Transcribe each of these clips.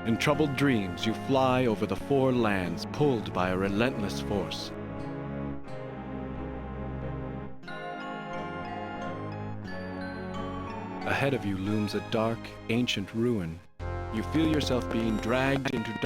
In troubled dreams, you fly over the four lands, pulled by a relentless force. Ahead of you looms a dark, ancient ruin. You feel yourself being dragged into dark.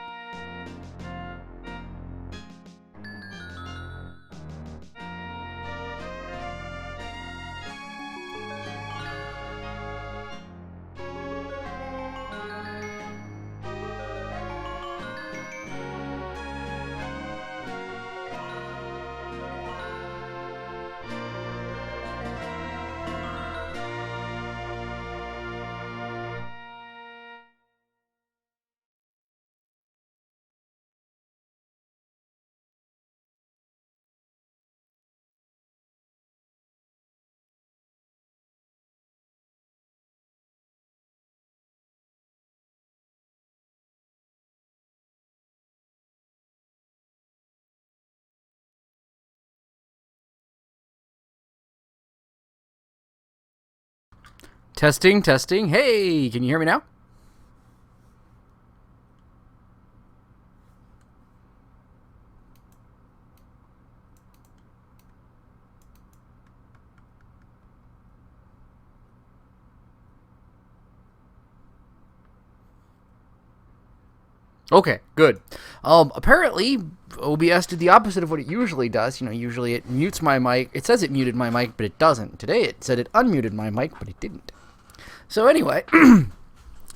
Testing, testing. Hey, can you hear me now? Okay, good. Apparently, OBS did the opposite of what it usually does. You know, usually it mutes my mic. It says it muted my mic, but it doesn't. Today it said it unmuted my mic, but it didn't. So anyway,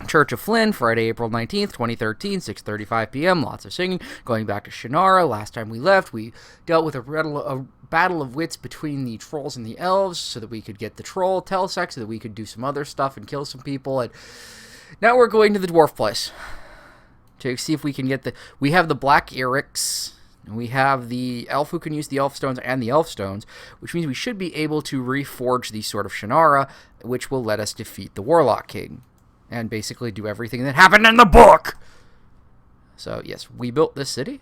Church of Flynn, Friday, April 19th, 2013, 6:35 p.m. Lots of singing. Going back to Shannara. Last time we left, we dealt with a battle of wits between the trolls and the elves so that we could get the troll Telsex, so that we could do some other stuff and kill some people. And now we're going to the dwarf place to see if we can get we have the black Erics, and we have the elf who can use the elf stones and the elf stones, which means we should be able to reforge the Sword of Shannara, which will let us defeat the Warlock King, and basically do everything that happened in the book! So, yes, we built this city.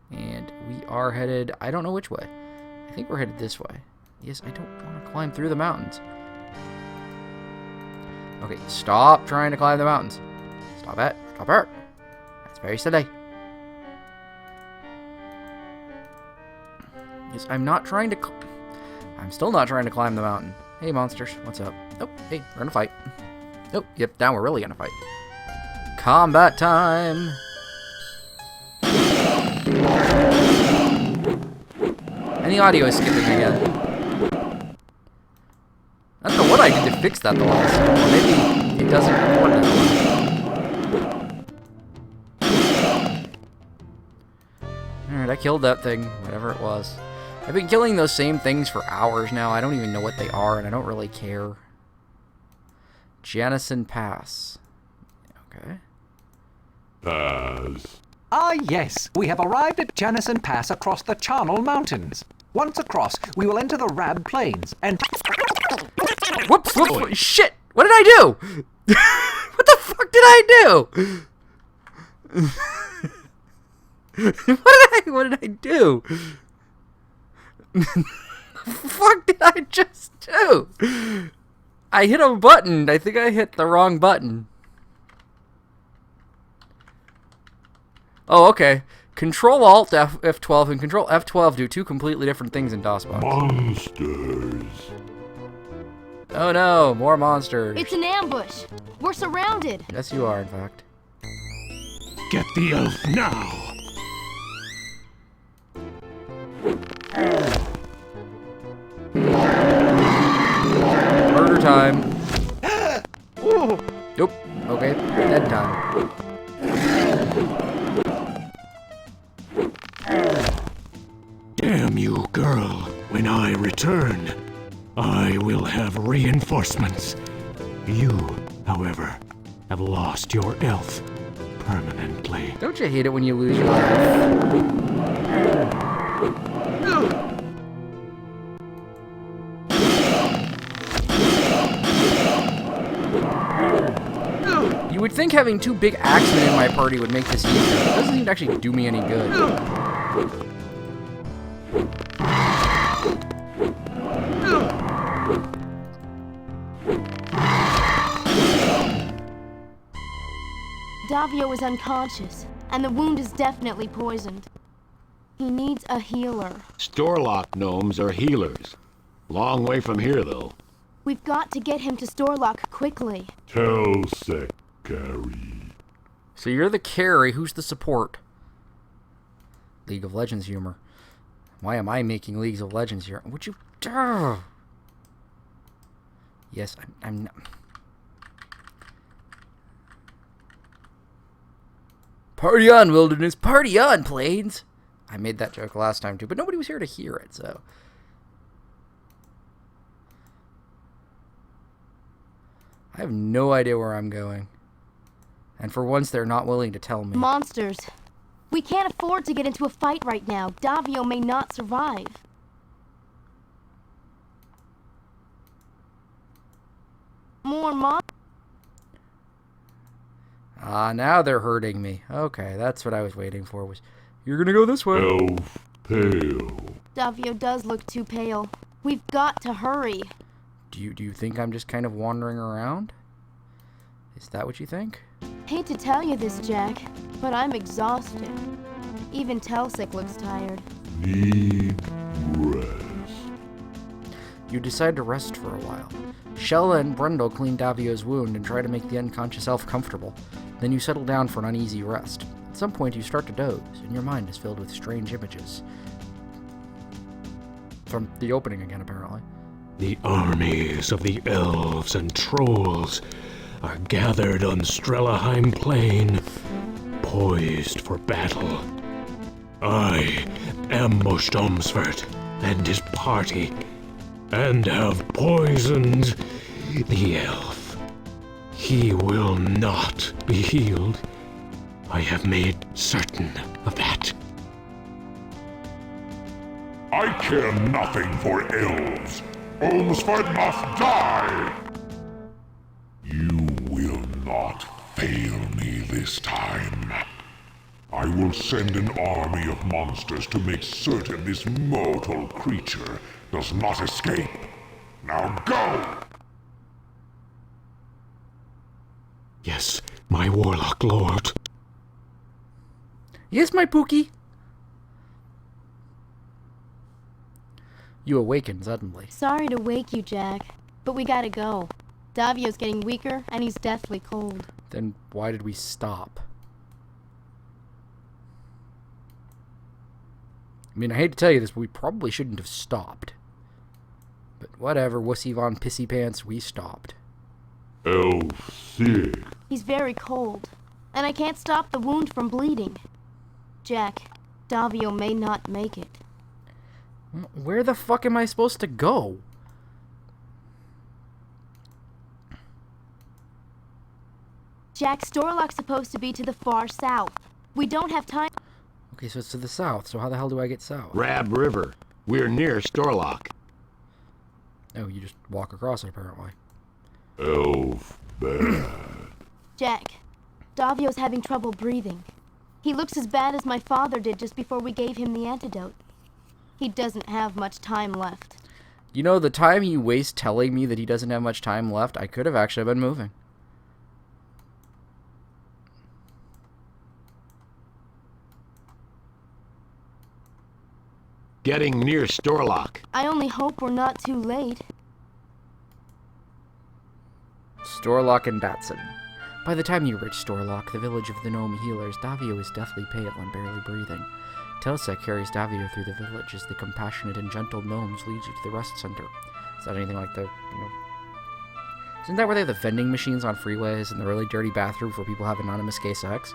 And we are headed, I don't know which way. I think we're headed this way. Yes, I don't want to climb through the mountains. Okay, stop trying to climb the mountains. Stop it. Stop it. That's very silly. Yes, I'm still not trying to climb the mountain. Hey, monsters. What's up? Oh, hey, we're gonna fight. Oh, yep, now we're really gonna fight. Combat time! And the audio is skipping again. I don't know what I did to fix that the last time. Maybe it doesn't record that. Alright, I killed that thing, whatever it was. I've been killing those same things for hours now. I don't even know what they are, and I don't really care. Janison Pass. Okay. Pass. Ah, yes. We have arrived at Janison Pass across the Charnel Mountains. Once across, we will enter the Rab Plains, and... Whoops, whoops, shit! What did I do? What the fuck did I do? What did I do? The fuck did I just do? I hit a button. I think I hit the wrong button. Oh, okay. Control Alt F12 and Control F12 do two completely different things in DOSBox. Monsters. Oh no, more monsters. It's an ambush. We're surrounded. Yes, you are, in fact. Get the elf now. Murder time. Nope. Okay, dead time. Damn you, girl. When I return, I will have reinforcements. You, however, have lost your elf permanently. Don't you hate it when you lose your life? You would think having two big axemen in my party would make this easier. It doesn't even actually do me any good. Davio is unconscious, and the wound is definitely poisoned. He needs a healer. Storelock gnomes are healers. Long way from here, though. We've got to get him to Storelock quickly. Tell Carrie. So you're the carry. Who's the support? League of Legends humor. Why am I making Leagues of Legends here? Would you... Yes, I'm not... Party on, Wilderness! Party on, Plains! I made that joke last time, too, but nobody was here to hear it, so... I have no idea where I'm going. And for once, they're not willing to tell me. Monsters. We can't afford to get into a fight right now. Davio may not survive. More monsters. Ah, now they're hurting me. Okay, that's what I was waiting for. Was you're gonna go this way? Elf pale. Davio does look too pale. We've got to hurry. Do you think I'm just kind of wandering around? Is that what you think? Hate to tell you this, Jack, but I'm exhausted. Even Telsik looks tired. Need rest. You decide to rest for a while. Shella and Brundle clean Davio's wound and try to make the unconscious elf comfortable. Then you settle down for an uneasy rest. At some point, you start to doze, and your mind is filled with strange images. From the opening again, apparently. The armies of the elves and trolls are gathered on Strelaheim Plain, poised for battle. I ambushed Omsford and his party, and have poisoned the elf. He will not be healed. I have made certain of that. I care nothing for elves. Olmsford must die! You will not fail me this time. I will send an army of monsters to make certain this mortal creature does not escape. Now go! Yes, my warlock lord. Yes, my Pookie! You awaken suddenly. Sorry to wake you, Jack, but we gotta go. Davio's getting weaker, and he's deathly cold. Then why did we stop? I mean, I hate to tell you this, but we probably shouldn't have stopped. But whatever, Wussy Von Pissy Pants, we stopped. Elf sick. He's very cold, and I can't stop the wound from bleeding. Jack, Davio may not make it. Where the fuck am I supposed to go? Jack, Storlock's supposed to be to the far south. We don't have time. Okay, so it's to the south, so how the hell do I get south? Rab River. We're near Storelock. Oh, you just walk across it, apparently. Elf bad. Jack, Davio's having trouble breathing. He looks as bad as my father did just before we gave him the antidote. He doesn't have much time left. You know, the time you waste telling me that he doesn't have much time left, I could have actually been moving. Getting near Storelock. I only hope we're not too late. Storelock and Batson. By the time you reach Storelock, the village of the gnome healers, Davio is deathly pale and barely breathing. Telsek carries Davio through the village as the compassionate and gentle gnomes lead you to the rest center. Is that anything like the, Isn't that where they have the vending machines on freeways and the really dirty bathrooms where people have anonymous gay sex?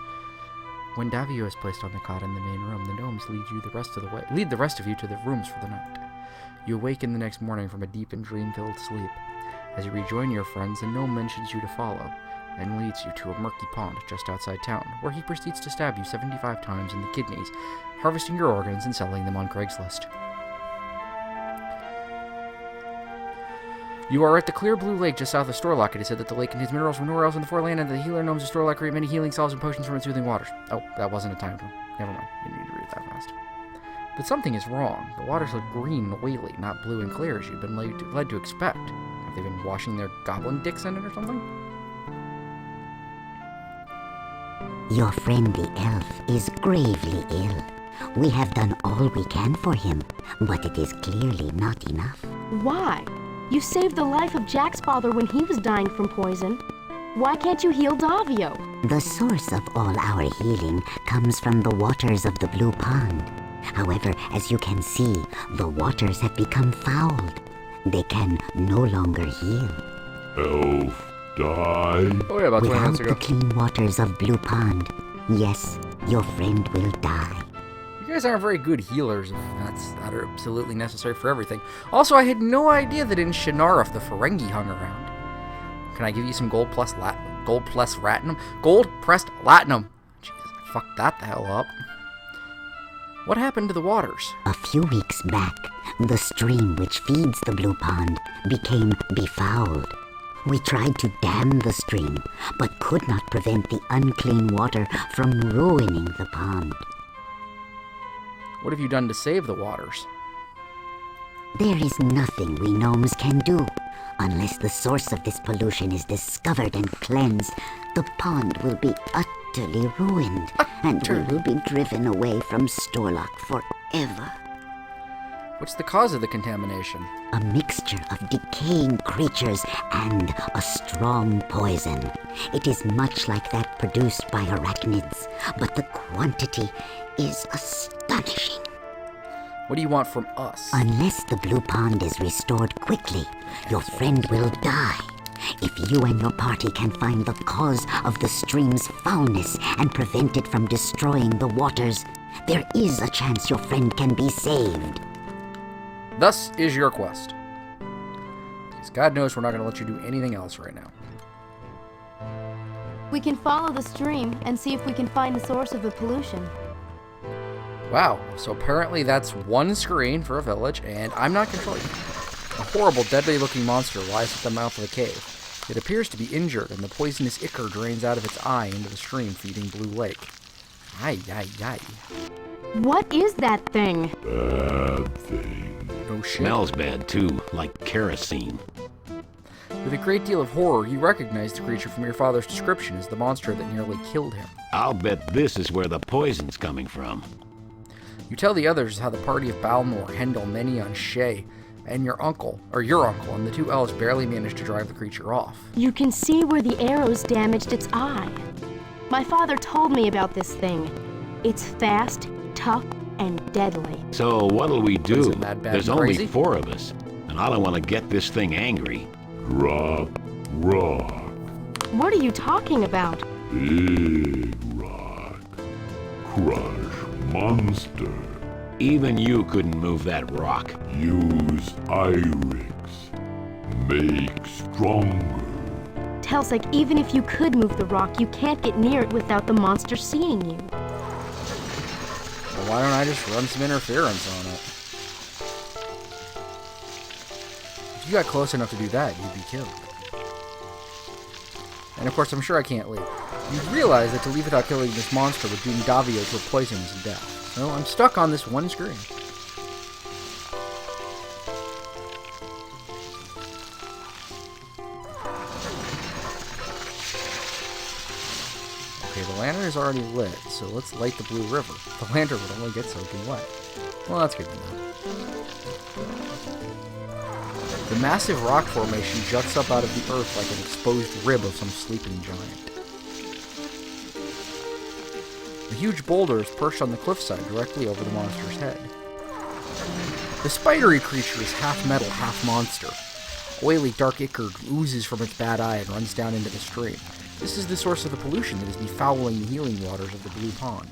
When Davio is placed on the cot in the main room, the gnomes lead the rest of you to the rooms for the night. You awaken the next morning from a deep and dream-filled sleep. As you rejoin your friends, the gnome mentions you to follow, and leads you to a murky pond just outside town, where he proceeds to stab you 75 times in the kidneys, harvesting your organs and selling them on Craigslist. You are at the clear blue lake just south of Storelock. It is said that the lake contains minerals from nowhere else in the foreland, and that the healer gnomes of Storelock create many healing salves and potions from its soothing waters. Oh, that wasn't a time. Never mind. You didn't need to read it that fast. But something is wrong. The waters look green and oily, not blue and clear as you'd been led to expect. Have they been washing their goblin dicks in it or something? Your friend the elf is gravely ill. We have done all we can for him, but it is clearly not enough. Why? You saved the life of Jack's father when he was dying from poison. Why can't you heal Davio? The source of all our healing comes from the waters of the Blue Pond. However, as you can see, the waters have become fouled. They can no longer heal. Elf die? Oh yeah, about 20 Without minutes the ago. clean waters of Blue Pond, yes, your friend will die. You guys aren't very good healers if that's not absolutely necessary for everything. Also, I had no idea that in Shannara the Ferengi hung around. Can I give you some gold plus latinum? Gold pressed latinum. Jesus, I fucked that the hell up. What happened to the waters? A few weeks back, the stream which feeds the Blue Pond became befouled. We tried to dam the stream, but could not prevent the unclean water from ruining the pond. What have you done to save the waters? There is nothing we gnomes can do. Unless the source of this pollution is discovered and cleansed, the pond will be utterly ruined, and we will be driven away from Storlock forever. What's the cause of the contamination? A mixture of decaying creatures and a strong poison. It is much like that produced by arachnids, but the quantity is astonishing. What do you want from us? Unless the Blue Pond is restored quickly, your friend will die. If you and your party can find the cause of the stream's foulness and prevent it from destroying the waters, there is a chance your friend can be saved. Thus is your quest. Because God knows we're not going to let you do anything else right now. We can follow the stream and see if we can find the source of the pollution. Wow, so apparently that's one screen for a village, and I'm not controlling it. A horrible, deadly-looking monster lies at the mouth of the cave. It appears to be injured, and the poisonous ichor drains out of its eye into the stream feeding Blue Lake. Ay, ay, ay. What is that thing? Bad thing. Oh shit. Smells bad too, like kerosene. With a great deal of horror, you recognize the creature from your father's description as the monster that nearly killed him. I'll bet this is where the poison's coming from. You tell the others how the party of Balnor, Hendel, Menion, Shay, and your uncle, and the two elves barely managed to drive the creature off. You can see where the arrows damaged its eye. My father told me about this thing. It's fast, tough, and deadly. So what'll we do? Isn't that bad There's and only crazy? 4 of us, and I don't want to get this thing angry. Drop rock. What are you talking about? Big rock. Crush monster. Even you couldn't move that rock. Use Irix. Make stronger. Telsec, even if you could move the rock, you can't get near it without the monster seeing you. Well, why don't I just run some interference on it? If you got close enough to do that, you'd be killed. And of course, I'm sure I can't leave. You realize that to leave without killing this monster would doom Davio to a poisonous death. So I'm stuck on this one screen. Okay, the lantern is already lit, so let's light the Blue River. The lantern would only get soaking wet. Well, that's good to know. The massive rock formation juts up out of the earth like an exposed rib of some sleeping giant. The huge boulder is perched on the cliffside directly over the monster's head. The spidery creature is half metal, half monster. Oily, dark ichor oozes from its bad eye and runs down into the stream. This is the source of the pollution that is befouling the healing waters of the Blue Pond.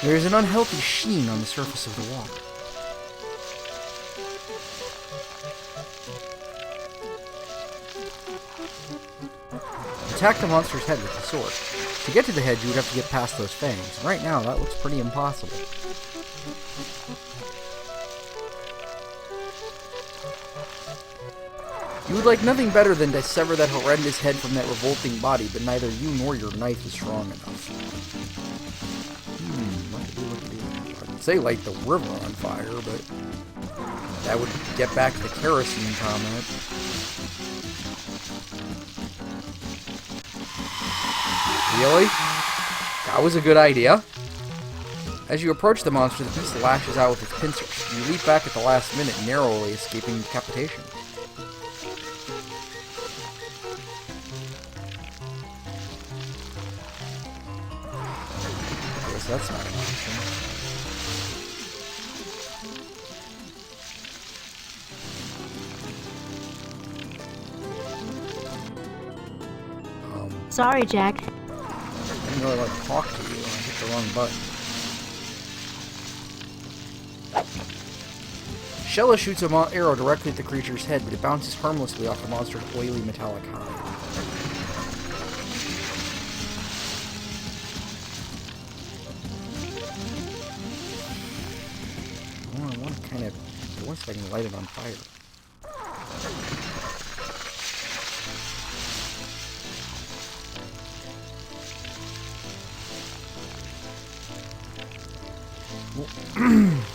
There is an unhealthy sheen on the surface of the water. Attack the monster's head with the sword. To get to the head, you would have to get past those fangs. Right now, that looks pretty impossible. You would like nothing better than to sever that horrendous head from that revolting body, but neither you nor your knife is strong enough. I'd say light the river on fire, but that would get back to the kerosene comment. Really? That was a good idea. As you approach the monster, the beast lashes out with its pincers. You leap back at the last minute, narrowly escaping decapitation. I guess that's not an option. Sorry, Jack. I didn't really want to talk to you. I hit the wrong button. Shella shoots an arrow directly at the creature's head, but it bounces harmlessly off the monster's oily metallic hide. I want to kind of... I want to see if I can light it on fire.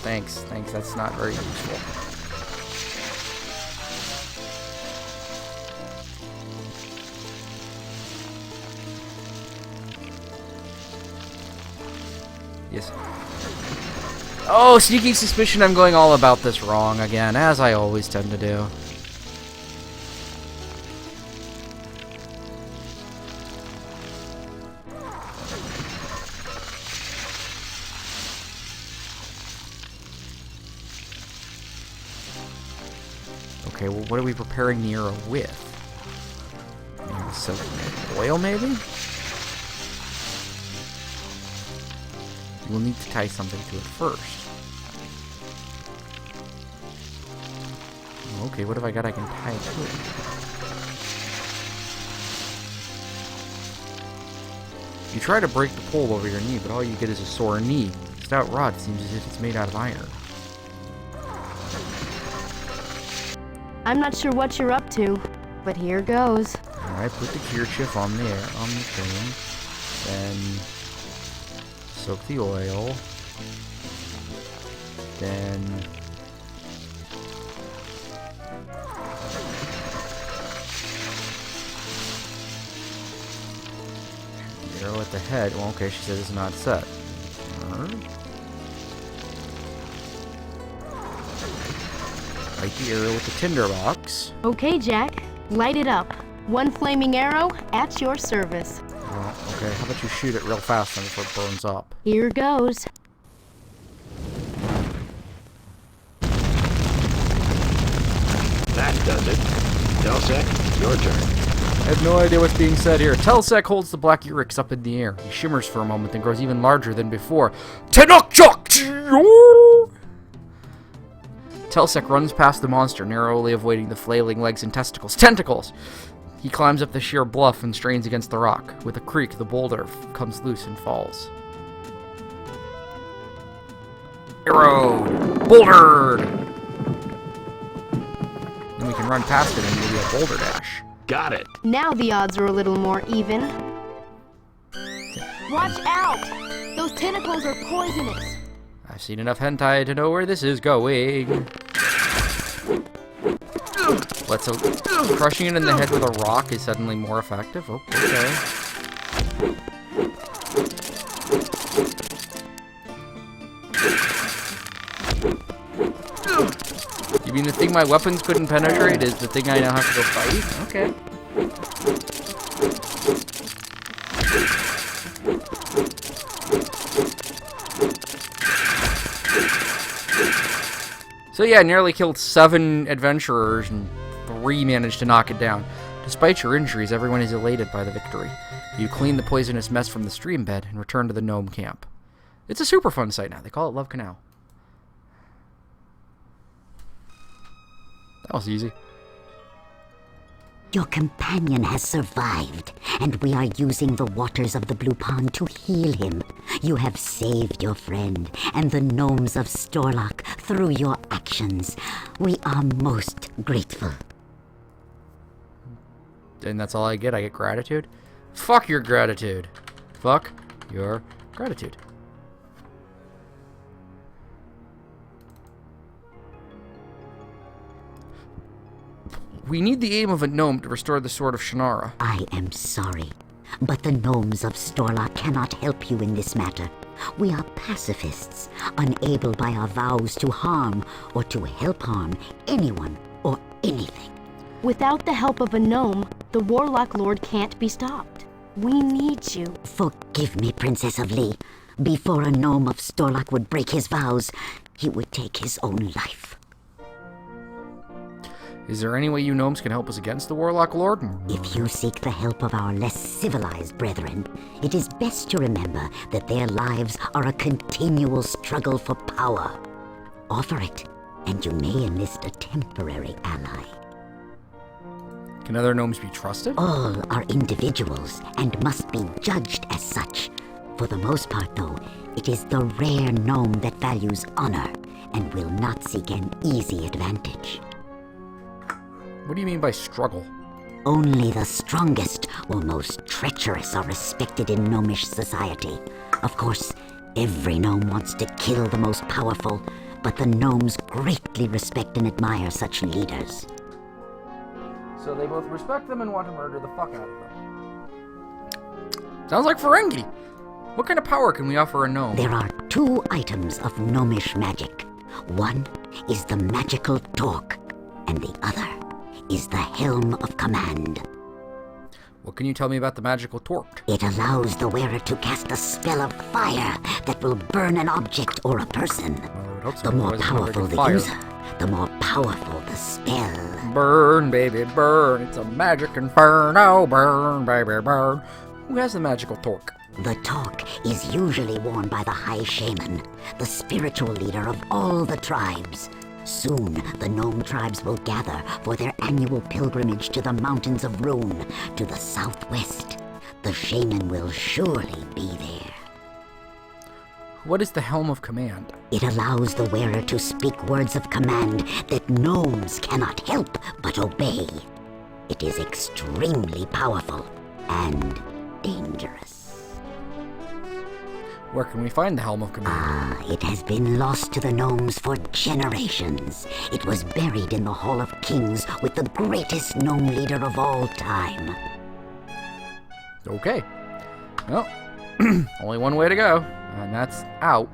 Thanks, that's not very useful. Yes. Oh, sneaking suspicion, I'm going all about this wrong again, as I always tend to do. Okay, well, what are we preparing the arrow with? Some oil, maybe? We'll need to tie something to it first. Okay, what have I got I can tie to it? You try to break the pole over your knee, but all you get is a sore knee. The stout rod seems as if it's made out of iron. I'm not sure what you're up to, but here goes. Alright, put the kerchief on there, on the thing. Then soak the oil. Then the arrow at the head. Well, okay, she said it's not set. Light the arrow with the tinderbox. Okay, Jack. Light it up. One flaming arrow at your service. Well, okay, how about you shoot it real fast then before it burns up? Here goes. That does it. Delsec, your turn. I have no idea what's being said here. Telsec holds the black Urix up in the air. He shimmers for a moment, then grows even larger than before. Tenokchok! Telsec runs past the monster, narrowly avoiding the flailing legs and testicles. Tentacles! He climbs up the sheer bluff and strains against the rock. With a creak, the boulder comes loose and falls. Arrowed! Bouldered! Then we can run past it and maybe a boulder dash. Got it. Now the odds are a little more even. Watch out! Those tentacles are poisonous. I've seen enough hentai to know where this is going. Let's crushing it in the head with a rock is suddenly more effective. Oh, okay. You mean the thing my weapons couldn't penetrate is the thing I now have to go fight? Okay. So yeah, nearly killed 7 adventurers and 3 managed to knock it down. Despite your injuries, everyone is elated by the victory. You clean the poisonous mess from the stream bed and return to the gnome camp. It's a super fun site now. They call it Love Canal. That was easy. Your companion has survived, and we are using the waters of the Blue Pond to heal him. You have saved your friend and the gnomes of Storlock through your actions. We are most grateful. And that's all I get? I get gratitude? Fuck your gratitude. Fuck your gratitude. We need the aim of a gnome to restore the Sword of Shannara. I am sorry, but the gnomes of Storla cannot help you in this matter. We are pacifists, unable by our vows to harm or to help harm anyone or anything. Without the help of a gnome, the Warlock Lord can't be stopped. We need you. Forgive me, Princess of Lee. Before a gnome of Storlock would break his vows, he would take his own life. Is there any way you gnomes can help us against the Warlock Lord? If you seek the help of our less civilized brethren, it is best to remember that their lives are a continual struggle for power. Offer it, and you may enlist a temporary ally. Can other gnomes be trusted? All are individuals and must be judged as such. For the most part, though, it is the rare gnome that values honor and will not seek an easy advantage. What do you mean by struggle? Only the strongest or most treacherous are respected in gnomish society. Of course, every gnome wants to kill the most powerful, but the gnomes greatly respect and admire such leaders. So they both respect them and want to murder the fuck out of them. Sounds like Ferengi. What kind of power can we offer a gnome? There are 2 items of gnomish magic. One is the magical torque, and the other is the Helm of Command. What can you tell me about the magical torque? It allows the wearer to cast a spell of fire that will burn an object or a person. Well, I would hope so, The more otherwise it's not very powerful good the fire. user, the more powerful the spell. Burn, baby, burn. It's a magic inferno. Burn, baby, burn. Who has the magical torque? The torque is usually worn by the High Shaman, the spiritual leader of all the tribes. Soon, the gnome tribes will gather for their annual pilgrimage to the mountains of Rune, to the southwest. The shaman will surely be there. What is the Helm of Command? It allows the wearer to speak words of command that gnomes cannot help but obey. It is extremely powerful and dangerous. Where can we find the Helm of Command? It has been lost to the gnomes for generations. It was buried in the Hall of Kings with the greatest gnome leader of all time. Okay. Well, only one way to go, and that's out.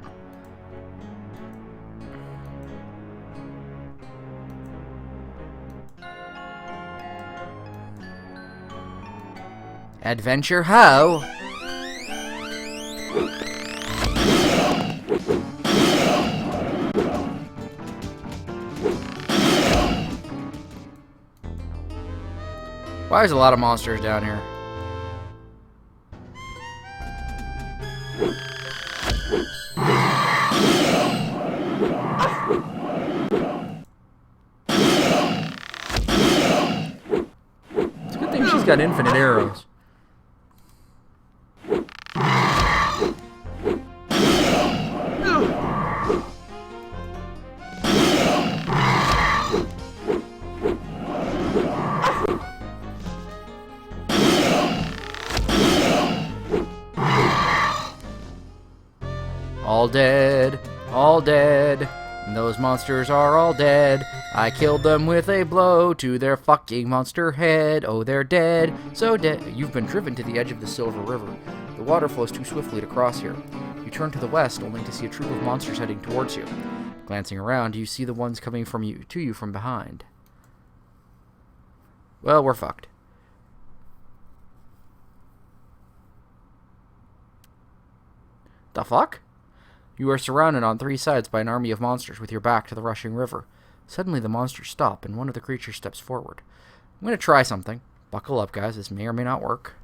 Adventure ho! Why is a lot of monsters down here? It's a good thing she's got infinite arrows. All dead, all dead. Those monsters are all dead. I killed them with a blow to their fucking monster head. Oh, they're dead, so dead. You've been driven to the edge of the Silver River. The water flows too swiftly to cross here. You turn to the west, only to see a troop of monsters heading towards you. Glancing around, you see the ones coming to you from behind. Well, we're fucked. The fuck? You are surrounded on 3 sides by an army of monsters with your back to the rushing river. Suddenly the monsters stop and one of the creatures steps forward. I'm going to try something. Buckle up, guys. This may or may not work.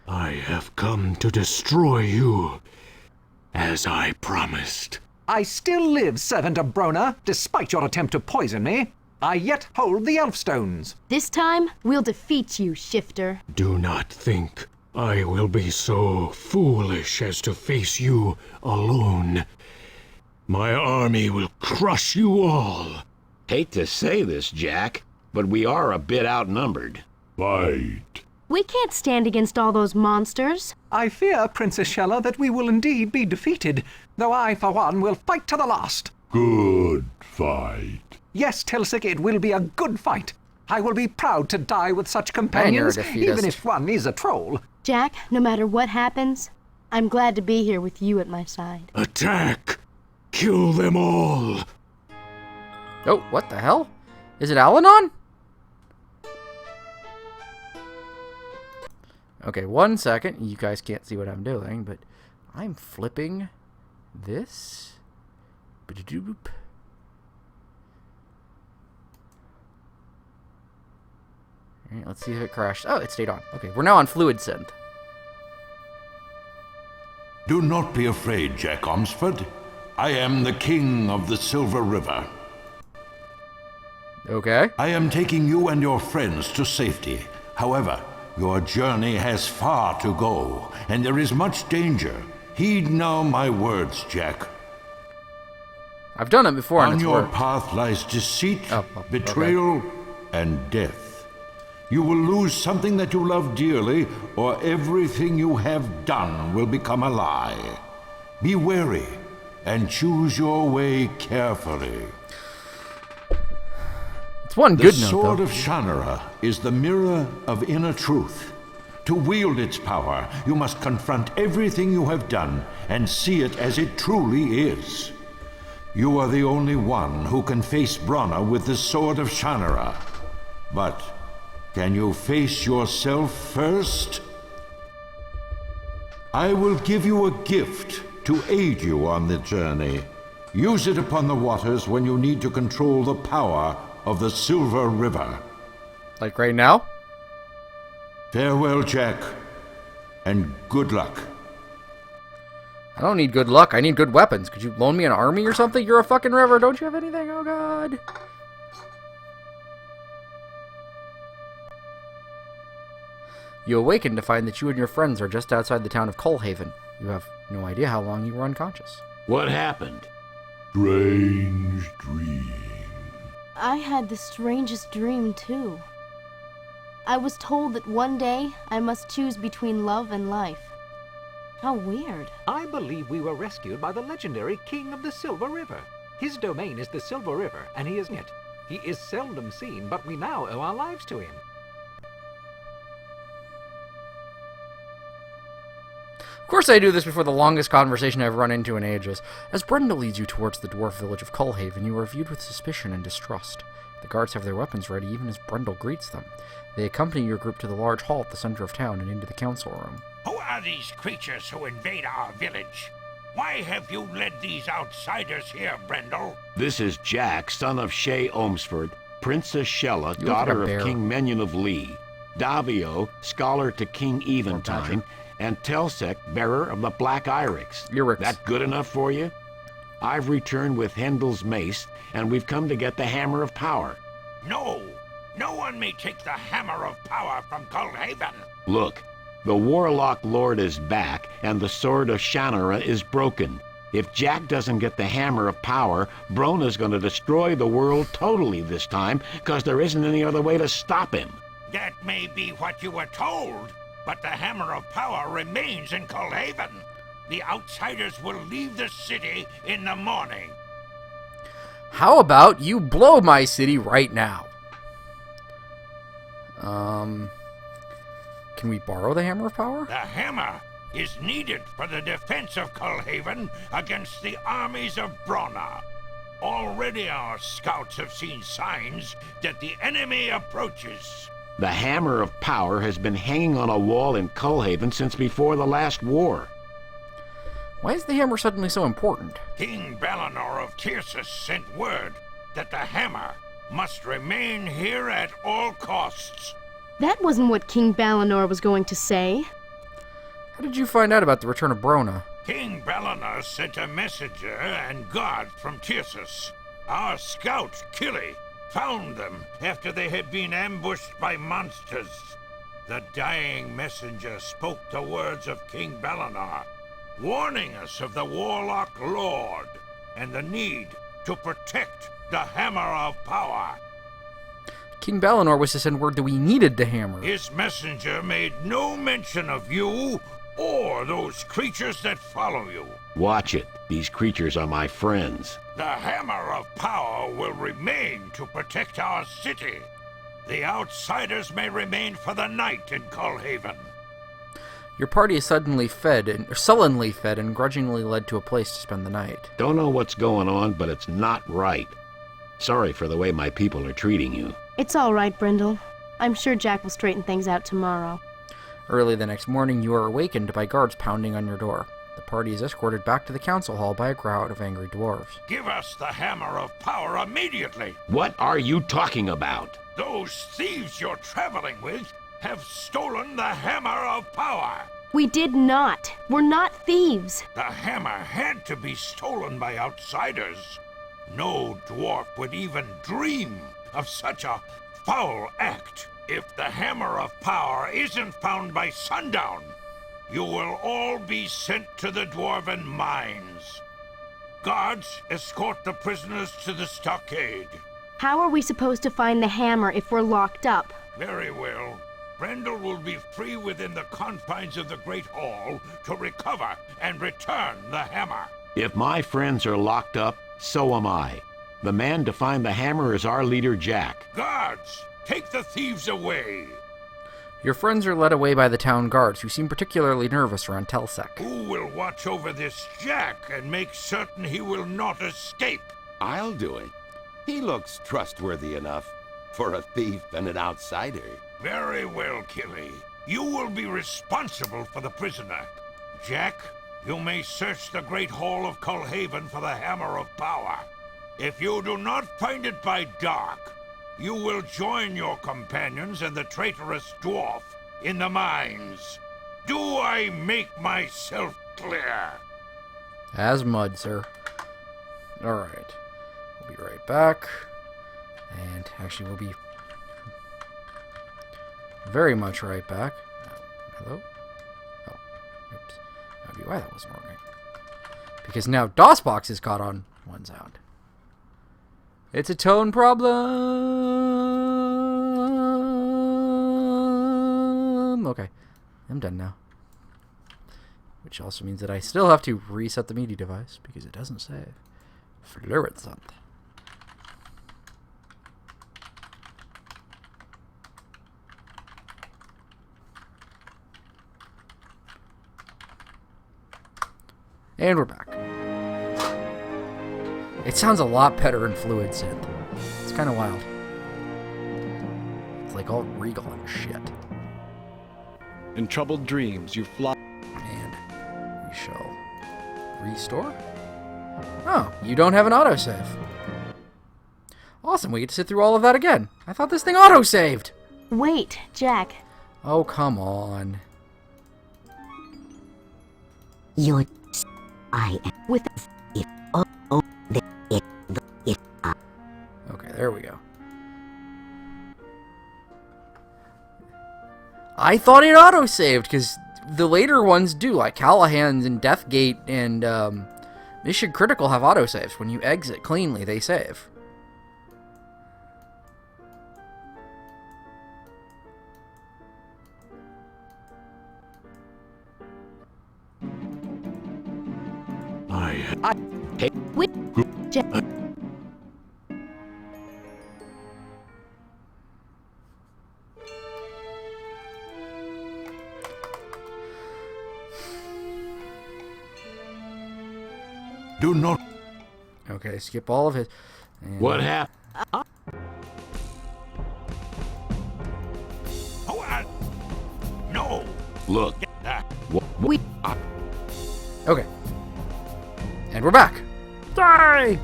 I have come to destroy you, as I promised. I still live, servant of Brona, despite your attempt to poison me. I yet hold the elf stones. This time, we'll defeat you, Shifter. Do not think I will be so foolish as to face you alone. My army will crush you all. Hate to say this, Jack, but we are a bit outnumbered. Fight. We can't stand against all those monsters. I fear, Princess Shella, that we will indeed be defeated, though I, for one, will fight to the last. Good fight. Yes, Tilsik, it will be a good fight. I will be proud to die with such companions, even if one is a troll. Jack, no matter what happens, I'm glad to be here with you at my side. Attack! Kill them all! Oh, what the hell? Is it Al-Anon? Okay, 1 second. You guys can't see what I'm doing, but I'm flipping this. Ba-da-doop. Alright, let's see if it crashed. Oh, it stayed on. Okay, we're now on fluid synth. Do not be afraid, Jack Omsford. I am the king of the Silver River. Okay. I am taking you and your friends to safety. However, your journey has far to go, and there is much danger. Heed now my words, Jack. I've done it before, and On it's your worked. path lies deceit, okay. betrayal, and death. You will lose something that you love dearly, or everything you have done will become a lie. Be wary, and choose your way carefully. It's one The good note, sword though. of Shannara is the mirror of inner truth. To wield its power, you must confront everything you have done and see it as it truly is. You are the only one who can face Bronna with the sword of Shannara. But can you face yourself first? I will give you a gift to aid you on the journey. Use it upon the waters when you need to control the power of the Silver River. Like right now? Farewell, Jack, and good luck. I don't need good luck. I need good weapons. Could you loan me an army or something? You're a fucking river. Don't you have anything? Oh, God. You awaken to find that you and your friends are just outside the town of Coalhaven. You have no idea how long you were unconscious. What happened? Strange dream. I had the strangest dream, too. I was told that one day I must choose between love and life. How weird. I believe we were rescued by the legendary King of the Silver River. His domain is the Silver River, and he is in it. He is seldom seen, but we now owe our lives to him. Of course I do this before the longest conversation I've run into in ages. As Brenda leads you towards the dwarf village of Coalhaven, you are viewed with suspicion and distrust. The guards have their weapons ready even as Brendel greets them. They accompany your group to the large hall at the center of town and into the council room. Who are these creatures who invade our village? Why have you led these outsiders here, Brendel? This is Jack, son of Shay Omsford, Princess Shella, You look like daughter a bear. of King Menyon of Lee, Davio, scholar to King Eventide, and Telsek, bearer of the Black Irix. Irix. That good enough for you? I've returned with Hendel's mace, and we've come to get the Hammer of Power. No! No one may take the Hammer of Power from Coalhaven! Look, the Warlock Lord is back, and the Sword of Shannara is broken. If Jack doesn't get the Hammer of Power, Brona's gonna destroy the world totally this time, because there isn't any other way to stop him. That may be what you were told, but the Hammer of Power remains in Coalhaven. The outsiders will leave the city in the morning. How about you blow my city right now? Can we borrow the Hammer of Power? The hammer is needed for the defense of Coalhaven against the armies of Bronna. Already our scouts have seen signs that the enemy approaches. The Hammer of Power has been hanging on a wall in Coalhaven since before the last war. Why is the hammer suddenly so important? King Balinor of Tirsus sent word that the hammer must remain here at all costs. That wasn't what King Balinor was going to say. How did you find out about the return of Brona? King Balinor sent a messenger and guard from Tirsus. Our scout, Killy, found them after they had been ambushed by monsters. The dying messenger spoke the words of King Balinor, warning us of the Warlock Lord and the need to protect the Hammer of Power. King Balinor was to send word that we needed the hammer. His messenger made no mention of you or those creatures that follow you. Watch it. These creatures are my friends. The Hammer of Power will remain to protect our city. The outsiders may remain for the night in Cullhaven. Your party is sullenly fed and grudgingly led to a place to spend the night. Don't know what's going on, but it's not right. Sorry for the way my people are treating you. It's all right, Brindle. I'm sure Jack will straighten things out tomorrow. Early the next morning, you are awakened by guards pounding on your door. The party is escorted back to the council hall by a crowd of angry dwarves. Give us the Hammer of Power immediately. What are you talking about? Those thieves you're traveling with have stolen the Hammer of Power. We did not. We're not thieves. The hammer had to be stolen by outsiders. No dwarf would even dream of such a foul act. If the Hammer of Power isn't found by sundown, you will all be sent to the dwarven mines. Guards, escort the prisoners to the stockade. How are we supposed to find the hammer if we're locked up? Very well. Brendel will be free within the confines of the Great Hall to recover and return the hammer. If my friends are locked up, so am I. The man to find the hammer is our leader, Jack. Guards, take the thieves away. Your friends are led away by the town guards, who seem particularly nervous around Telsec. Who will watch over this Jack and make certain he will not escape? I'll do it. He looks trustworthy enough for a thief and an outsider. Very well, Killy. You will be responsible for the prisoner. Jack, you may search the Great Hall of Cullhaven for the Hammer of Power. If you do not find it by dark, you will join your companions and the traitorous dwarf in the mines. Do I make myself clear? As mud, sir. Alright. We'll be right back. And actually, we'll be very much right back. Hello? Oh, oops. That'd be why that wasn't working. Because now DOSBox is caught on one sound. It's a tone problem. Okay, I'm done now. Which also means that I still have to reset the media device because it doesn't save. Fluorescent. And we're back. It sounds a lot better in Fluid Synth. It's kind of wild. It's like all regal and shit. In troubled dreams, you fly. And we shall restore. Oh, you don't have an autosave. Awesome, we get to sit through all of that again. I thought this thing autosaved. Wait, Jack. Oh, come on. You're... I am With it. Okay, there we go. I thought it autosaved, because the later ones do, like Callahan's and Deathgate and Mission Critical have autosaves. When you exit cleanly, they save. with Jack. Do not... Okay, skip all of his... And What happened? No. Look. We Okay. And we're back. Die!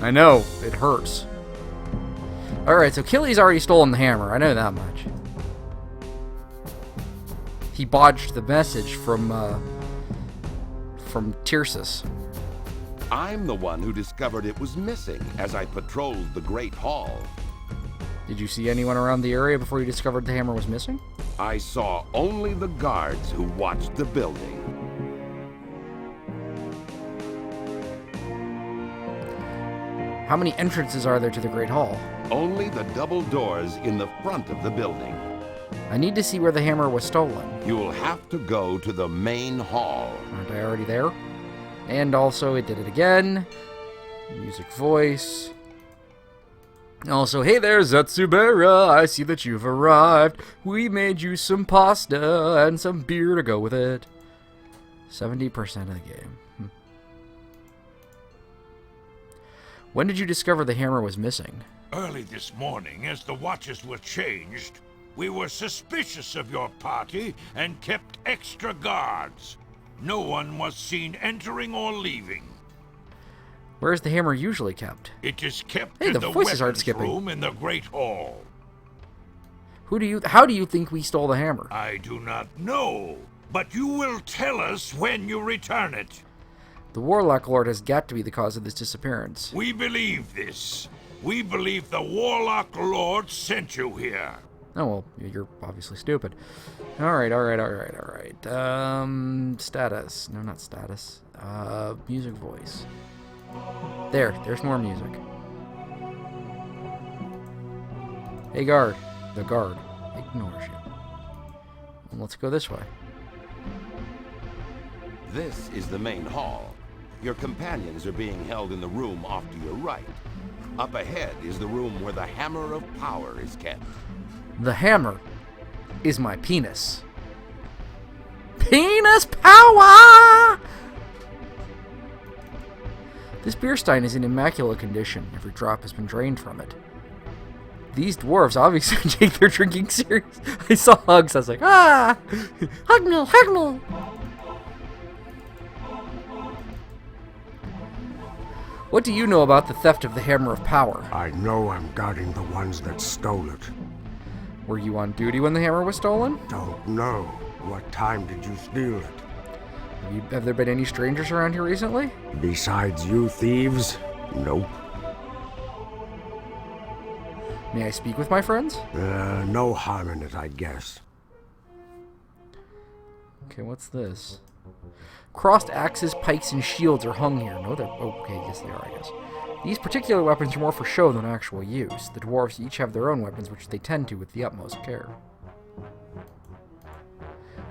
I know, it hurts. Alright, so Killy's already stolen the hammer. I know that much. He bodged the message from Tirsus. I'm the one who discovered it was missing as I patrolled the Great Hall. Did you see anyone around the area before you discovered the hammer was missing? I saw only the guards who watched the building. How many entrances are there to the Great Hall? Only the double doors in the front of the building. I need to see where the hammer was stolen. You'll have to go to the main hall. Aren't I already there? And also, it did it again. Music voice. Also, hey there, Zetsubera. I see that you've arrived. We made you some pasta and some beer to go with it. 70% of the game. When did you discover the hammer was missing? Early this morning, as the watches were changed, we were suspicious of your party and kept extra guards. No one was seen entering or leaving. Where is the hammer usually kept? It is kept Hey, in the the voices aren't weapons skipping. room in the Great Hall. How do you think we stole the hammer? I do not know, but you will tell us when you return it. The Warlock Lord has got to be the cause of this disappearance. We believe this. We believe the Warlock Lord sent you here. Oh, well, you're obviously stupid. Alright. Status. No, not status. Music voice. There's more music. Hey, guard. The guard ignores you. And let's go this way. This is the main hall. Your companions are being held in the room off to your right. Up ahead is the room where the Hammer of Power is kept. The hammer is my penis. Penis power! This beer stein is in immaculate condition. Every drop has been drained from it. These dwarves obviously take their drinking serious. I saw Hugs. I was like, ah! Hug me! What do you know about the theft of the Hammer of Power? I know I'm guarding the ones that stole it. Were you on duty when the hammer was stolen? Don't know. What time did you steal it? Have there been any strangers around here recently? Besides you thieves? Nope. May I speak with my friends? No harm in it, I guess. Okay, what's this? Crossed axes, pikes, and shields are hung here. No, they're... Oh, okay, yes they are, I guess. These particular weapons are more for show than actual use. The dwarves each have their own weapons, which they tend to with the utmost care.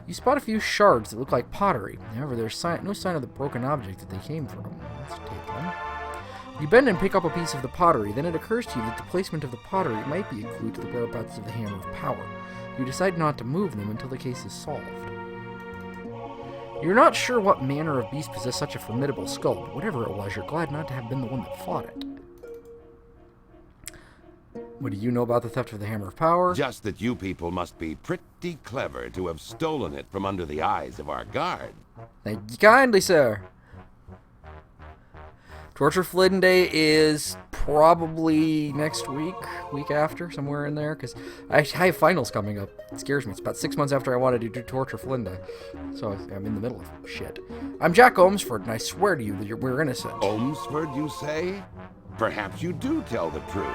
You spot a few shards that look like pottery. However, there's no sign of the broken object that they came from. Let's take them. You bend and pick up a piece of the pottery. Then it occurs to you that the placement of the pottery might be a clue to the whereabouts of the Hammer of Power. You decide not to move them until the case is solved. You're not sure what manner of beast possessed such a formidable skull, but whatever it was, you're glad not to have been the one that fought it. What do you know about the theft of the Hammer of Power? Just that you people must be pretty clever to have stolen it from under the eyes of our guard. Thank you kindly, sir. Torture Flynn Day is probably next week after, somewhere in there, because I have finals coming up. It scares me. It's about 6 months after I wanted to do Torture Flynn Day, so I'm in the middle of shit. I'm Jack Ohmsford, and I swear to you that we're innocent. Ohmsford, you say? Perhaps you do tell the truth.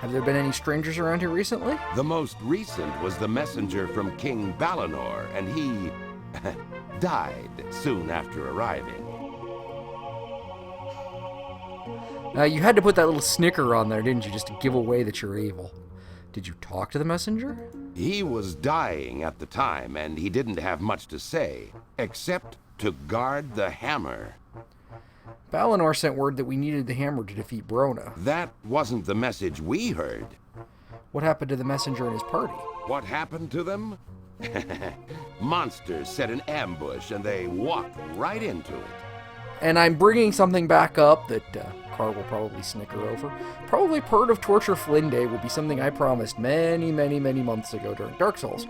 Have there been any strangers around here recently? The most recent was the messenger from King Balinor, and he died soon after arriving. You had to put that little snicker on there, didn't you, just to give away that you're evil. Did you talk to the messenger? He was dying at the time, and he didn't have much to say, except to guard the hammer. Balinor sent word that we needed the hammer to defeat Brona. That wasn't the message we heard. What happened to the messenger and his party? What happened to them? Monsters set an ambush, and they walked right into it. And I'm bringing something back up that Carr will probably snicker over. Probably part of Torture Flynn Day will be something I promised many, many, many months ago during Dark Souls.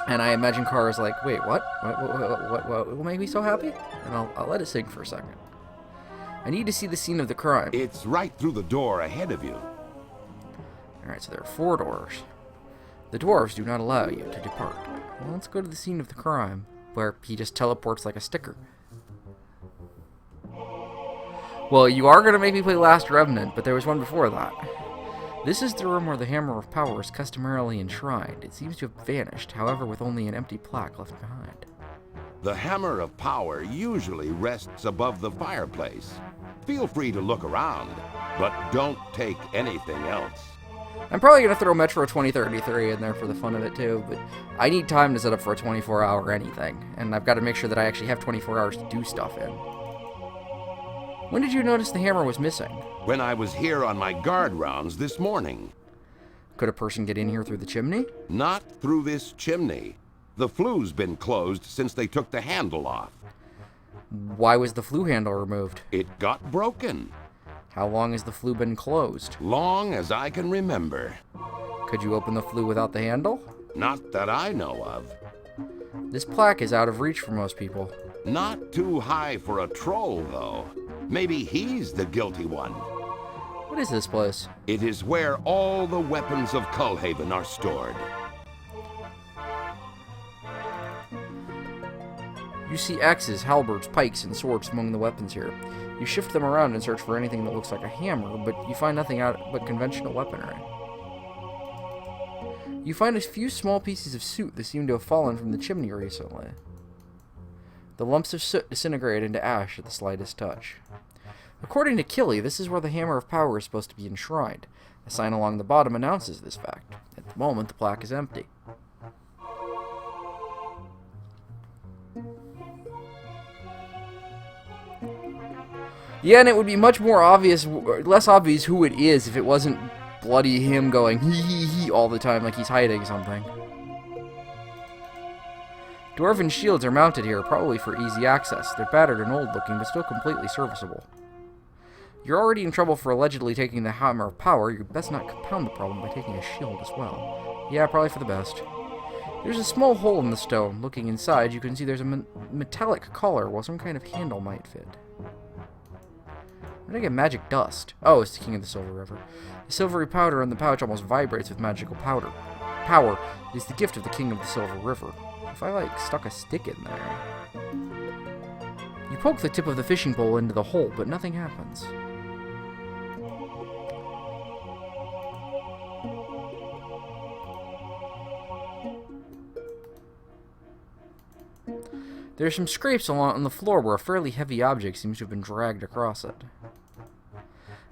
And I imagine Carr is like, wait, what? What will make me so happy? And I'll let it sink for a second. I need to see the scene of the crime. It's right through the door ahead of you. Alright, so there are 4 doors. The dwarves do not allow you to depart. Well, let's go to the scene of the crime, where he just teleports like a sticker. Well, you are going to make me play Last Remnant, but there was one before that. This is the room where the Hammer of Power is customarily enshrined. It seems to have vanished, however, with only an empty plaque left behind. The Hammer of Power usually rests above the fireplace. Feel free to look around, but don't take anything else. I'm probably going to throw Metro 2033 in there for the fun of it, too, but I need time to set up for a 24-hour anything, and I've got to make sure that I actually have 24 hours to do stuff in. When did you notice the hammer was missing? When I was here on my guard rounds this morning. Could a person get in here through the chimney? Not through this chimney. The flue's been closed since they took the handle off. Why was the flue handle removed? It got broken. How long has the flue been closed? Long as I can remember. Could you open the flue without the handle? Not that I know of. This plaque is out of reach for most people. Not too high for a troll, though. Maybe he's the guilty one. What is this place? It is where all the weapons of Cullhaven are stored. You see axes, halberds, pikes, and swords among the weapons here. You shift them around and search for anything that looks like a hammer, but you find nothing out but conventional weaponry. You find a few small pieces of soot that seem to have fallen from the chimney recently. The lumps of soot disintegrate into ash at the slightest touch. According to Killy, this is where the Hammer of Power is supposed to be enshrined. A sign along the bottom announces this fact. At the moment, the plaque is empty. Yeah, and it would be much more obvious, less obvious who it is if it wasn't bloody him going hee all the time like he's hiding something. Dwarven shields are mounted here, probably for easy access. They're battered and old looking, but still completely serviceable. You're already in trouble for allegedly taking the Hammer of Power. You'd best not compound the problem by taking a shield as well. Yeah, probably for the best. There's a small hole in the stone. Looking inside, you can see there's a metallic collar while some kind of handle might fit. Where did I get magic dust? Oh, it's the King of the Silver River. The silvery powder in the pouch almost vibrates with magical powder. Power is the gift of the King of the Silver River. If I, stuck a stick in there... You poke the tip of the fishing pole into the hole, but nothing happens. There are some scrapes on the floor where a fairly heavy object seems to have been dragged across it.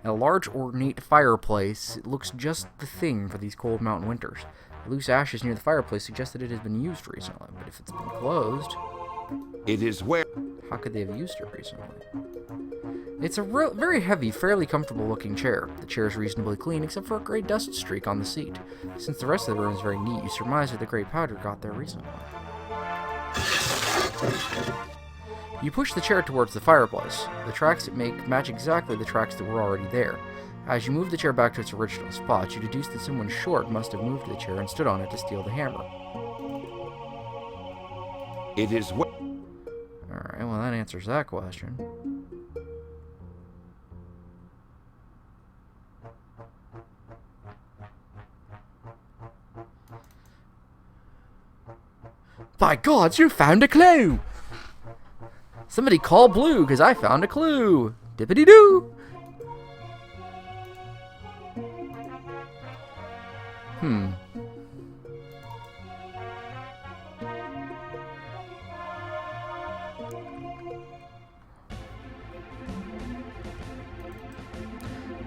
A large ornate fireplace, it looks just the thing for these cold mountain winters. The loose ashes near the fireplace suggest that it has been used recently, but if it's been closed... It is where... How could they have used it recently? It's a very heavy, fairly comfortable looking chair. The chair is reasonably clean, except for a gray dust streak on the seat. Since the rest of the room is very neat, you surmise that the gray powder got there recently. You push the chair towards the fireplace. The tracks it make match exactly the tracks that were already there. As you move the chair back to its original spot, you deduce that someone short must have moved the chair and stood on it to steal the hammer. It is where... Alright, well that answers that question. By gods, you found a clue! Somebody call Blue, because I found a clue! Dippity-doo!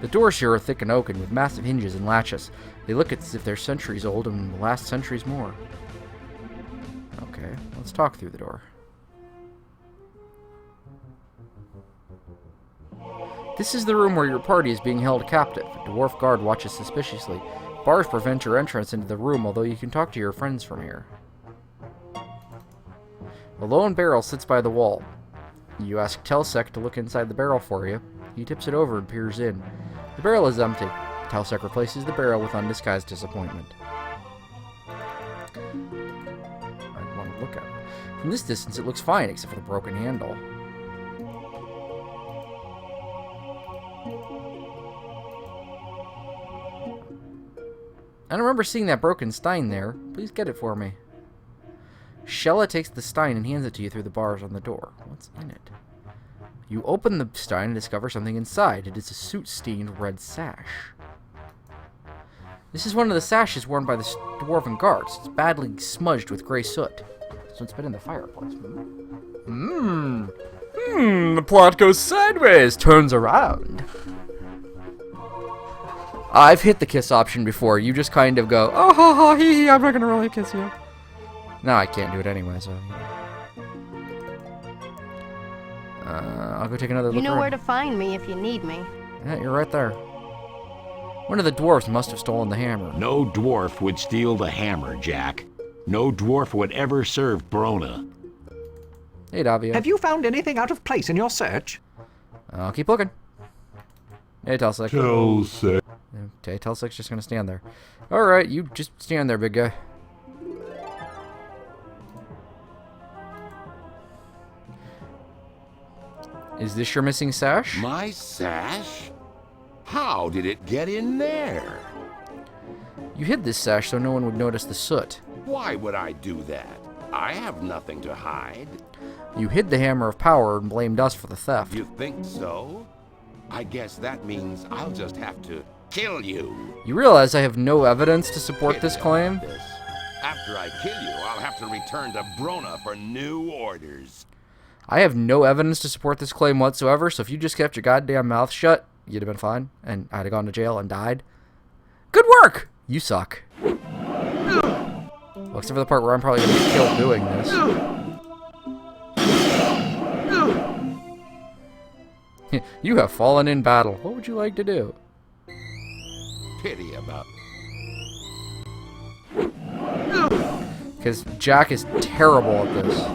The doors here are thick and oaken, with massive hinges and latches. They look as if they're centuries old and will last centuries more. Okay, let's talk through the door. This is the room where your party is being held captive. A dwarf guard watches suspiciously. Bars prevent your entrance into the room, although you can talk to your friends from here. A lone barrel sits by the wall. You ask Telsec to look inside the barrel for you. He tips it over and peers in. The barrel is empty. Telsec replaces the barrel with undisguised disappointment. I want to look at it. From this distance, it looks fine, except for the broken handle. I don't remember seeing that broken stein there. Please get it for me. Shella takes the stein and hands it to you through the bars on the door. What's in it? You open the stein and discover something inside. It is a soot-stained red sash. This is one of the sashes worn by the dwarven guards. It's badly smudged with gray soot. So it's been in the fireplace. The plot goes sideways. Turns around. I've hit the kiss option before. You just kind of go, oh, ha, ha, hee, hee, I'm not going to really kiss you. No, I can't do it anyway, so... I'll go take another look. You know around. where to find me if you need me. Yeah, you're right there. One of the dwarves must have stolen the hammer. No dwarf would steal the hammer, Jack. No dwarf would ever serve Brona. Hey, Davio. Have you found anything out of place in your search? I'll keep looking. Hey, Telsek. Telsek. Okay, Telsek's just gonna stand there. Alright, you just stand there, big guy. Is this your missing sash? My sash? How did it get in there? You hid this sash so no one would notice the soot. Why would I do that? I have nothing to hide. You hid the hammer of power and blamed us for the theft. You think so? I guess that means I'll just have to kill you. You realize I have no evidence to support this claim? After I kill you, I'll have to return to Brona for new orders. I have no evidence to support this claim whatsoever, so if you just kept your goddamn mouth shut, you'd have been fine, and I'd have gone to jail and died. Good work! You suck. Well, except for the part where I'm probably going to get killed doing this. You have fallen in battle. What would you like to do? Pity about. Because Jack is terrible at this.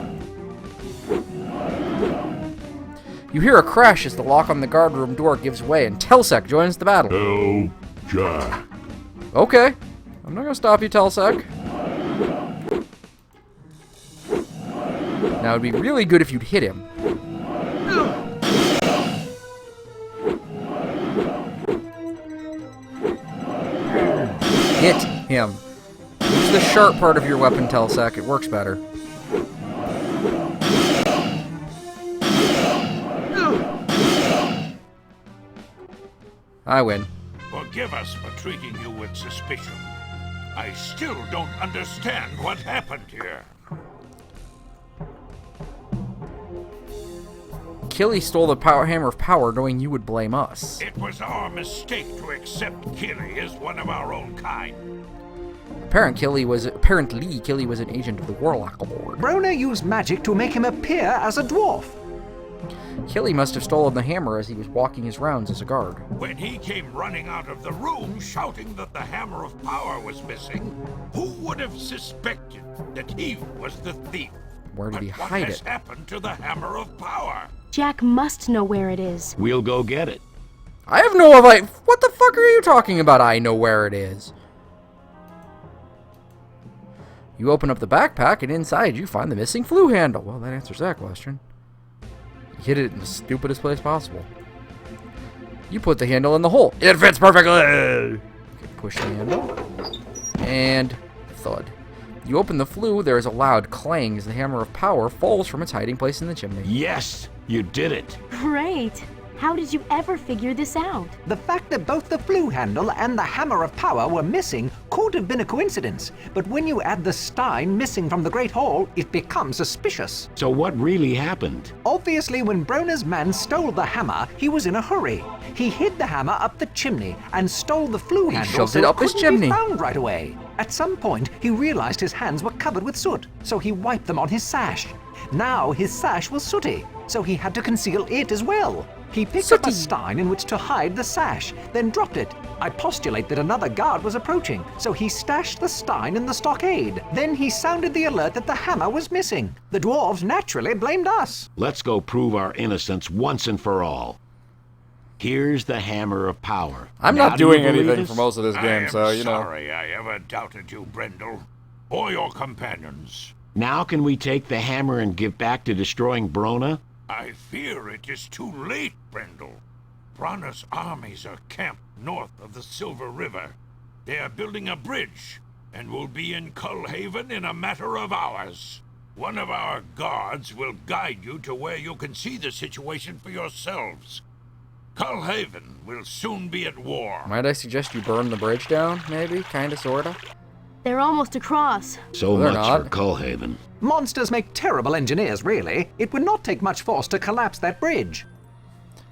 You hear a crash as the lock on the guardroom door gives way, and Telsek joins the battle. Help Jack. Okay. I'm not going to stop you, Telsek. Now, it'd be really good if you'd hit him. Hit him. Use the sharp part of your weapon, Telsek. It works better. I win. Forgive us for treating you with suspicion. I still don't understand what happened here. Killy stole the hammer of power knowing you would blame us. It was our mistake to accept Killy as one of our own kind. Apparently, Killy was an agent of the Warlock Lord. Brona used magic to make him appear as a dwarf. Killy must have stolen the hammer as he was walking his rounds as a guard. When he came running out of the room shouting that the hammer of power was missing, who would have suspected that he was the thief? Where did he hide What has it? happened to the hammer of power? Jack must know where it is. We'll go get it. I have no idea. What the fuck are you talking about? I know where it is. You open up the backpack, and inside you find the missing flue handle. Well, that answers that question. You hid it in the stupidest place possible. You put the handle in the hole. It fits perfectly! Okay, push the handle. And thud. You open the flue, there is a loud clang as the hammer of power falls from its hiding place in the chimney. Yes, you did it. Great. How did you ever figure this out? The fact that both the flue handle and the hammer of power were missing could have been a coincidence, but when you add the stein missing from the Great Hall, it becomes suspicious. So what really happened? Obviously, when Brona's man stole the hammer, he was in a hurry. He hid the hammer up the chimney and stole the flue handle shoved so it up his couldn't chimney. be found right away. At some point, he realized his hands were covered with soot, so he wiped them on his sash. Now his sash was sooty, so he had to conceal it as well. He picked up a stein in which to hide the sash, then dropped it. I postulate that another guard was approaching, so he stashed the stein in the stockade. Then he sounded the alert that the hammer was missing. The dwarves naturally blamed us. Let's go prove our innocence once and for all. Here's the hammer of power. I'm Now not do you doing believe anything us? for most of this game, so, you know. I'm sorry I ever doubted you, Brendel, or your companions. Now can we take the hammer and give back to destroying Brona? I fear it is too late, Brendel. Brana's armies are camped north of the Silver River. They are building a bridge, and will be in Cullhaven in a matter of hours. One of our guards will guide you to where you can see the situation for yourselves. Cullhaven will soon be at war. Might I suggest you burn the bridge down, maybe? Kinda, sorta? They're almost across. So They're much not. for Cullhaven. Monsters make terrible engineers, really. It would not take much force to collapse that bridge.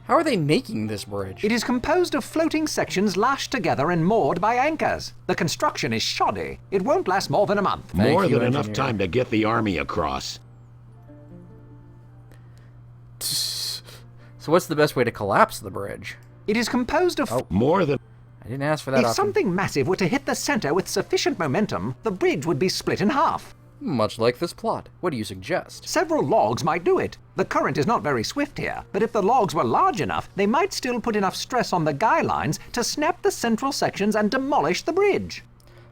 How are they making this bridge? It is composed of floating sections lashed together and moored by anchors. The construction is shoddy. It won't last more than a month. Thank More you, than enough engineer. time to get the army across. So what's the best way to collapse the bridge? It is composed of... More than... I didn't ask for that If option. something massive were to hit the center with sufficient momentum, the bridge would be split in half. Much like this plot. What do you suggest? Several logs might do it. The current is not very swift here, but if the logs were large enough, they might still put enough stress on the guy lines to snap the central sections and demolish the bridge.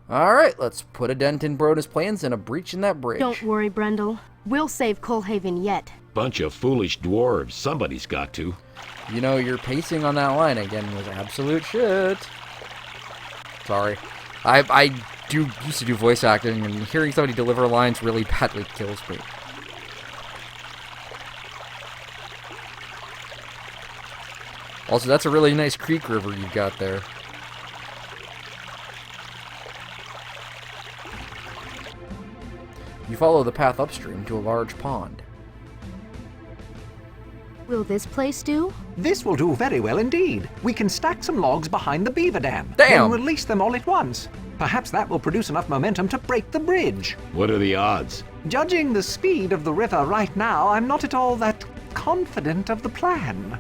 Alright, let's put a dent in Brona's plans and a breach in that bridge. Don't worry, Brendel. We'll save Cullhaven yet. Bunch of foolish dwarves. Somebody's got to. You know, your pacing on that line again was absolute shit. Sorry. I used to do voice acting, and hearing somebody deliver lines really badly kills me. Also, that's a really nice creek river you've got there. You follow the path upstream to a large pond. Will this place do? This will do very well indeed. We can stack some logs behind the beaver dam. Damn! Then release them all at once. Perhaps that will produce enough momentum to break the bridge. What are the odds? Judging the speed of the river right now, I'm not at all that confident of the plan.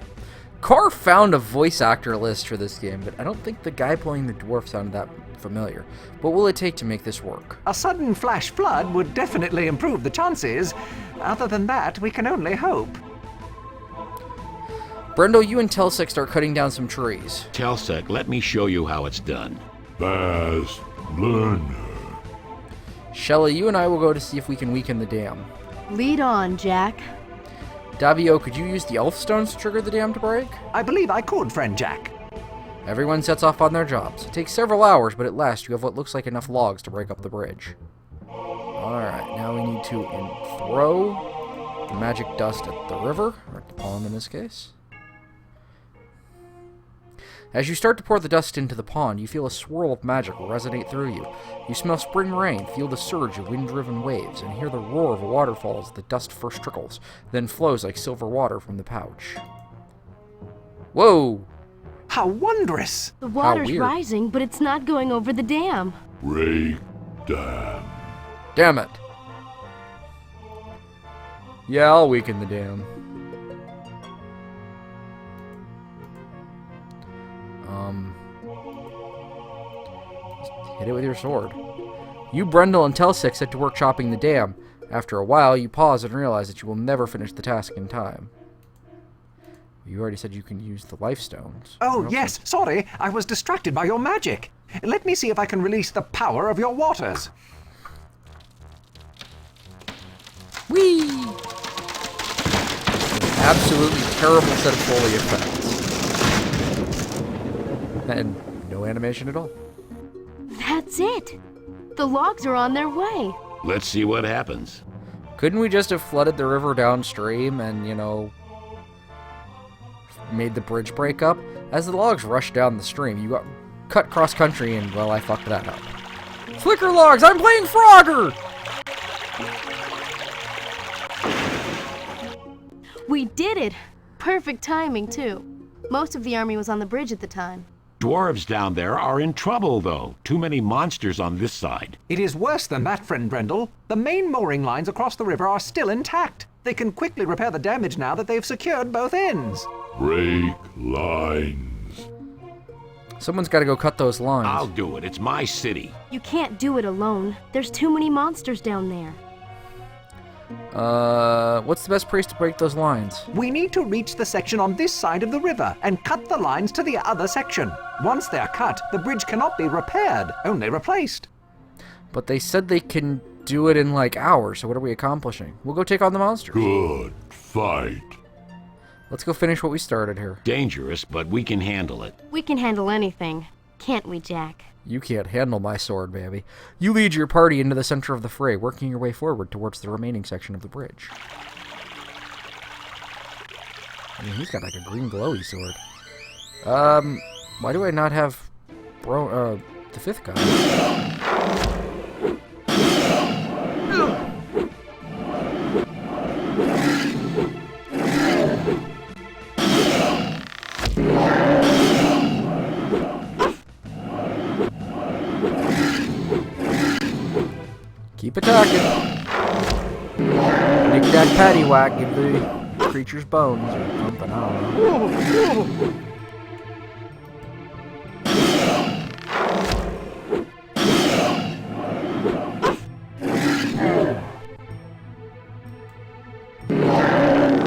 Carr found a voice actor list for this game, but I don't think the guy playing the dwarf sounded that familiar. What will it take to make this work? A sudden flash flood would definitely improve the chances. Other than that, we can only hope. Brendel, you and Telsek start cutting down some trees. Telsek, let me show you how it's done. Fast learner. Shelley, you and I will go to see if we can weaken the dam. Lead on, Jack. Davio, could you use the elf stones to trigger the dam to break? I believe I could, friend Jack. Everyone sets off on their jobs. It takes several hours, but at last you have what looks like enough logs to break up the bridge. Alright, now we need to throw the magic dust at the river, or at the pond in this case. As you start to pour the dust into the pond, you feel a swirl of magic resonate through you. You smell spring rain, feel the surge of wind-driven waves, and hear the roar of a waterfall as the dust first trickles, then flows like silver water from the pouch. Whoa! How wondrous! The water's weird. rising, but it's not going over the dam. Break dam. Damn it! Yeah, I'll weaken the dam. Just hit it with your sword. You, Brendel, and Telsek set to work chopping the dam. After a while, you pause and realize that you will never finish the task in time. You already said you can use the life stones. Oh, yes, sorry, I was distracted by your magic. Let me see if I can release the power of your waters. Whee! Absolutely terrible set of Foley effects. And no animation at all. That's it. The logs are on their way. Let's see what happens. Couldn't we just have flooded the river downstream and, you know, made the bridge break up? As the logs rushed down the stream, you got cut cross-country and, well, I fucked that up. Flicker logs! I'm playing Frogger! We did it. Perfect timing, too. Most of the army was on the bridge at the time. Dwarves down there are in trouble, though. Too many monsters on this side. It is worse than that, friend Brendel. The main mooring lines across the river are still intact. They can quickly repair the damage now that they've secured both ends. Break lines. Someone's got to go cut those lines. I'll do it. It's my city. You can't do it alone. There's too many monsters down there. What's the best place to break those lines? We need to reach the section on this side of the river and cut the lines to the other section. Once they're cut, the bridge cannot be repaired, only replaced. But they said they can do it in, like, hours, so what are we accomplishing? We'll go take on the monsters. Good fight. Let's go finish what we started here. Dangerous, but we can handle it. We can handle anything. Can't we, Jack? You can't handle my sword, baby. You lead your party into the center of the fray, working your way forward towards the remaining section of the bridge. I mean, he's got like a green glowy sword. Why do I not have the fifth guy? Keep attacking. Nick that paddywhack, give the creature's bones or something, I don't know.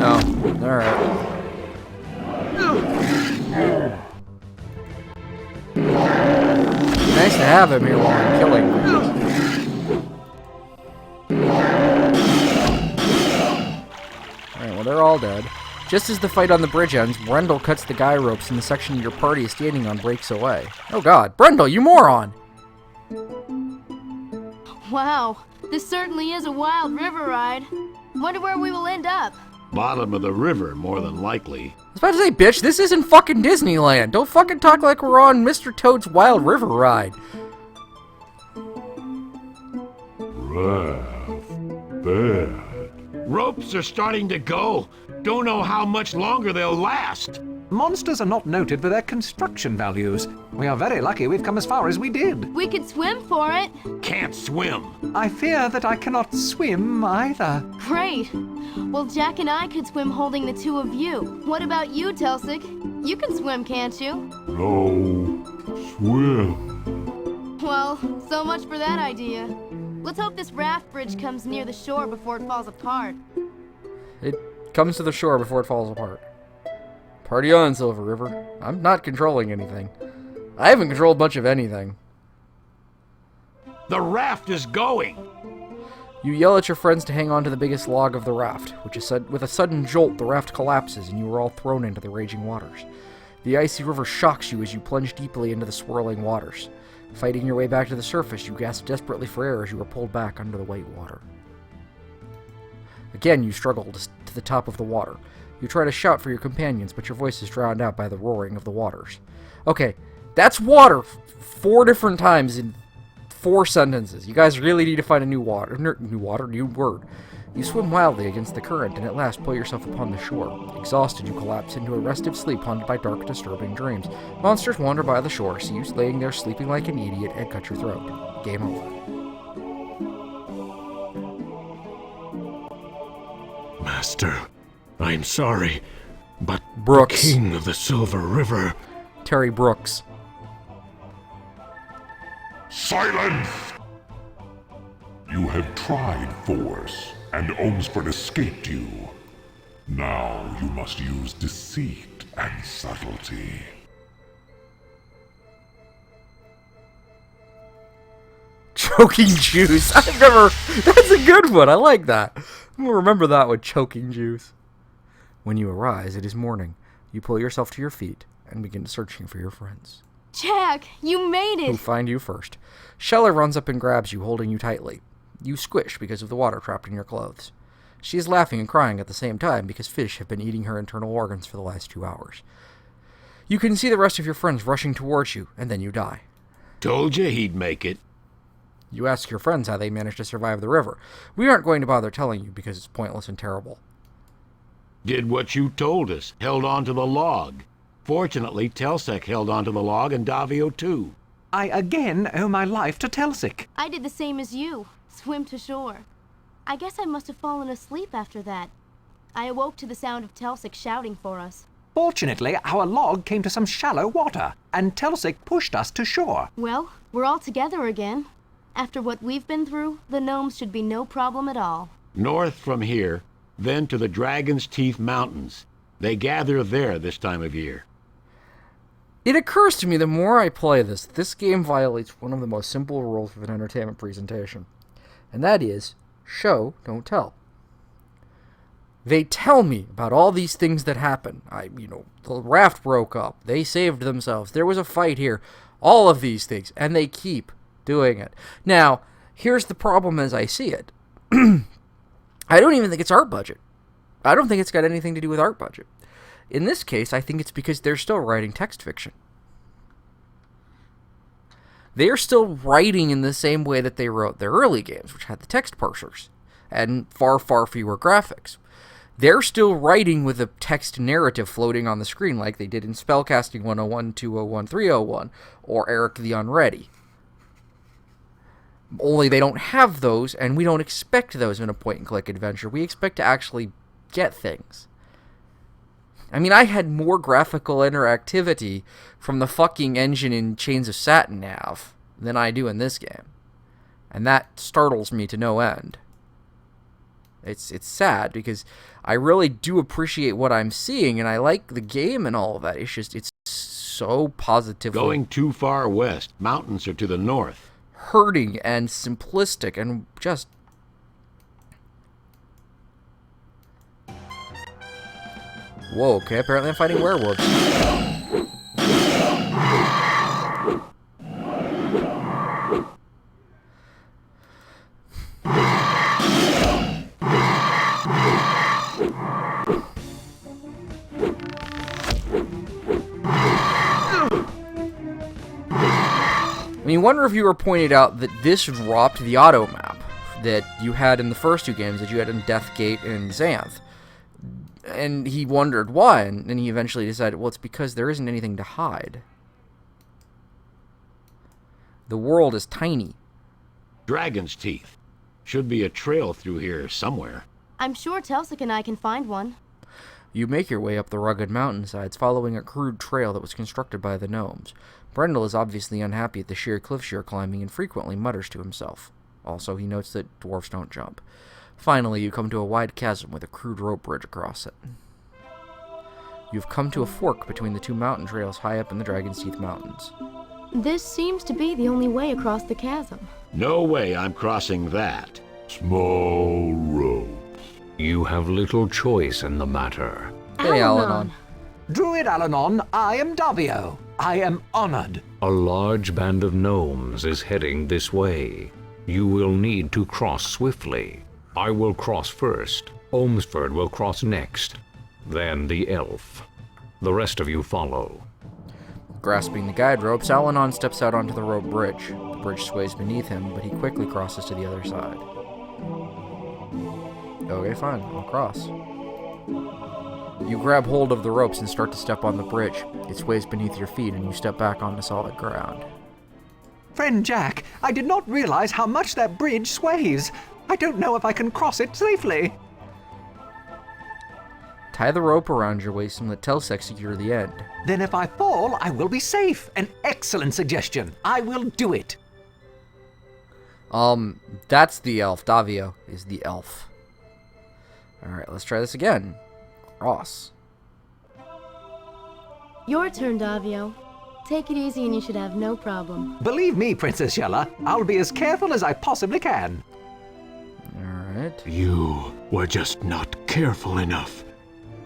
Oh, alright. Nice to have him here while I'm killing him. Alright, well, they're all dead. Just as the fight on the bridge ends, Brendel cuts the guy ropes and the section your party is standing on breaks away. Oh god, Brendel, you moron! Wow, this certainly is a wild river ride. Wonder where we will end up. Bottom of the river, more than likely. I was about to say, bitch, this isn't fucking Disneyland. Don't fucking talk like we're on Mr. Toad's Wild River Ride. Bad. Ropes are starting to go. Don't know how much longer they'll last. Monsters are not noted for their construction values. We are very lucky we've come as far as we did. We could swim for it. Can't swim. I fear that I cannot swim either. Great. Well, Jack and I could swim holding the two of you. What about you, Telsic? You can swim, can't you? No. Swim. Well, so much for that idea. Let's hope this raft bridge comes near the shore before it falls apart. It comes to the shore before it falls apart. Party on, Silver River. I'm not controlling anything. I haven't controlled much of anything. The raft is going. You yell at your friends to hang on to the biggest log of the raft, which is with a sudden jolt, the raft collapses and you are all thrown into the raging waters. The icy river shocks you as you plunge deeply into the swirling waters. Fighting your way back to the surface, you gasp desperately for air as you are pulled back under the white water. Again, you struggle to the top of the water. You try to shout for your companions, but your voice is drowned out by the roaring of the waters. Okay, that's water 4 different times in 4 sentences. You guys really need to find a new word. You swim wildly against the current and at last pull yourself upon the shore. Exhausted, you collapse into a restive sleep haunted by dark, disturbing dreams. Monsters wander by the shore, see you laying there sleeping like an idiot, and cut your throat. Game over. Master, I'm sorry, but Brooks. the King of the Silver River... Terry Brooks. Silence! You have tried force, and Olmsford escaped you. Now you must use deceit and subtlety. Choking juice. That's a good one. I like that. I'm gonna remember that one, choking juice. When you arise, it is morning. You pull yourself to your feet and begin searching for your friends. Jack, you made it! Who find you first. Shella runs up and grabs you, holding you tightly. You squish because of the water trapped in your clothes. She is laughing and crying at the same time because fish have been eating her internal organs for the last 2 hours. You can see the rest of your friends rushing towards you, and then you die. Told you he'd make it. You ask your friends how they managed to survive the river. We aren't going to bother telling you because it's pointless and terrible. Did what you told us. Held on to the log. Fortunately, Telsec held on to the log and Davio too. I again owe my life to Telsic. I did the same as you. Swim to shore. I guess I must have fallen asleep after that. I awoke to the sound of Telsic shouting for us. Fortunately, our log came to some shallow water, and Telsic pushed us to shore. Well, we're all together again. After what we've been through, the gnomes should be no problem at all. North from here, then to the Dragon's Teeth Mountains. They gather there this time of year. It occurs to me the more I play this game violates one of the most simple rules of an entertainment presentation. And that is, show, don't tell. They tell me about all these things that happen. The raft broke up. They saved themselves. There was a fight here. All of these things. And they keep doing it. Now, here's the problem as I see it. I don't even think it's art budget. I don't think it's got anything to do with art budget. In this case, I think it's because they're still writing text fiction. They're still writing in the same way that they wrote their early games, which had the text parsers and far, far fewer graphics. They're still writing with a text narrative floating on the screen like they did in Spellcasting 101, 201, 301, or Eric the Unready. Only they don't have those, and we don't expect those in a point-and-click adventure. We expect to actually get things. I mean, I had more graphical interactivity from the fucking engine in Chains of Satin Nav than I do in this game. And that startles me to no end. It's sad, because I really do appreciate what I'm seeing, and I like the game and all of that. It's just, it's so positively... Going too far west. Mountains are to the north. Hurting and simplistic and just... Whoa, okay, apparently I'm fighting werewolves. I mean, one reviewer pointed out that this dropped the auto map that you had in the first two games, that you had in Deathgate and Xanth. And he wondered why, and then he eventually decided, well, it's because there isn't anything to hide. The world is tiny. Dragon's Teeth. Should be a trail through here somewhere. I'm sure Telsic and I can find one. You make your way up the rugged mountainsides, following a crude trail that was constructed by the gnomes. Brendel is obviously unhappy at the sheer cliffs you're climbing and frequently mutters to himself. Also, he notes that dwarfs don't jump. Finally, you come to a wide chasm with a crude rope bridge across it. You've come to a fork between the two mountain trails high up in the Dragon's Teeth Mountains. This seems to be the only way across the chasm. No way I'm crossing that. Small rope. You have little choice in the matter. Hey, Alanon. Druid Alanon, I am Davio. I am honored. A large band of gnomes is heading this way. You will need to cross swiftly. I will cross first. Olmsford will cross next. Then the elf. The rest of you follow. Grasping the guide ropes, Alanon steps out onto the rope bridge. The bridge sways beneath him, but he quickly crosses to the other side. Okay, fine. I'll cross. You grab hold of the ropes and start to step on the bridge. It sways beneath your feet, and you step back onto solid ground. Friend Jack, I did not realize how much that bridge sways. I don't know if I can cross it safely. Tie the rope around your waist and let Telsic secure the end. Then if I fall, I will be safe. An excellent suggestion. I will do it. That's the elf. Davio is the elf. Alright, let's try this again. Cross. Your turn, Davio. Take it easy and you should have no problem. Believe me, Princess Shella, I'll be as careful as I possibly can. Alright. You were just not careful enough.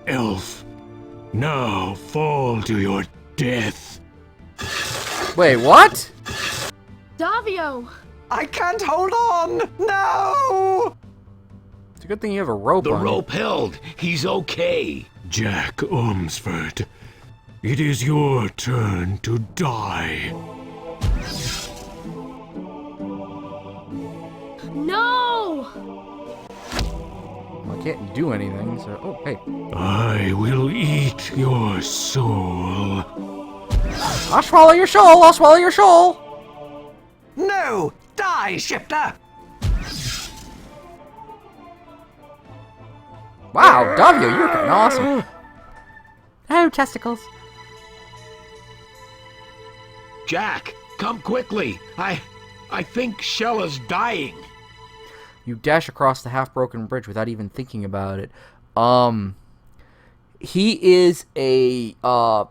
Elf, now fall to your death. Wait, what? Davio! I can't hold on! No! It's a good thing you have a rope The on rope held. He's okay. Jack Olmsford, it is your turn to die. No! Well, I can't do anything, so... Oh, hey. I will eat your soul. I'll swallow your soul! I'll swallow your soul! No! Die, shifter! Wow, Davio, you're kinda awesome. Oh, testicles. Jack, come quickly. I think Shella's dying. You dash across the half-broken bridge without even thinking about it. He is a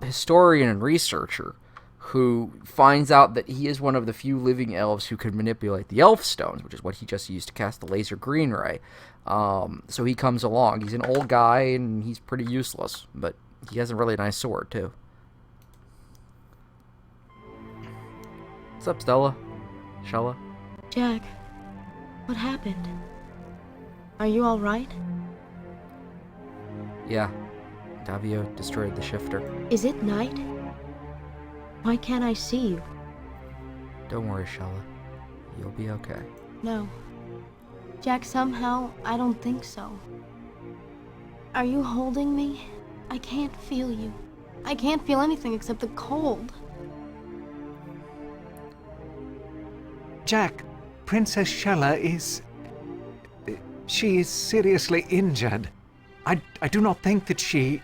historian and researcher who finds out that he is one of the few living elves who can manipulate the elf stones, which is what he just used to cast the laser green ray. So he comes along. He's an old guy and he's pretty useless, but he has a really nice sword too. What's up, Stella? Shella? Jack, what happened? Are you alright? Yeah. Davio destroyed the shifter. Is it night? Why can't I see you? Don't worry, Shella. You'll be okay. No. Jack, somehow, I don't think so. Are you holding me? I can't feel you. I can't feel anything except the cold. Jack, Princess Shella is... She is seriously injured. I do not think that she...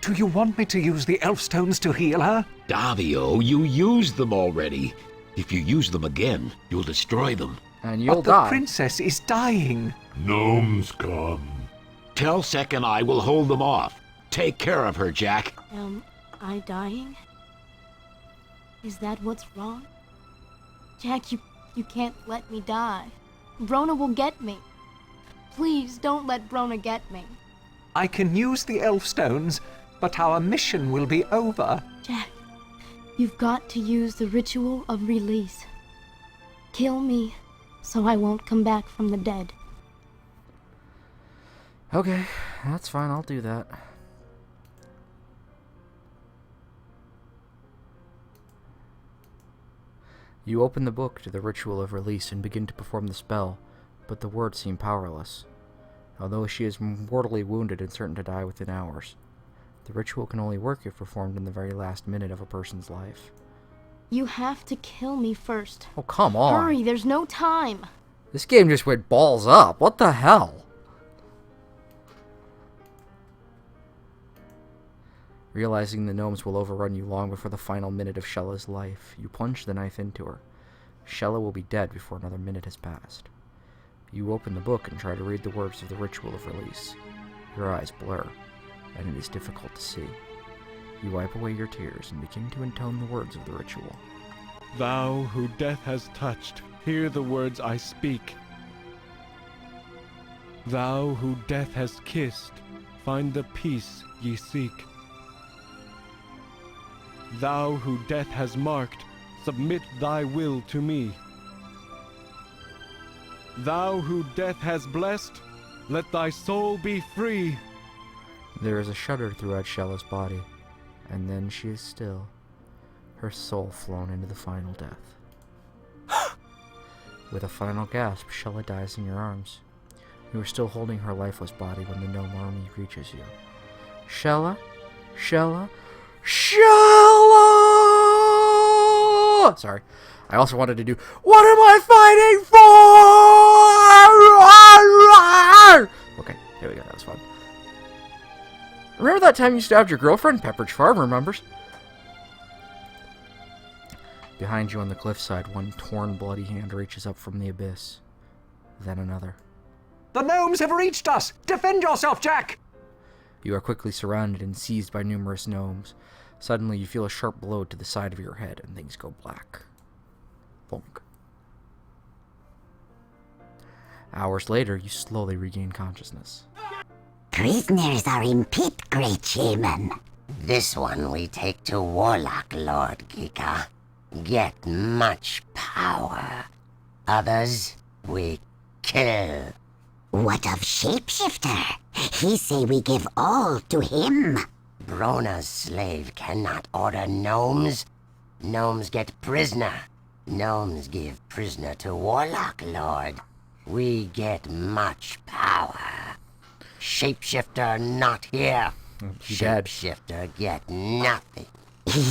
Do you want me to use the elf stones to heal her? Davio, you used them already. If you use them again, you'll destroy them. And you'll But the die. princess is dying. Gnomes come. Tell Sek and I will hold them off. Take care of her, Jack. Am I dying? Is that what's wrong? Jack, you can't let me die. Brona will get me. Please don't let Brona get me. I can use the elf stones, but our mission will be over. Jack, you've got to use the ritual of release. Kill me, so I won't come back from the dead. Okay, that's fine. I'll do that. You open the book to the ritual of release and begin to perform the spell, but the words seem powerless. Although she is mortally wounded and certain to die within hours, the ritual can only work if performed in the very last minute of a person's life. You have to kill me first. Oh, come on. Hurry, there's no time. This game just went balls up. What the hell? Realizing the gnomes will overrun you long before the final minute of Shella's life, you plunge the knife into her. Shella will be dead before another minute has passed. You open the book and try to read the words of the ritual of release. Your eyes blur, and it is difficult to see. You wipe away your tears and begin to intone the words of the ritual. Thou who death has touched, hear the words I speak. Thou who death has kissed, find the peace ye seek. Thou who death has marked, submit thy will to me. Thou who death has blessed, let thy soul be free. There is a shudder throughout Shella's body, and then she is still, her soul flown into the final death. With a final gasp, Shella dies in your arms. You are still holding her lifeless body when the gnome army reaches you. Shella? Shella? Shella! Sorry. I also wanted to do, what am I fighting for? Okay, there we go. That was fun. Remember that time you stabbed your girlfriend? Pepperidge Farm remembers. Behind you on the cliffside, one torn, bloody hand reaches up from the abyss. Then another. The gnomes have reached us! Defend yourself, Jack! You are quickly surrounded and seized by numerous gnomes. Suddenly, you feel a sharp blow to the side of your head, and things go black. Bonk. Hours later, you slowly regain consciousness. Prisoners are in pit, great shaman. This one we take to Warlock, Lord Gika. Get much power. Others we kill. What of Shapeshifter? He say we give all to him. Brona's slave cannot order gnomes. Gnomes get prisoner. Gnomes give prisoner to Warlock, Lord. We get much power. Shapeshifter not here. Shapeshifter get nothing.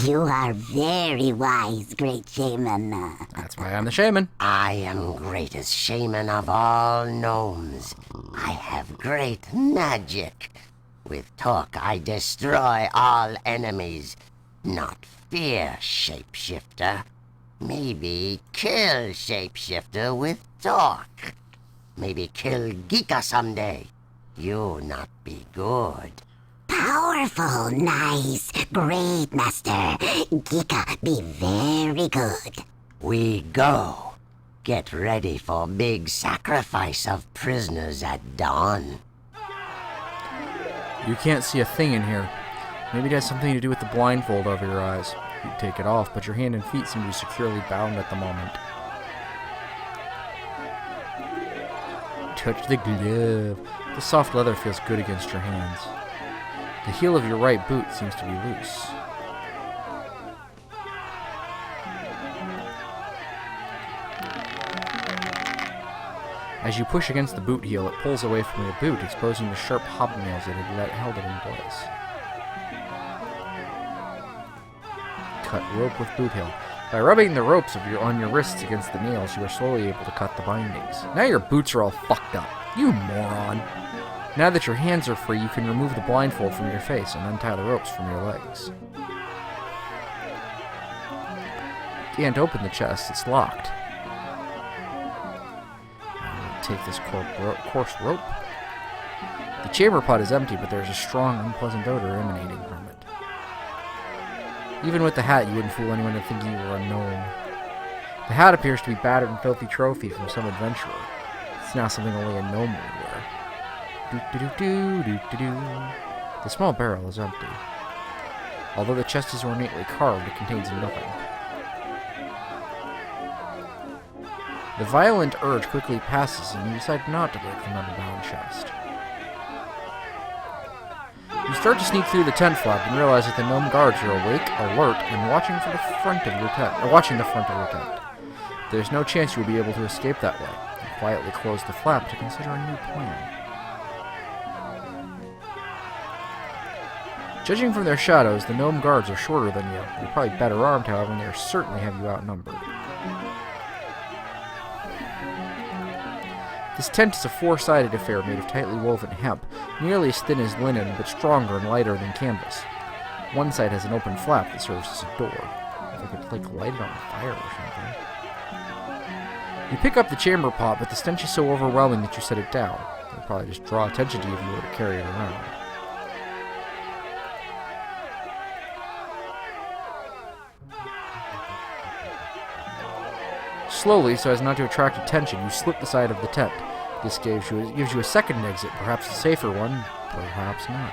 You are very wise, great shaman. That's why I'm the shaman. I am greatest shaman of all gnomes. I have great magic. With talk I destroy all enemies. Not fear Shapeshifter. Maybe kill Shapeshifter with talk. Maybe kill Gika someday. You not be good. Powerful, nice, great, master. Gika be very good. We go. Get ready for big sacrifice of prisoners at dawn. You can't see a thing in here. Maybe it has something to do with the blindfold over your eyes. You take it off, but your hand and feet seem to be securely bound at the moment. Touch the glove. The soft leather feels good against your hands. The heel of your right boot seems to be loose. As you push against the boot heel, it pulls away from your boot, exposing the sharp hobnails that had held it in place. Cut rope with boot heel. By rubbing the ropes on your wrists against the nails, you are slowly able to cut the bindings. Now your boots are all fucked up. You moron. Now that your hands are free, you can remove the blindfold from your face and untie the ropes from your legs. You can't open the chest, it's locked. I'll take this coarse rope. The chamber pot is empty, but there's a strong, unpleasant odor emanating from it. Even with the hat, you wouldn't fool anyone into thinking you were a gnome. The hat appears to be battered and filthy trophy from some adventurer. It's now something only a gnome would wear. Do-do-do-do-do-do-do. The small barrel is empty. Although the chest is ornately carved, it contains nothing. The violent urge quickly passes, and you decide not to break the metal-bound chest. You start to sneak through the tent flap and realize that the gnome guards are awake, alert, and watching the front of your tent. There's no chance you will be able to escape that way. You quietly close the flap to consider a new plan. Judging from their shadows, the gnome guards are shorter than you. They're probably better armed, however, and they certainly have you outnumbered. This tent is a four-sided affair made of tightly woven hemp, nearly as thin as linen, but stronger and lighter than canvas. One side has an open flap that serves as a door. If I could, light it on fire or something. You pick up the chamber pot, but the stench is so overwhelming that you set it down. It would probably just draw attention to you if you were to carry it around. Slowly, so as not to attract attention, you slit the side of the tent. This gives you a second exit, perhaps a safer one, perhaps not.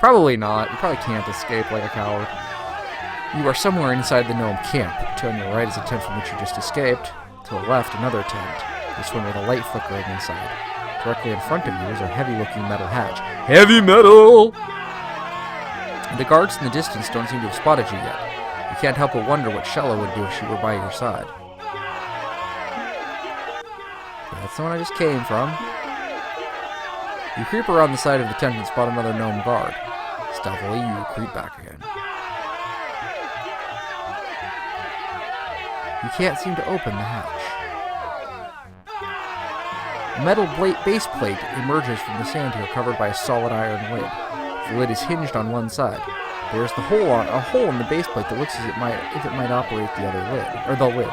Probably not. You probably can't escape like a coward. You are somewhere inside the gnome camp. To on your right is the tent from which you just escaped. To the left, another tent. This one with a light flickering inside. Directly in front of you is a heavy-looking metal hatch. Heavy metal! The guards in the distance don't seem to have spotted you yet. You can't help but wonder what Shella would do if she were by your side. Yeah, that's the one I just came from. You creep around the side of the tent and spot another gnome guard. Stealthily, you creep back again. You can't seem to open the hatch. A metal base plate emerges from the sand here, covered by a solid iron lid. The lid is hinged on one side. There is a hole in the base plate that looks as if it might operate the other lid, or the lid.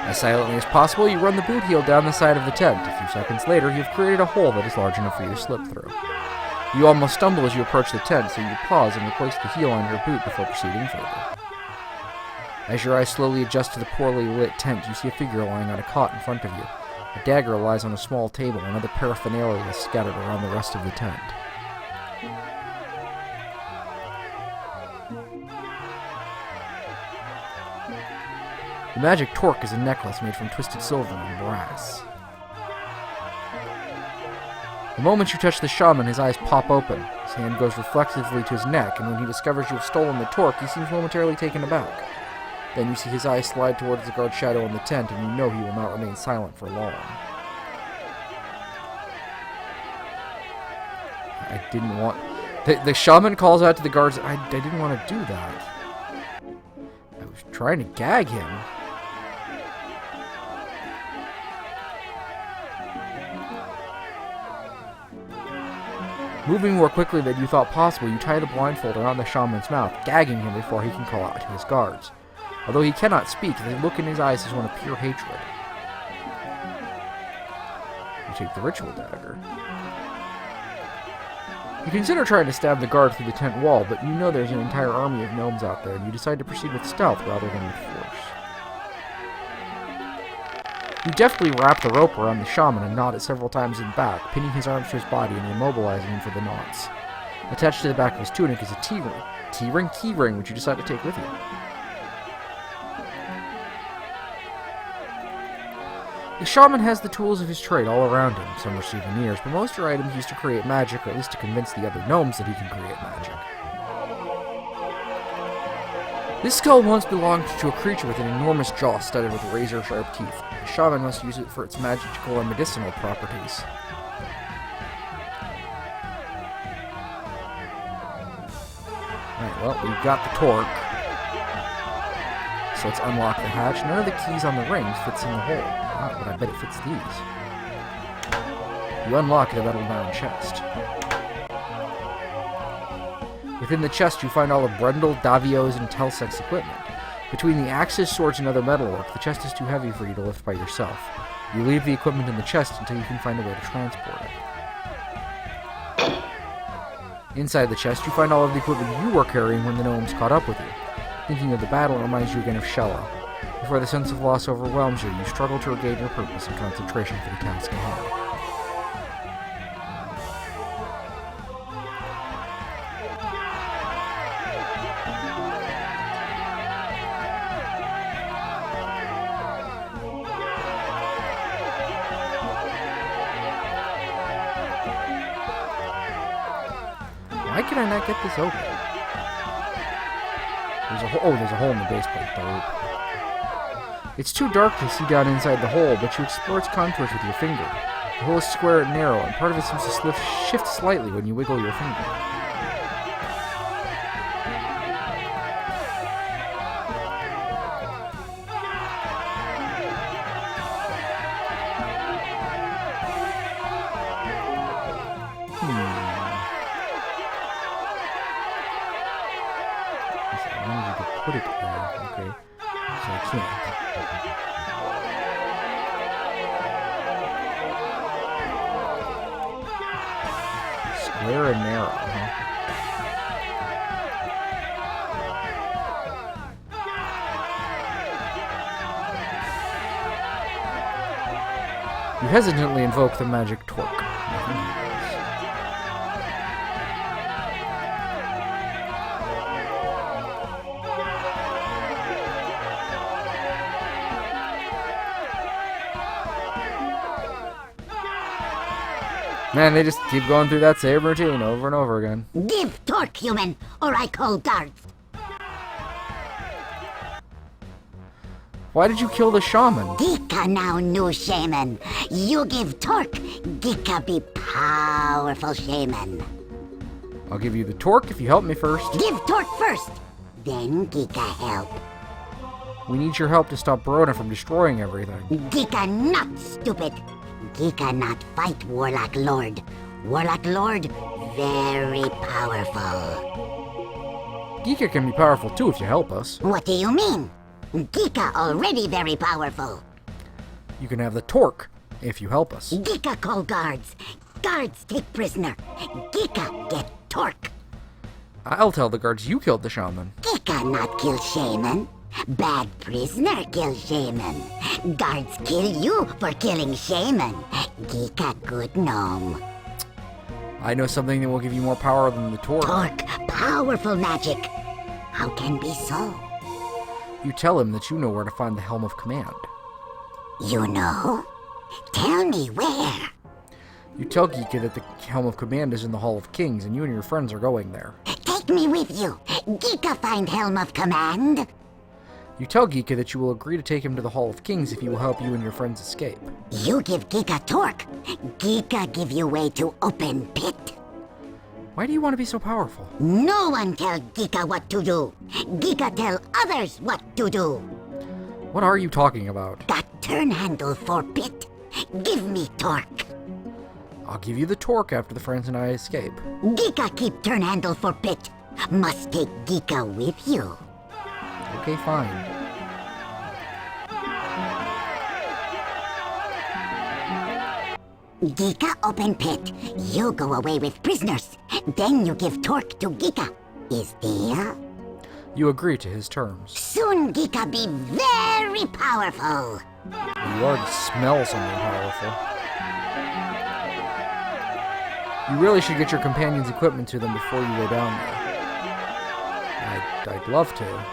As silently as possible, you run the boot heel down the side of the tent. A few seconds later, you've created a hole that is large enough for you to slip through. You almost stumble as you approach the tent, so you pause and replace the heel on your boot before proceeding further. As your eyes slowly adjust to the poorly lit tent, you see a figure lying on a cot in front of you. A dagger lies on a small table, and other paraphernalia is scattered around the rest of the tent. The magic torque is a necklace made from twisted silver and brass. The moment you touch the shaman, his eyes pop open. His hand goes reflexively to his neck, and when he discovers you have stolen the torque, he seems momentarily taken aback. Then you see his eyes slide towards the guard shadow in the tent, and you know he will not remain silent for long. I didn't want... The shaman calls out to the guards, I didn't want to do that. I was trying to gag him. Moving more quickly than you thought possible, you tie the blindfold around the shaman's mouth, gagging him before he can call out to his guards. Although he cannot speak, the look in his eyes is one of pure hatred. You take the ritual dagger. You consider trying to stab the guard through the tent wall, but you know there's an entire army of gnomes out there, and you decide to proceed with stealth rather than with force. You deftly wrap the rope around the shaman and knot it several times in back, pinning his arms to his body and immobilizing him for the knots. Attached to the back of his tunic is a key ring, which you decide to take with you. The shaman has the tools of his trade all around him. Some are souvenirs, but most are items used to create magic, or at least to convince the other gnomes that he can create magic. This skull once belonged to a creature with an enormous jaw studded with razor-sharp teeth. The shaman must use it for its magical and medicinal properties. Alright, well, we've got the torque. So let's unlock the hatch. None of the keys on the ring fits in the hole. Ah, but I bet it fits these. You unlock a metal-bound chest. Within the chest, you find all of Brendel, Davio's, and Telsec's equipment. Between the axes, swords, and other metalwork, the chest is too heavy for you to lift by yourself. You leave the equipment in the chest until you can find a way to transport it. Inside the chest, you find all of the equipment you were carrying when the gnomes caught up with you. Thinking of the battle reminds you again of Shella. Before the sense of loss overwhelms you, you struggle to regain your purpose and concentration for the task ahead. Why can I not get this open? There's a hole in the base plate. Dope. It's too dark to see down inside the hole, but you explore its contours with your finger. The hole is square and narrow, and part of it seems to shift slightly when you wiggle your finger. I wanted you to put it there, okay? So I can't. Square and narrow, huh? You hesitantly invoke the magic torque. Nothing happens. Man, they just keep going through that same routine over and over again. Give torque, human, or I call guards. Why did you kill the shaman? Gika now new shaman. You give torque, Gika be powerful shaman. I'll give you the torque if you help me first. Give torque first, then Gika help. We need your help to stop Verona from destroying everything. Gika not stupid. Gika not fight Warlock Lord. Warlock Lord, very powerful. Gika can be powerful too if you help us. What do you mean? Gika already very powerful. You can have the torque if you help us. Gika call guards. Guards take prisoner. Gika get torque. I'll tell the guards you killed the shaman. Gika not kill shaman. Bad prisoner kill shaman. Guards kill you for killing shaman. Gika good gnome. I know something that will give you more power than the torque. Torque, powerful magic. How can be so? You tell him that you know where to find the Helm of Command. You know? Tell me where. You tell Gika that the Helm of Command is in the Hall of Kings, and you and your friends are going there. Take me with you. Gika find Helm of Command. You tell Gika that you will agree to take him to the Hall of Kings if he will help you and your friends escape. You give Gika torque. Gika give you way to open pit. Why do you want to be so powerful? No one tell Gika what to do. Gika tell others what to do. What are you talking about? Got turn handle for pit. Give me torque. I'll give you the torque after the friends and I escape. Gika keep turn handle for pit. Must take Gika with you. Okay, fine. Gika open pit. You go away with prisoners. Then you give torque to Gika. Is deal? You agree to his terms. Soon Gika be very powerful. You already smell something powerful. You really should get your companion's equipment to them before you go down there. I'd love to.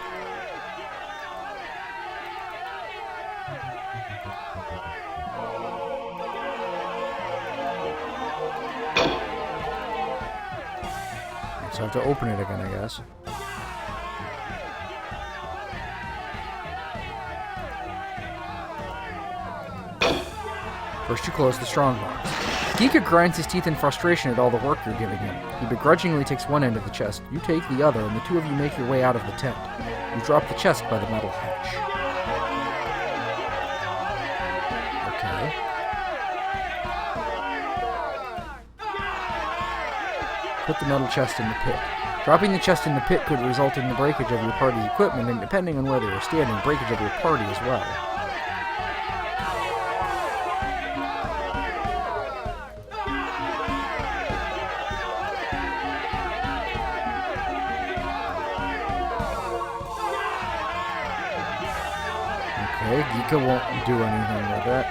So I have to open it again, I guess. First you close the strongbox. Geeka grinds his teeth in frustration at all the work you're giving him. He begrudgingly takes one end of the chest, you take the other, and the two of you make your way out of the tent. You drop the chest by the metal hatch. Okay. Put the metal chest in the pit. Dropping the chest in the pit could result in the breakage of your party equipment, and depending on where they are standing, breakage of your party as well. Okay, Geeka won't do anything with it.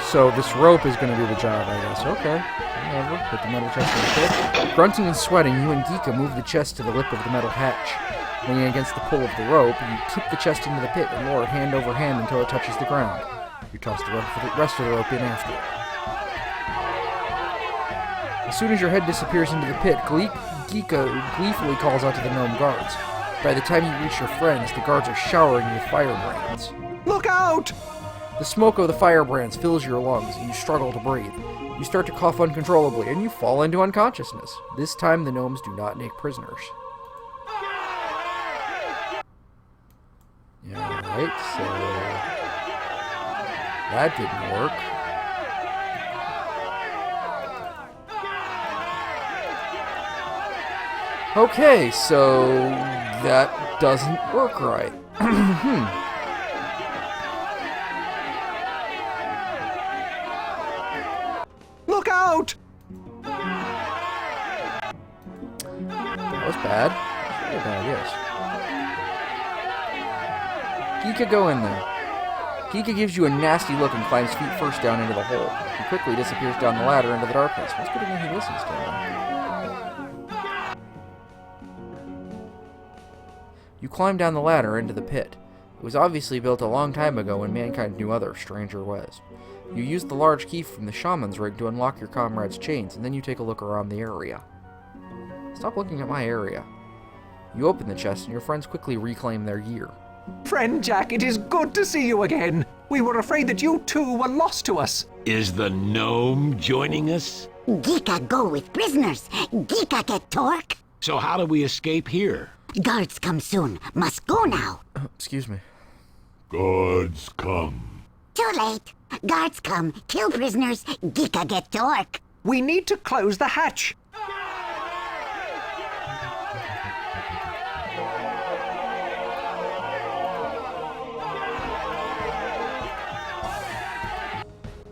So this rope is going to do the job, I guess. Okay, whatever. Put the metal chest in the pit. Grunting and sweating, you and Geeka move the chest to the lip of the metal hatch. Leaning against the pull of the rope, you tip the chest into the pit and lower it hand over hand until it touches the ground. You toss the rest of the rope in after it. As soon as your head disappears into the pit, Geeka gleefully calls out to the gnome guards. By the time you reach your friends, the guards are showering you with firebrands. Look out! The smoke of the firebrands fills your lungs, and you struggle to breathe. You start to cough uncontrollably, and you fall into unconsciousness. This time, the gnomes do not take prisoners. Alright, so... that didn't work. Okay, so that doesn't work right. Look out! That was bad. That's really bad, yes. Geeka, go in there. Geeka gives you a nasty look and climbs feet first down into the hole. He quickly disappears down the ladder into the darkness. What's good when he listens to him? You climb down the ladder into the pit. It was obviously built a long time ago when mankind knew other, stranger ways. You use the large key from the shaman's rig to unlock your comrade's chains, and then you take a look around the area. Stop looking at my area. You open the chest, and your friends quickly reclaim their gear. Friend Jack, it is good to see you again. We were afraid that you too were lost to us. Is the gnome joining us? Geeka go with prisoners. Geeka get torque. So how do we escape here? Guards come soon. Must go now. Excuse me. Guards come. Too late. Guards come. Kill prisoners. Geeka get torque. We need to close the hatch.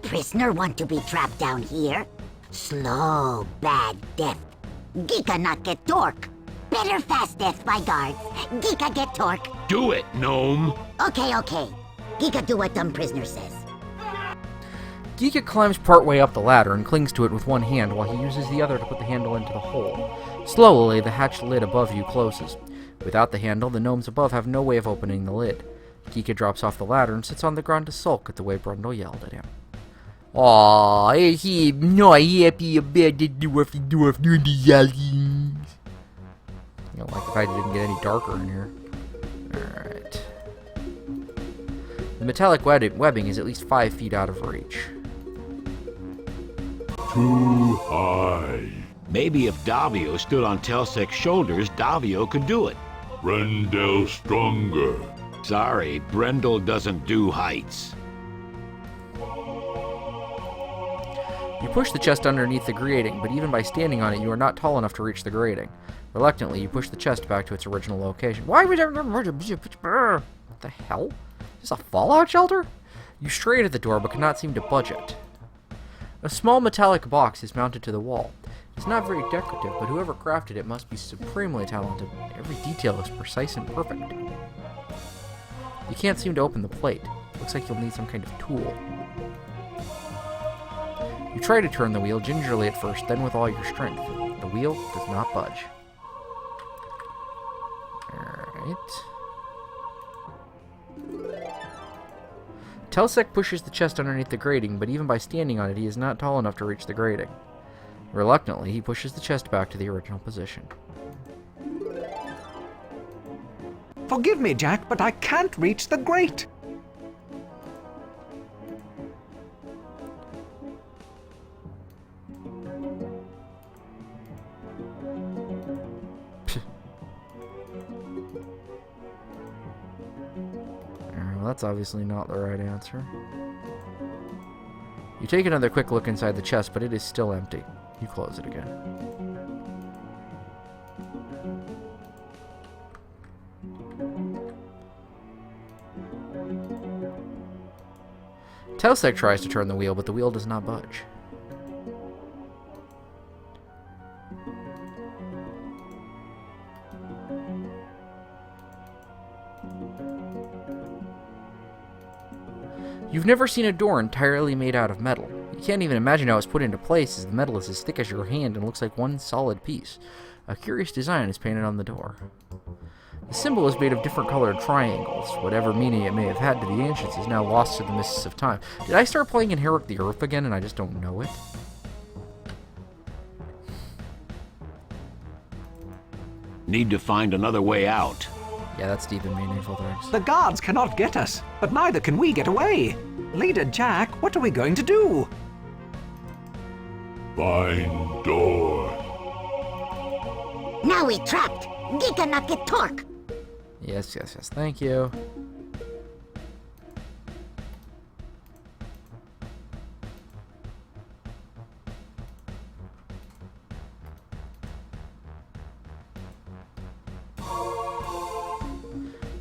Prisoner want to be trapped down here? Slow, bad death. Geeka not get torque. Better fast death by guards. Geeka get torque. Do it, gnome. Okay. Geeka do what dumb prisoner says. Geeka climbs partway up the ladder and clings to it with one hand while he uses the other to put the handle into the hole. Slowly, the hatch lid above you closes. Without the handle, the gnomes above have no way of opening the lid. Geeka drops off the ladder and sits on the ground to sulk at the way Brundle yelled at him. Aww, he not happy about the dwarf doing the yelling. You know, like if I didn't get any darker in here. Alright. The metallic webbing is at least 5 feet out of reach. Too high. Maybe if Davio stood on Telsek's shoulders, Davio could do it. Brendel stronger. Sorry, Brendel doesn't do heights. You push the chest underneath the grating, but even by standing on it, you are not tall enough to reach the grating. Reluctantly, you push the chest back to its original location. Why would what the hell? Is this a fallout shelter? You strayed at the door, but cannot seem to budge it. A small metallic box is mounted to the wall. It's not very decorative, but whoever crafted it must be supremely talented. Every detail is precise and perfect. You can't seem to open the plate. Looks like you'll need some kind of tool. You try to turn the wheel gingerly at first, then with all your strength. The wheel does not budge. Alright. Telsek pushes the chest underneath the grating, but even by standing on it, he is not tall enough to reach the grating. Reluctantly, he pushes the chest back to the original position. Forgive me, Jack, but I can't reach the grate. Well, that's obviously not the right answer. You take another quick look inside the chest, but it is still empty. You close it again. Telsec tries to turn the wheel, but the wheel does not budge. You've never seen a door entirely made out of metal. You can't even imagine how it's put into place, as the metal is as thick as your hand and looks like one solid piece. A curious design is painted on the door. The symbol is made of different colored triangles. Whatever meaning it may have had to the ancients is now lost to the mists of time. Did I start playing Inherit the Earth again and I just don't know it? Need to find another way out. Yeah, that's deep and meaningful, thanks. The guards cannot get us, but neither can we get away. Leader Jack, what are we going to do? Find door. Now we trapped. Gika not get torque. Yes, thank you.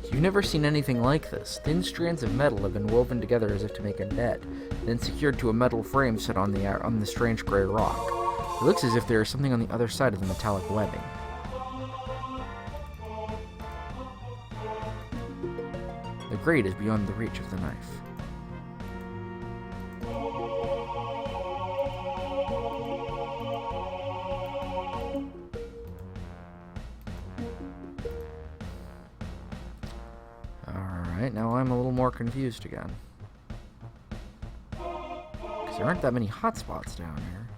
You've never seen anything like this. Thin strands of metal have been woven together as if to make a net, then secured to a metal frame set on the strange gray rock. It looks as if there is something on the other side of the metallic webbing. The grate is beyond the reach of the knife. Alright, now I'm a little more confused again. Because there aren't that many hotspots down here.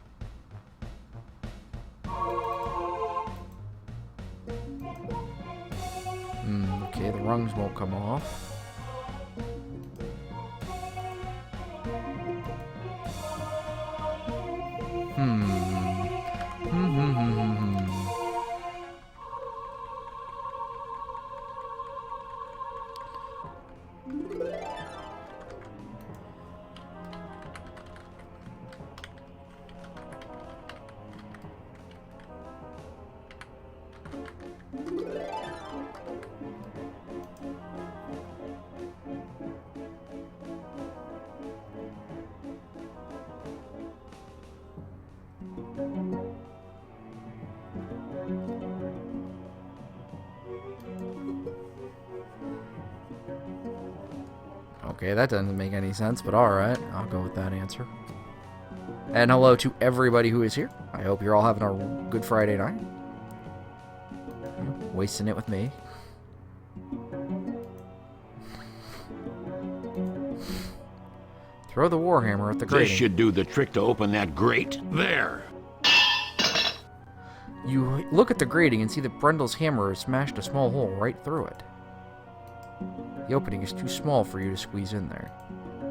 Okay, the rungs won't come off. Okay, that doesn't make any sense, but alright, I'll go with that answer. And hello to everybody who is here. I hope you're all having a good Friday night. Wasting it with me. Throw the warhammer at the grating. This should do the trick to open that grate. There! You look at the grating and see that Brendel's hammer has smashed a small hole right through it. The opening is too small for you to squeeze in there.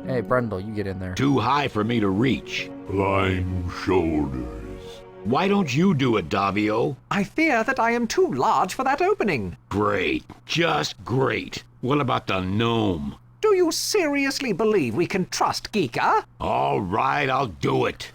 Hey, Brendel, you get in there. Too high for me to reach. Climb shoulders. Why don't you do it, Davio? I fear that I am too large for that opening. Great. Just great. What about the gnome? Do you seriously believe we can trust Geeka? All right, I'll do it.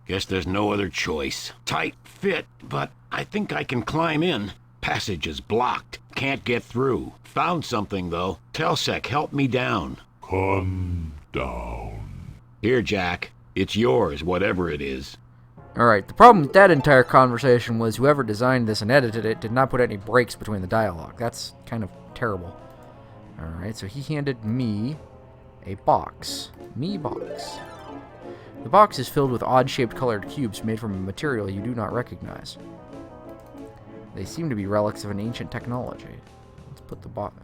Guess there's no other choice. Tight fit, but I think I can climb in. Passage is blocked. Can't get through. Found something, though. Telsec, help me down. Come down. Here, Jack. It's yours, whatever it is. Alright, the problem with that entire conversation was whoever designed this and edited it did not put any breaks between the dialogue. That's kind of terrible. Alright, so he handed me a box. Me box. The box is filled with odd-shaped colored cubes made from a material you do not recognize. They seem to be relics of an ancient technology. Let's put the box...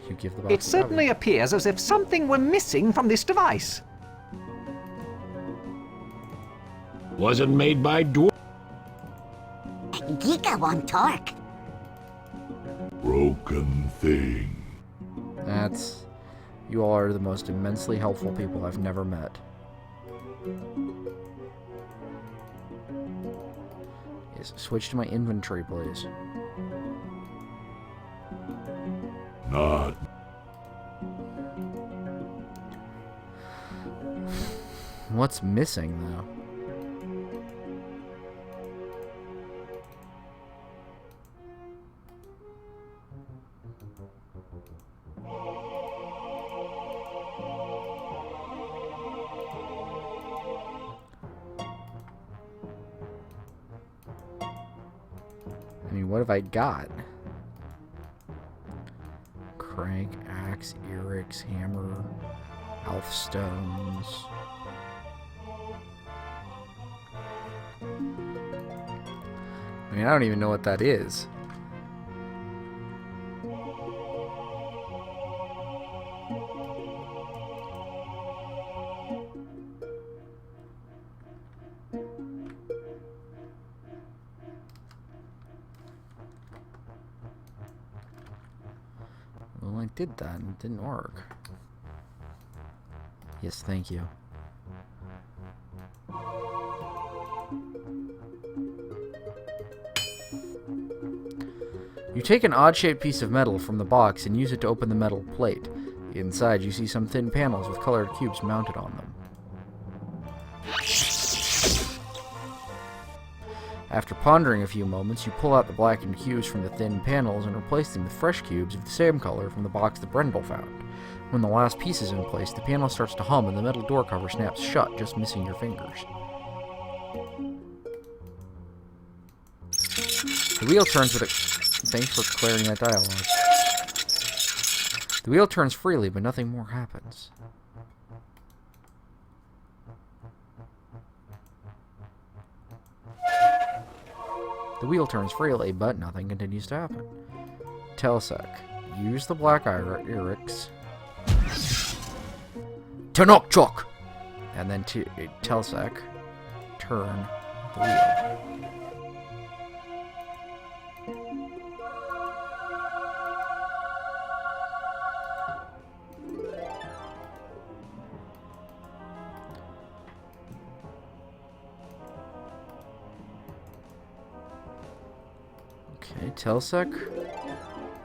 You give the box. It certainly appears as if something were missing from this device. Wasn't made by dwarf. Giga want talk. Broken thing. That's... You all are the most immensely helpful people I've never met. Yes, switch to my inventory, please. Not. What's missing, though? I mean, what have I got? Crank, axe, earix, hammer, elf stones. I mean, I don't even know what that is. Well, I did that and it didn't work. Yes, thank you. You take an odd-shaped piece of metal from the box and use it to open the metal plate. Inside, you see some thin panels with colored cubes mounted on them. After pondering a few moments, you pull out the blackened cubes from the thin panels and replace them with fresh cubes of the same color from the box that Brendel found. When the last piece is in place, the panel starts to hum and the metal door cover snaps shut, just missing your fingers. The wheel turns with a... Thanks for clearing that dialogue. The wheel turns freely, but nothing more happens. The wheel turns freely, but nothing continues to happen. Telsec. Use the black earix. Tanokchok! And then Telsec. Turn the wheel. Okay, Telsec,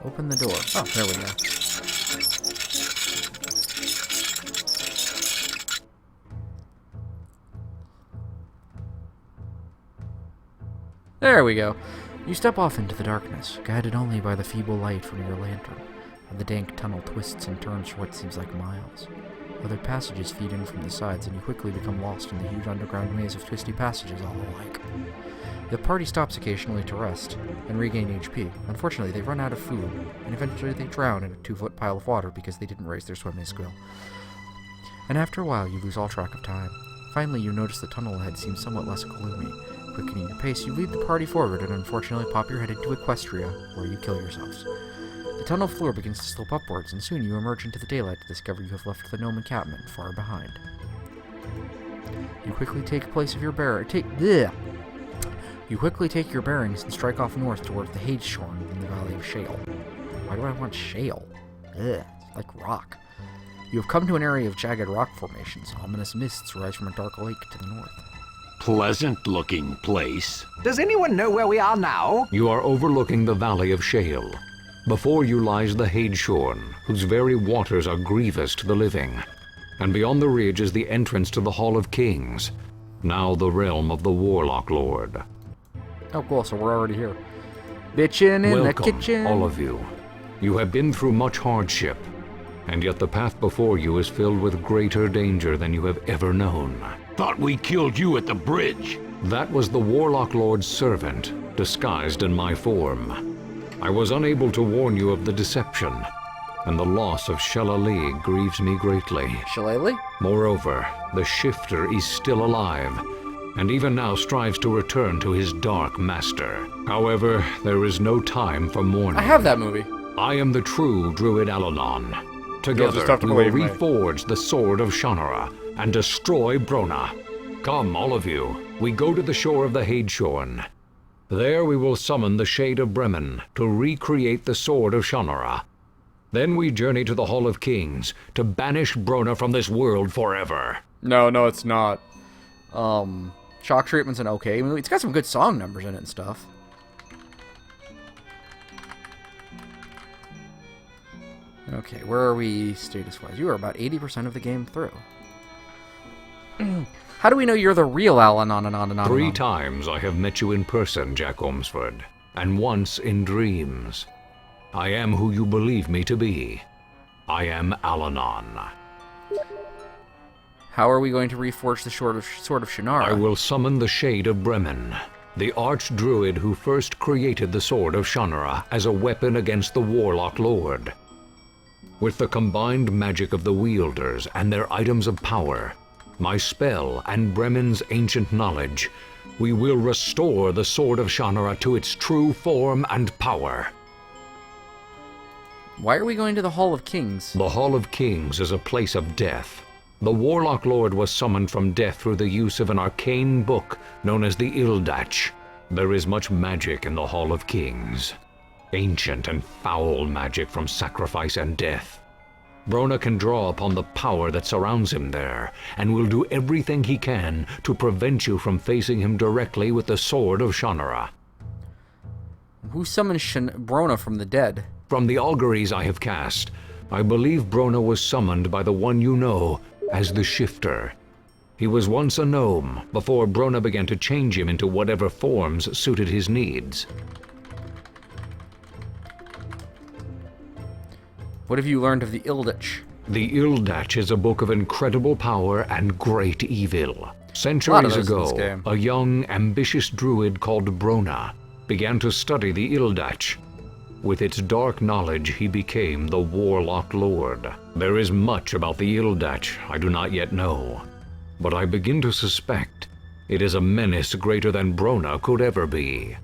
open the door. Oh, there we go. There we go. You step off into the darkness, guided only by the feeble light from your lantern, and the dank tunnel twists and turns for what seems like miles. Other passages feed in from the sides, and you quickly become lost in the huge underground maze of twisty passages all alike. The party stops occasionally to rest and regain HP. Unfortunately, they run out of food, and eventually they drown in a 2-foot pile of water because they didn't raise their swimming skill. And after a while, you lose all track of time. Finally, you notice the tunnel ahead seems somewhat less gloomy. Quickening your pace, you lead the party forward and unfortunately pop your head into Equestria, where you kill yourselves. The tunnel floor begins to slope upwards, and soon you emerge into the daylight to discover you have left the gnome encampment far behind. You quickly take You quickly take your bearings and strike off north towards the Hadeshorn in the Valley of Shale. Why do I want shale? Ugh, it's like rock. You have come to an area of jagged rock formations. Ominous mists rise from a dark lake to the north. Pleasant-looking place. Does anyone know where we are now? You are overlooking the Valley of Shale. Before you lies the Hadeshorn, whose very waters are grievous to the living. And beyond the ridge is the entrance to the Hall of Kings, now the realm of the Warlock Lord. Oh, cool, so we're already here. Bitchin' in the kitchen. Welcome, all of you. You have been through much hardship, and yet the path before you is filled with greater danger than you have ever known. Thought we killed you at the bridge. That was the Warlock Lord's servant, disguised in my form. I was unable to warn you of the deception, and the loss of Shillelagh grieves me greatly. Shillelagh? Moreover, the Shifter is still alive, and even now strives to return to his dark master. However, there is no time for mourning. I have that movie. I am the true Druid Alanon. You'll just Together, have to we will believe me. reforge the sword of Shannara and destroy Brona. Come, all of you. We go to the shore of the Hadeshorn. There we will summon the Shade of Bremen to recreate the Sword of Shannara. Then we journey to the Hall of Kings to banish Brona from this world forever. No, it's not. Shock Treatment's an okay movie. It's got some good song numbers in it and stuff. Okay, where are we status-wise? You are about 80% of the game through. How do we know you're the real Al-Anon? 3 times I have met you in person, Jack Ormsford, and once in dreams. I am who you believe me to be. I am Al-Anon. How are we going to reforge the Sword of Shannara? I will summon the Shade of Bremen, the arch-druid who first created the Sword of Shannara as a weapon against the Warlock Lord. With the combined magic of the wielders and their items of power, my spell and Bremen's ancient knowledge, we will restore the Sword of Shannara to its true form and power. Why are we going to the Hall of Kings? The Hall of Kings is a place of death. The Warlock Lord was summoned from death through the use of an arcane book known as the Ildach. There is much magic in the Hall of Kings. Ancient and foul magic from sacrifice and death. Brona can draw upon the power that surrounds him there, and will do everything he can to prevent you from facing him directly with the Sword of Shannara. Who summoned Brona from the dead? From the auguries I have cast, I believe Brona was summoned by the one you know as the Shifter. He was once a gnome, before Brona began to change him into whatever forms suited his needs. What have you learned of the Ildach? The Ildach is a book of incredible power and great evil. Centuries ago, a young, ambitious druid called Brona began to study the Ildach. With its dark knowledge, he became the Warlock Lord. There is much about the Ildach I do not yet know, but I begin to suspect it is a menace greater than Brona could ever be.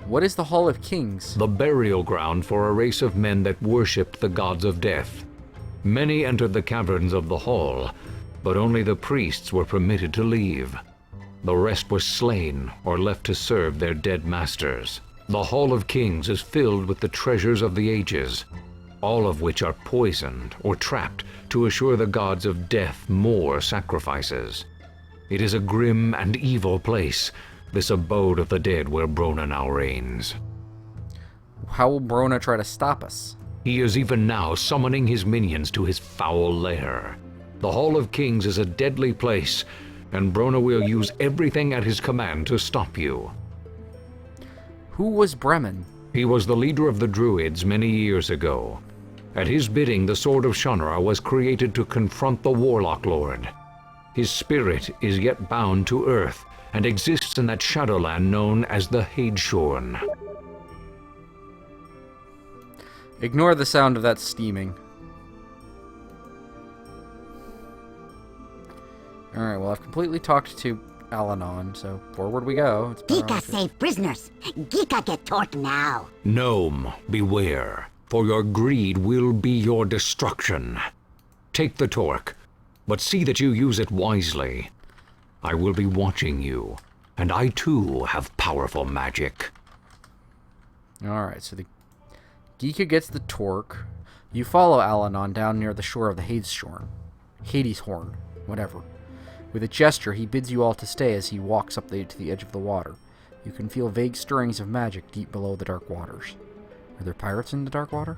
What is the Hall of Kings? The burial ground for a race of men that worshipped the gods of death. Many entered the caverns of the hall, but only the priests were permitted to leave. The rest were slain or left to serve their dead masters. The Hall of Kings is filled with the treasures of the ages, all of which are poisoned or trapped to assure the gods of death more sacrifices. It is a grim and evil place, this abode of the dead where Brona now reigns. How will Brona try to stop us? He is even now summoning his minions to his foul lair. The Hall of Kings is a deadly place, and Brona will use everything at his command to stop you. Who was Bremen? He was the leader of the Druids many years ago. At his bidding, the Sword of Shannara was created to confront the Warlock Lord. His spirit is yet bound to Earth, and exists in that shadowland known as the Hadeshorn. Ignore the sound of that steaming. Alright, well, I've completely talked to Al-Anon, so forward we go. Geeka save prisoners. Geeka get taught now. Gnome, beware, for your greed will be your destruction. Take the torque, but see that you use it wisely. I will be watching you, and I too have powerful magic. Alright, so the Geeka gets the torque. You follow Al-Anon down near the shore of the Hadeshorn, whatever. With a gesture, he bids you all to stay as he walks up to the edge of the water. You can feel vague stirrings of magic deep below the dark waters. Are there pirates in the dark water?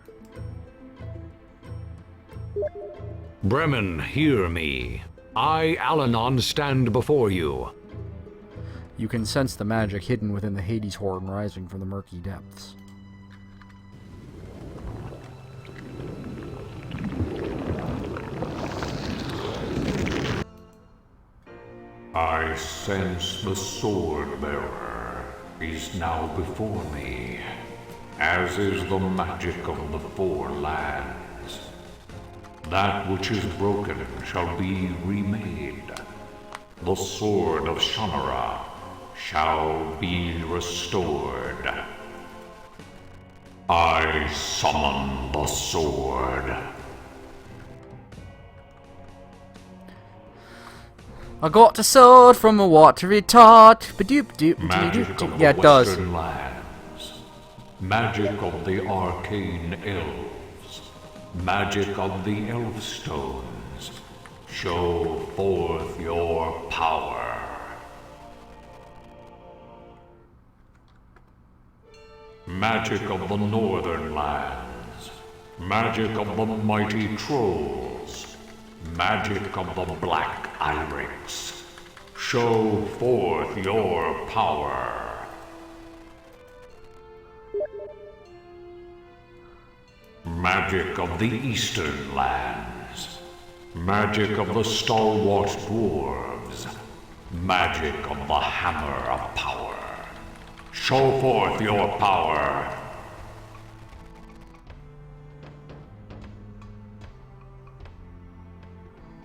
Bremen, hear me. I, Al-Anon, stand before you. You can sense the magic hidden within the Hadeshorn rising from the murky depths. I sense the sword-bearer is now before me, as is the magic of the four lands. That which is broken shall be remade. The Sword of Shannara shall be restored. I summon the sword. I got the sword from a watery tot. Magic of Yeah, the it does. Western lands. Magic of the arcane elves. Magic of the elf stones. Show forth your power. Magic of the northern lands. Magic of the mighty trolls. Magic of the black Irics. Show forth your power. Magic of the eastern lands. Magic of the stalwart dwarves. Magic of the hammer of power. Show forth your power.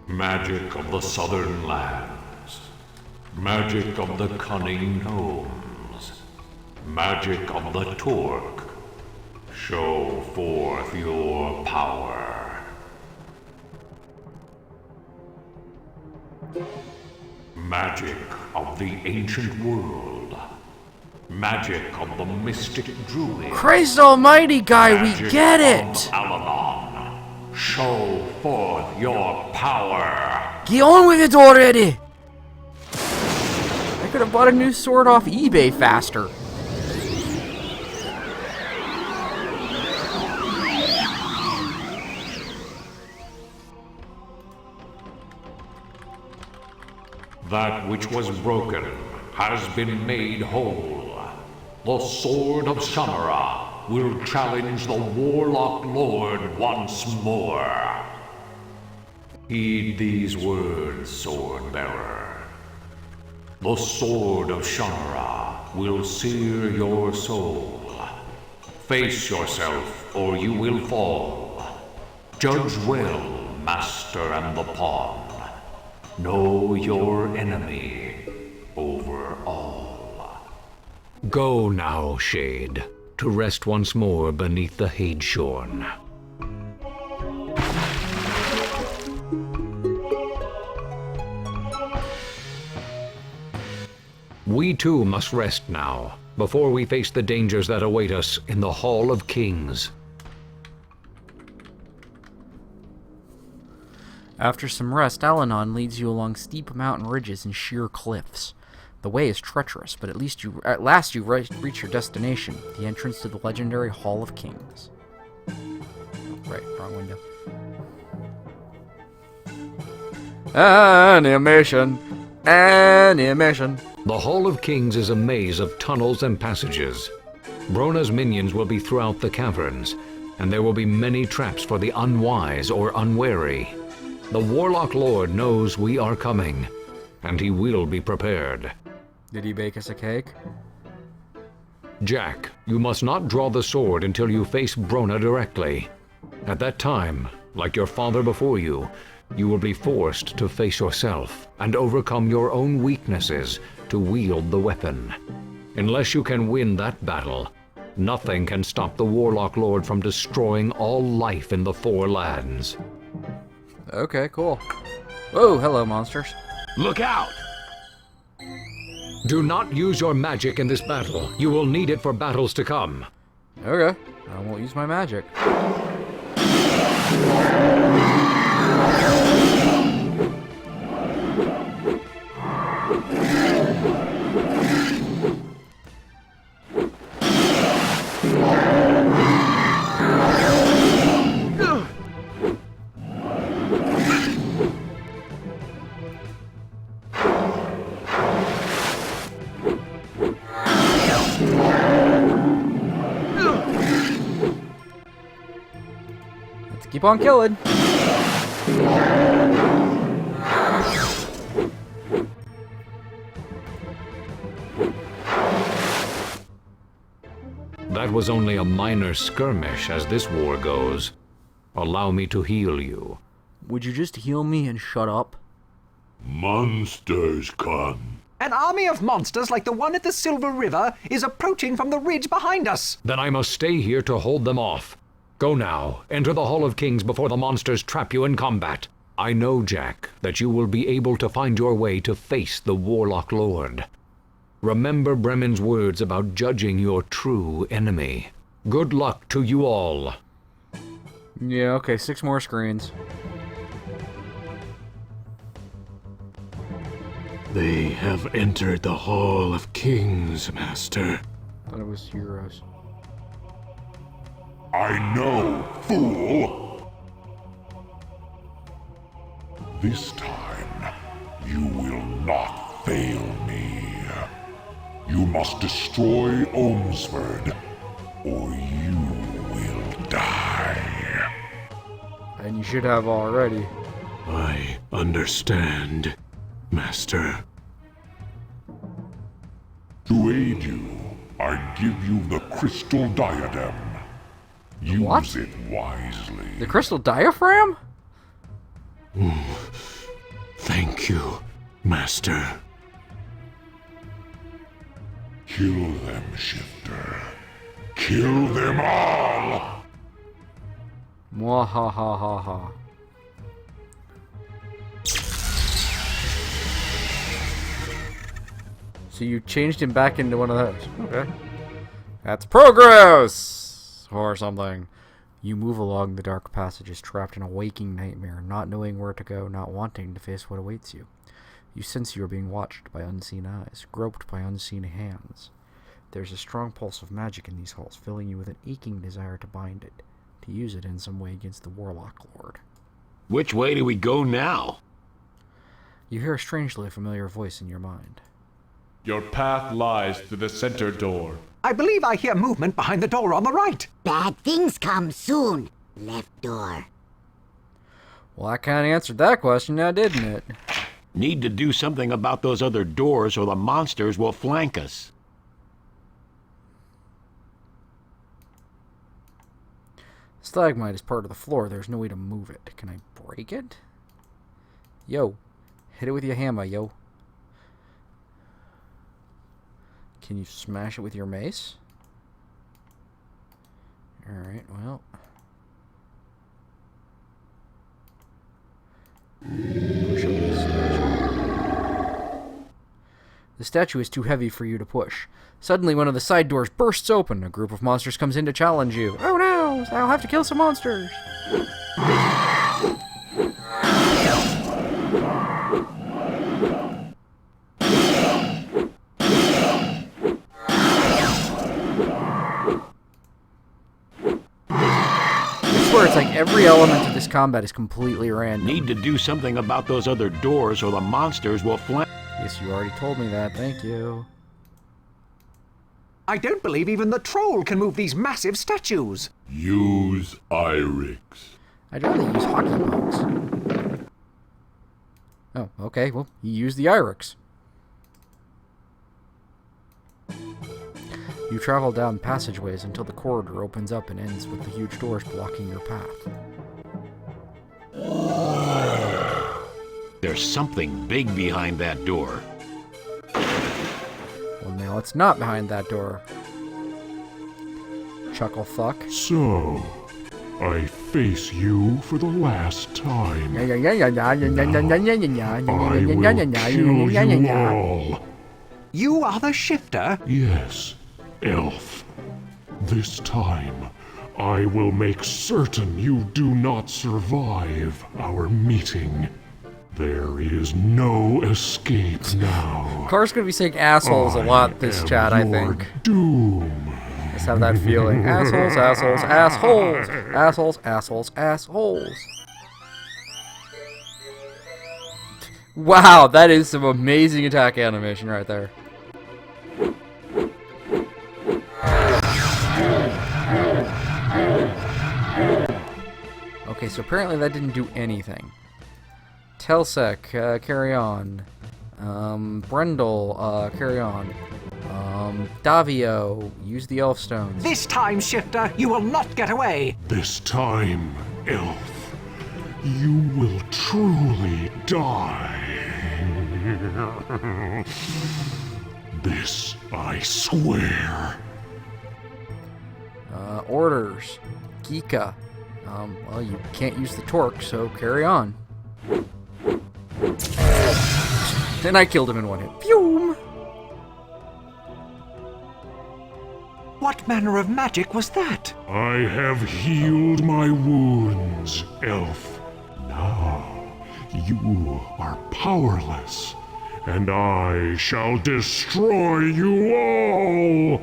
Magic of the southern lands. Magic of the cunning gnomes. Magic of the Torque. Show forth your power. Magic of the ancient world. Magic of the mystic druid. Christ almighty, guy, we get it! Alanon. Show forth your power. Get on with it already! I could have bought a new sword off eBay faster. That which was broken has been made whole. The sword of Shannara will challenge the Warlock Lord once more. Heed these words, sword-bearer. The sword of Shannara will sear your soul. Face yourself, or you will fall. Judge well, master and the pawn. Know your enemy over all. Go now, Shade, to rest once more beneath the Hadeshorn. We too must rest now, before we face the dangers that await us in the Hall of Kings. After some rest, Alanon leads you along steep mountain ridges and sheer cliffs. The way is treacherous, but at last you reach your destination, the entrance to the legendary Hall of Kings. Right, wrong window. Animation! Animation! The Hall of Kings is a maze of tunnels and passages. Brona's minions will be throughout the caverns, and there will be many traps for the unwise or unwary. The Warlock Lord knows we are coming, and he will be prepared. Did he bake us a cake? Jack, you must not draw the sword until you face Brona directly. At that time, like your father before you, you will be forced to face yourself and overcome your own weaknesses to wield the weapon. Unless you can win that battle, nothing can stop the Warlock Lord from destroying all life in the Four Lands. Okay, cool. Whoa, hello, monsters. Look out! Do not use your magic in this battle. You will need it for battles to come. Okay, I won't use my magic. Keep on killing. That was only a minor skirmish as this war goes. Allow me to heal you. Would you just heal me and shut up? Monsters come. An army of monsters like the one at the Silver River is approaching from the ridge behind us. Then I must stay here to hold them off. Go now. Enter the Hall of Kings before the monsters trap you in combat. I know, Jack, that you will be able to find your way to face the Warlock Lord. Remember Bremen's words about judging your true enemy. Good luck to you all. Yeah, okay, 6 more screens. They have entered the Hall of Kings, Master. Thought it was heroes. I know, fool! This time, you will not fail me. You must destroy Omsford, or you will die. And you should have already. I understand, Master. To aid you, I give you the Crystal Diadem. Use What? it wisely. The crystal diaphragm? Thank you, Master. Kill them, Shifter. Kill them all! Mwahahaha. So you changed him back into one of those. Okay. That's progress! Or something. You move along the dark passages, trapped in a waking nightmare, not knowing where to go, not wanting to face what awaits you. You sense you are being watched by unseen eyes, groped by unseen hands. There's a strong pulse of magic in these halls, filling you with an aching desire to bind it, to use it in some way against the Warlock Lord. Which way do we go now? You hear a strangely familiar voice in your mind. Your path lies to the center door. I believe I hear movement behind the door on the right. Bad things come soon. Left door. Well, that kind of answered that question now, didn't it? Need to do something about those other doors or the monsters will flank us. Stalagmite is part of the floor. There's no way to move it. Can I break it? Yo. Hit it with your hammer, yo. Can you smash it with your mace? Alright, well. Push up this statue. The statue is too heavy for you to push. Suddenly, one of the side doors bursts open. A group of monsters comes in to challenge you. Oh no! I'll have to kill some monsters! It's like every element of this combat is completely random. Need to do something about those other doors or the monsters will flank. Yes, you already told me that. Thank you. I don't believe even the troll can move these massive statues. Use Irix. I'd rather use hockey pucks. Oh, okay. Well, you use the Irix. You travel down passageways until the corridor opens up and ends with the huge doors blocking your path. There's something big behind that door. Well, now it's not behind that door. Chuckle fuck. So, I face you for the last time. I will kill you all. You are the shifter? Yes, Elf. This time, I will make certain you do not survive our meeting. There is no escape now. Car's gonna be saying assholes a lot this chat, I think. Doom. Just have that feeling. Assholes, assholes, assholes. Assholes, assholes, assholes. Wow, that is some amazing attack animation right there. Okay, so apparently that didn't do anything. Telsec, carry on. Brendel, carry on. Davio, use the elf stones. This time, shifter, you will not get away. This time, Elf, you will truly die. This I swear. Orders. Geeka. Well, you can't use the torque, so carry on. And I killed him in one hit. Phew! What manner of magic was that? I have healed my wounds, elf. Now you are powerless, and I shall destroy you all!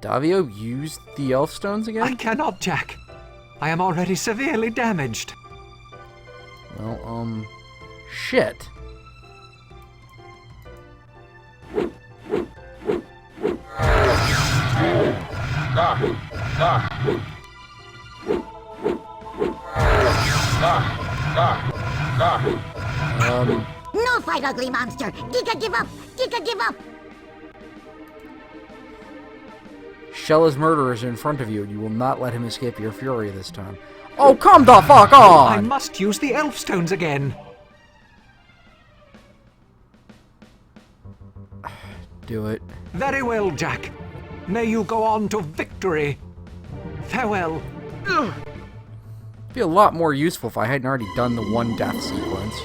Davio used the elf stones again? I cannot, Jack. I am already severely damaged. Well, shit. No fight, ugly monster! Giga, give up! Giga, give up! Shella's murderer is in front of you, and you will not let him escape your fury this time. Oh, come the fuck on! I must use the elf stones again. Do it. Very well, Jack. May you go on to victory. Farewell. Be a lot more useful if I hadn't already done the one death sequence.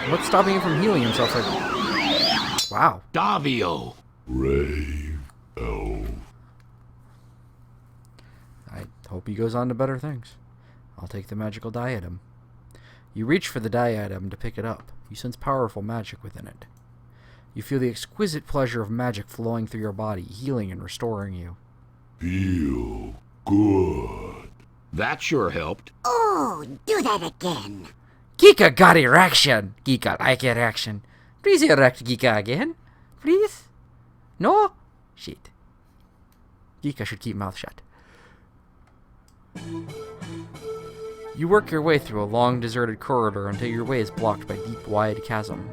What's stopping him from healing himself? Like, wow. Davio. Brave elf. I hope he goes on to better things. I'll take the magical diadem. You reach for the diadem to pick it up. You sense powerful magic within it. You feel the exquisite pleasure of magic flowing through your body, healing and restoring you. Feel good. That sure helped. Oh, do that again. Geeka got erection. Geeka like erection. Please erect Geeka again. Please? No? Shit. Geeka should keep mouth shut. You work your way through a long, deserted corridor until your way is blocked by a deep, wide chasm.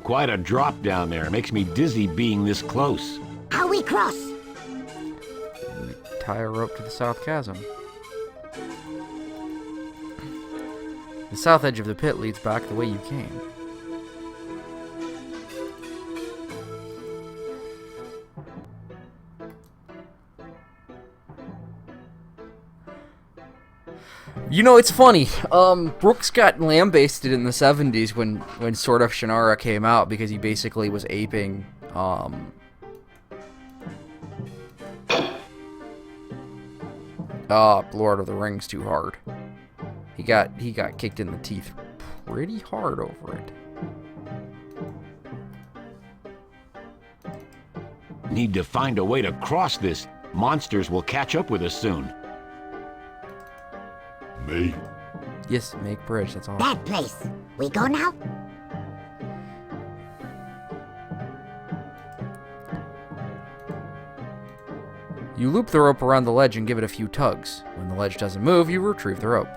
Quite a drop down there. Makes me dizzy being this close. How we cross? You tie a rope to the south chasm. The south edge of the pit leads back the way you came. You know, it's funny. Brooks got lambasted in the 70s when Sword of Shannara came out because he basically was aping Lord of the Rings too hard. He got kicked in the teeth pretty hard over it. Need to find a way to cross this. Monsters will catch up with us soon. Make Yes, make bridge, that's all. That place. We go now? You loop the rope around the ledge and give it a few tugs. When the ledge doesn't move, you retrieve the rope.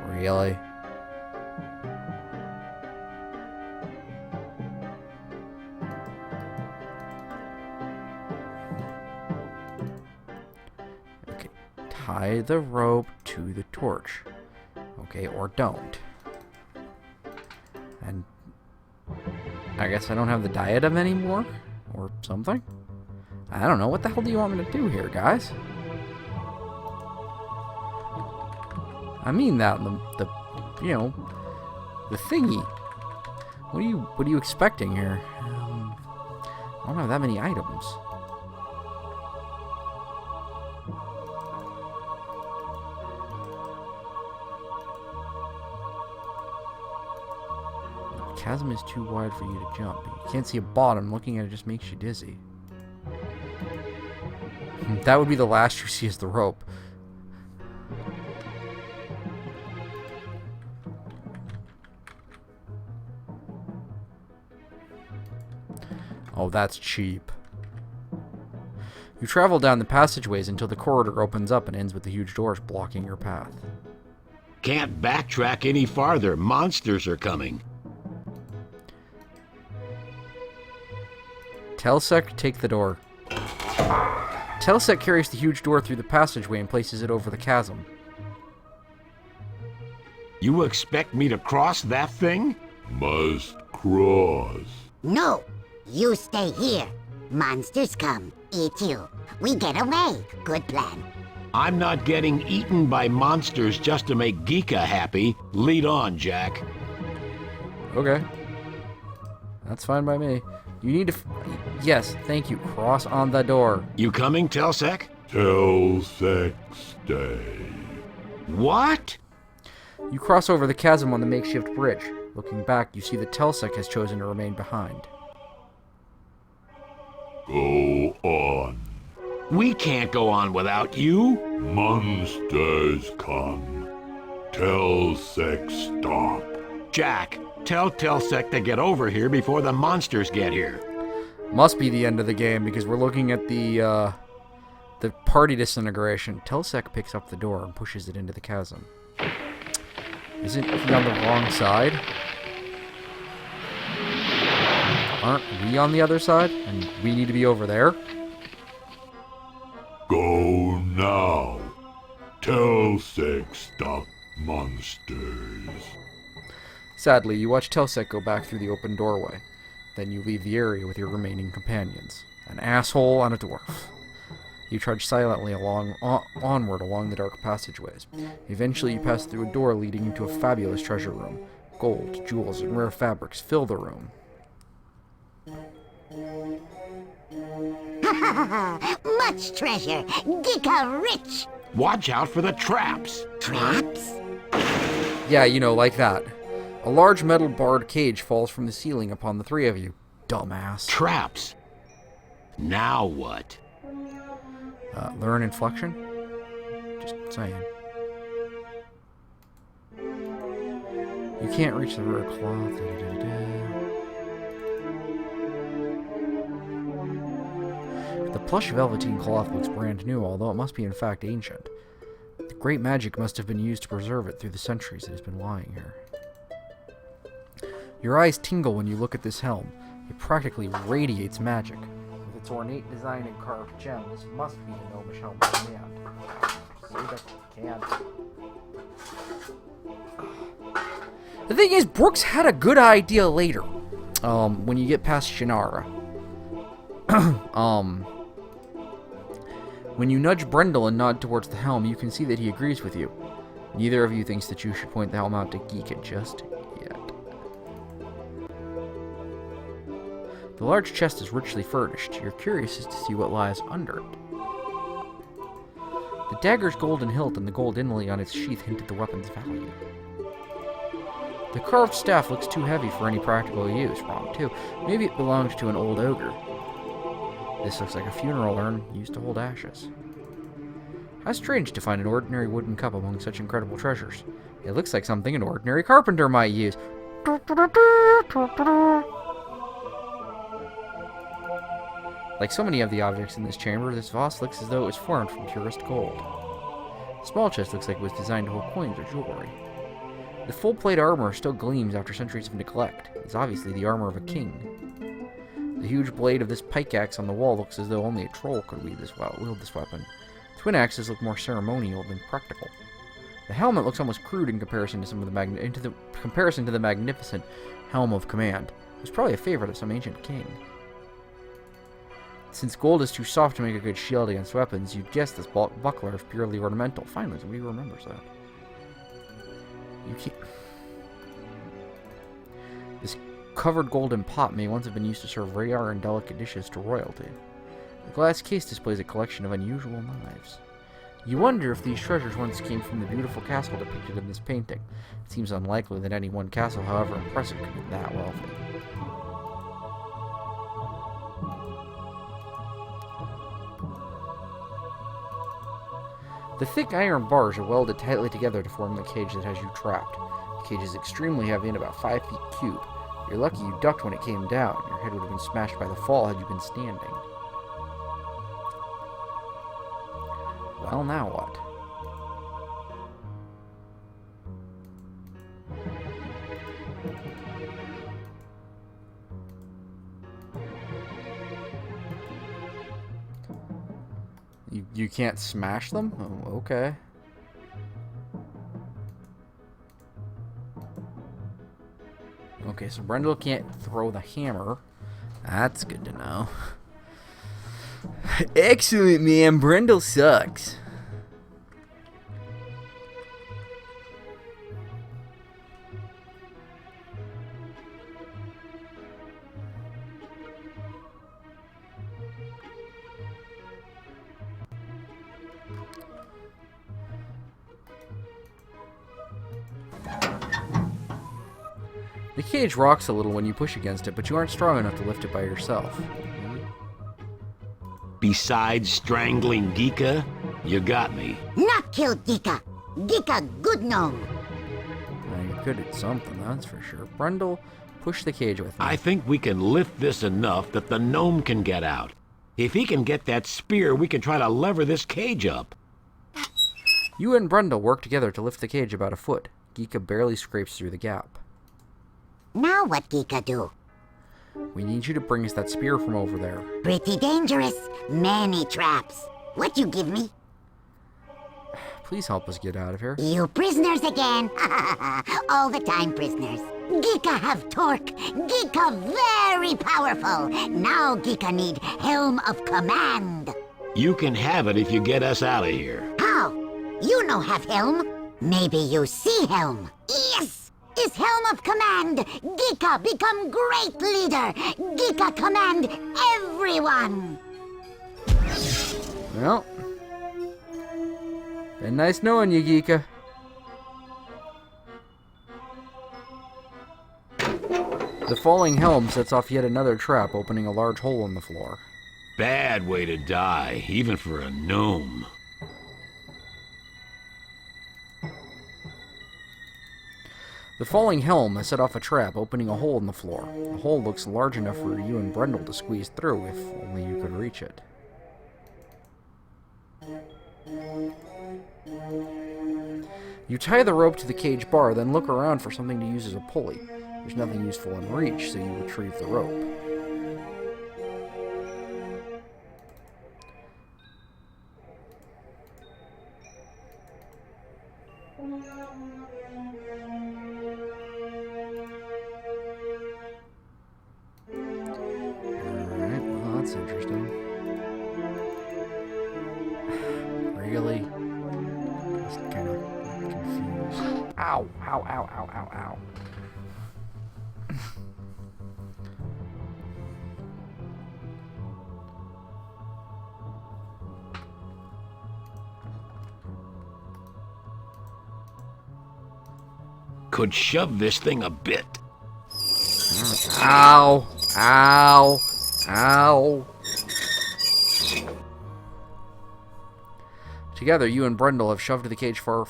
Really? Okay, tie the rope to the torch. Okay, or don't. And I guess I don't have the diadem anymore? Or something? I don't know. What the hell do you want me to do here, guys? I mean that the you know, the thingy. What are you expecting here? I don't have that many items. The chasm is too wide for you to jump. You can't see a bottom. Looking at it just makes you dizzy. That would be the last you see is the rope. Oh, that's cheap. You travel down the passageways until the corridor opens up and ends with the huge doors blocking your path. Can't backtrack any farther. Monsters are coming. Telsec, take the door. Telsec carries the huge door through the passageway and places it over the chasm. You expect me to cross that thing? must cross. No. You stay here. Monsters come, eat you. We get away. Good plan. I'm not getting eaten by monsters just to make Geeka happy. Lead on, Jack. Okay. That's fine by me. You need to... Yes, thank you. Cross on the door. You coming, Telsec? Telsec, stay. What? You cross over the chasm on the makeshift bridge. Looking back, you see that Telsec has chosen to remain behind. Go on. We can't go on without you. Monsters come. Telsec, stop. Jack, tell Telsec to get over here before the monsters get here. Must be the end of the game because we're looking at the party disintegration. Telsec picks up the door and pushes it into the chasm. Isn't he on the wrong side? Aren't we on the other side? And we need to be over there? Go now. Telsec, stop monsters. Sadly, you watch Telsec go back through the open doorway. Then you leave the area with your remaining companions. An asshole and a dwarf. You trudge silently onward along the dark passageways. Eventually you pass through a door leading into a fabulous treasure room. Gold, jewels, and rare fabrics fill the room. Much treasure. Geeka rich. Watch out for the traps. Traps? Yeah, you know, like that. A large metal barred cage falls from the ceiling upon the three of you. Dumbass. Traps. Now what? Learn inflection? Just saying. You can't reach the rare cloth. The plush velveteen cloth looks brand new, although it must be in fact ancient. The great magic must have been used to preserve it through the centuries it has been lying here. Your eyes tingle when you look at this helm. It practically radiates magic. With its ornate design and carved gems, this must be the gnomish helm of command. See that can. The thing is, Brooks had a good idea later. When you get past Shannara. When you nudge Brendel and nod towards the helm, you can see that he agrees with you. Neither of you thinks that you should point the helm out to Geeka just yet. The large chest is richly furnished. You're curious as to see what lies under it. The dagger's golden hilt and the gold inlay on its sheath hint at the weapon's value. The carved staff looks too heavy for any practical use. Wrong, too. Maybe it belonged to an old ogre. This looks like a funeral urn used to hold ashes. How strange to find an ordinary wooden cup among such incredible treasures. It looks like something an ordinary carpenter might use. Like so many of the objects in this chamber, this vase looks as though it was formed from purest gold. The small chest looks like it was designed to hold coins or jewelry. The full plate armor still gleams after centuries of neglect. It's obviously the armor of a king. The huge blade of this pickaxe on the wall looks as though only a troll could wield this weapon. Twin axes look more ceremonial than practical. The helmet looks almost crude in comparison to the magnificent helm of command. It was probably a favorite of some ancient king. Since gold is too soft to make a good shield against weapons, you'd guess this buckler is purely ornamental. Finally, somebody remembers that. You can't... This covered golden pot may once have been used to serve rare and delicate dishes to royalty. The glass case displays a collection of unusual knives. You wonder if these treasures once came from the beautiful castle depicted in this painting. It seems unlikely that any one castle, however impressive, could be that wealthy. The thick iron bars are welded tightly together to form the cage that has you trapped. The cage is extremely heavy and about 5 feet cube. You're lucky you ducked when it came down. Your head would have been smashed by the fall had you been standing. Well, now what? You can't smash them? Oh, okay. Okay, so Brendel can't throw the hammer. That's good to know. Excellent, man. Brendel sucks. The cage rocks a little when you push against it, but you aren't strong enough to lift it by yourself. Besides strangling Geeka, you got me. Not kill Geeka. Geeka, good gnome. Now, you're good at something, that's for sure. Brendel, push the cage with me. I think we can lift this enough that the gnome can get out. If he can get that spear, we can try to lever this cage up. You and Brendel work together to lift the cage about a foot. Geeka barely scrapes through the gap. Now what Geeka do? We need you to bring us that spear from over there. Pretty dangerous. Many traps. What you give me? Please help us get out of here. You prisoners again. All the time prisoners. Geeka have torque. Geeka very powerful. Now Geeka need Helm of Command. You can have it if you get us out of here. How? You no have Helm. Maybe you see Helm. Yes! Is Helm of Command. Geeka become great leader. Geeka command everyone. Well, been nice knowing you, Geeka. The falling helm sets off yet another trap, opening a large hole in the floor. Bad way to die, even for a gnome. The falling helm has set off a trap, opening a hole in the floor. The hole looks large enough for you and Brendel to squeeze through, if only you could reach it. You tie the rope to the cage bar, then look around for something to use as a pulley. There's nothing useful in reach, so you retrieve the rope. Alright, well, that's interesting. Really? Just kind of confused. Ow, ow, ow, ow, ow, ow. Could shove this thing a bit. Ow, ow, ow. Together, you and Brendel have shoved the cage forward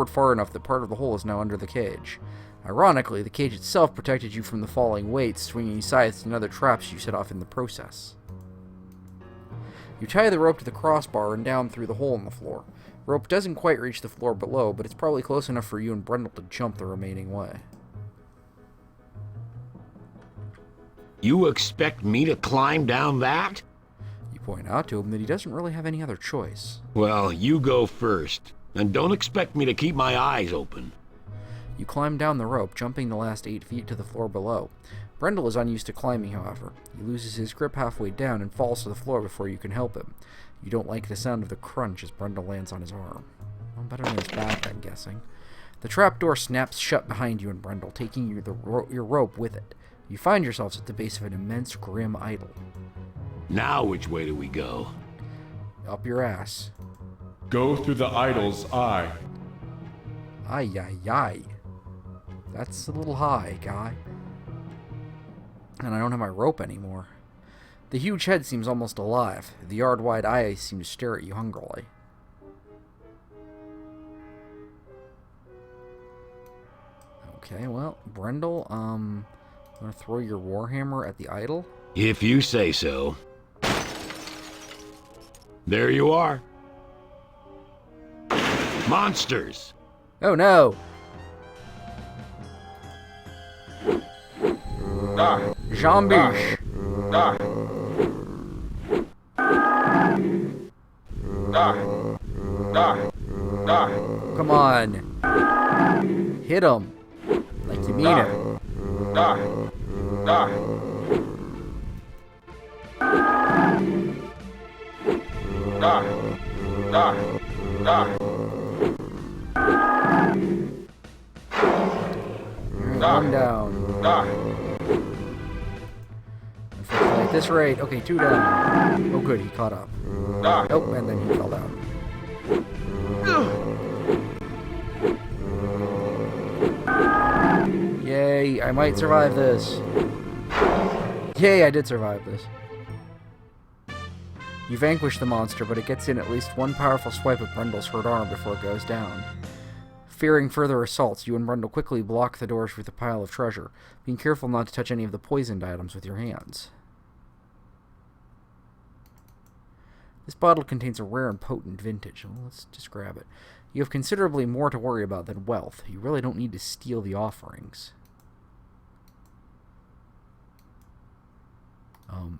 far enough that part of the hole is now under the cage. Ironically, the cage itself protected you from the falling weights, swinging scythes, and other traps you set off in the process. You tie the rope to the crossbar and down through the hole in the floor. Rope doesn't quite reach the floor below, but it's probably close enough for you and Brendel to jump the remaining way. You expect me to climb down that? You point out to him that he doesn't really have any other choice. Well, you go first, and don't expect me to keep my eyes open. You climb down the rope, jumping the last 8 feet to the floor below. Brendel is unused to climbing, however. He loses his grip halfway down and falls to the floor before you can help him. You don't like the sound of the crunch as Brendel lands on his arm. Well, better than his back, I'm guessing. The trapdoor snaps shut behind you and Brendel, taking your rope with it. You find yourselves at the base of an immense, grim idol. Now which way do we go? Up your ass. Go through the idol's eye. Ay, ay, ay. That's a little high, guy. And I don't have my rope anymore. The huge head seems almost alive. The yard-wide eyes seem to stare at you hungrily. Okay, well, Brendel, wanna throw your warhammer at the idol? If you say so. There you are. Monsters! Oh no! Zombies! Come on. Hit him. Like you mean it. One down. Unfortunately, at this rate, okay, 2 down. Oh, good, he caught up. Oh, and then he fell down. Yay, I might survive this. Yay, I did survive this. You vanquish the monster, but it gets in at least one powerful swipe at Brundle's hurt arm before it goes down. Fearing further assaults, you and Brundle quickly block the doors with a pile of treasure, being careful not to touch any of the poisoned items with your hands. This bottle contains a rare and potent vintage. Well, let's just grab it. You have considerably more to worry about than wealth. You really don't need to steal the offerings. Oh.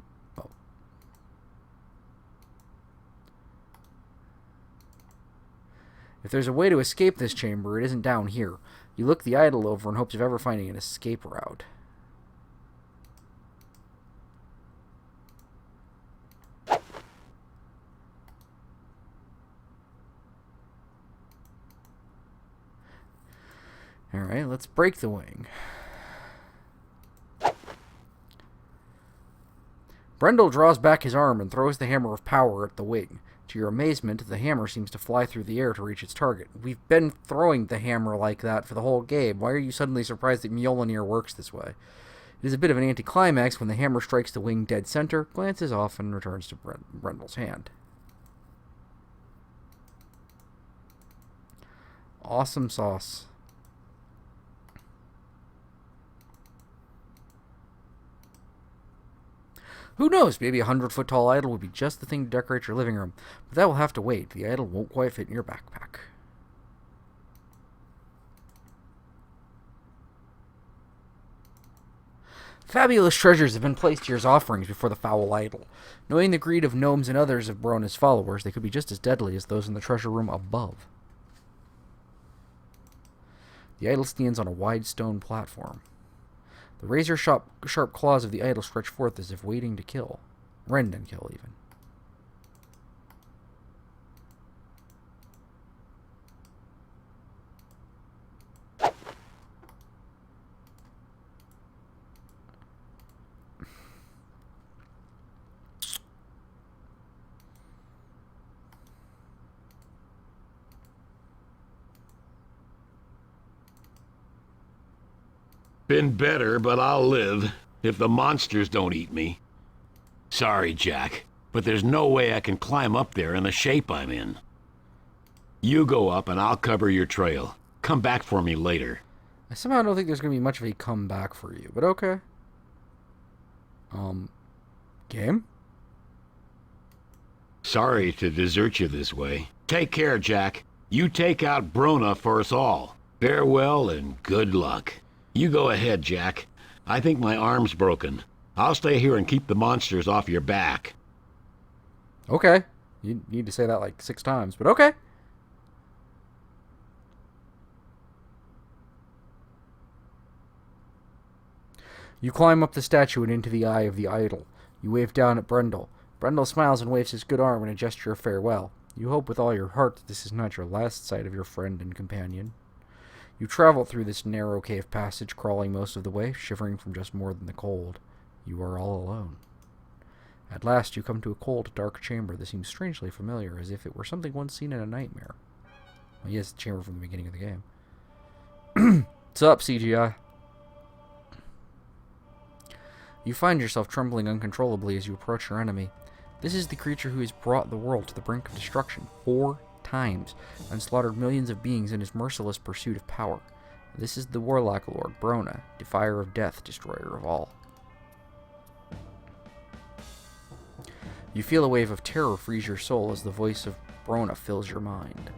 If there's a way to escape this chamber, it isn't down here. You look the idol over in hopes of ever finding an escape route. Alright, let's break the wing. Brundle draws back his arm and throws the hammer of power at the wing. To your amazement, the hammer seems to fly through the air to reach its target. We've been throwing the hammer like that for the whole game. Why are you suddenly surprised that Mjolnir works this way? It is a bit of an anticlimax when the hammer strikes the wing dead center, glances off, and returns to Brundle's hand. Awesome sauce. Who knows, maybe a 100-foot-tall idol would be just the thing to decorate your living room, but that will have to wait. The idol won't quite fit in your backpack. Fabulous treasures have been placed here as offerings before the foul idol. Knowing the greed of gnomes and others of Brona's followers, they could be just as deadly as those in the treasure room above. The idol stands on a wide stone platform. The razor-sharp claws of the idol stretch forth as if waiting to kill. Rend and kill, even. Been better, but I'll live, if the monsters don't eat me. Sorry, Jack, but there's no way I can climb up there in the shape I'm in. You go up and I'll cover your trail. Come back for me later. I somehow don't think there's going to be much of a comeback for you, but okay. Game? Sorry to desert you this way. Take care, Jack. You take out Brona for us all. Farewell and good luck. You go ahead, Jack. I think my arm's broken. I'll stay here and keep the monsters off your back. Okay. You need to say that like 6 times, but okay. You climb up the statue and into the eye of the idol. You wave down at Brundle. Brundle smiles and waves his good arm in a gesture of farewell. You hope with all your heart that this is not your last sight of your friend and companion. You travel through this narrow cave passage, crawling most of the way, shivering from just more than the cold. You are all alone. At last you come to a cold, dark chamber that seems strangely familiar, as if it were something once seen in a nightmare. Well, yes, the chamber from the beginning of the game. What's up, CGI? You find yourself trembling uncontrollably as you approach your enemy. This is the creature who has brought the world to the brink of destruction 4 times and slaughtered millions of beings in his merciless pursuit of power. This is the Warlock Lord, Brona, defier of death, destroyer of all. You feel a wave of terror freeze your soul as the voice of Brona fills your mind.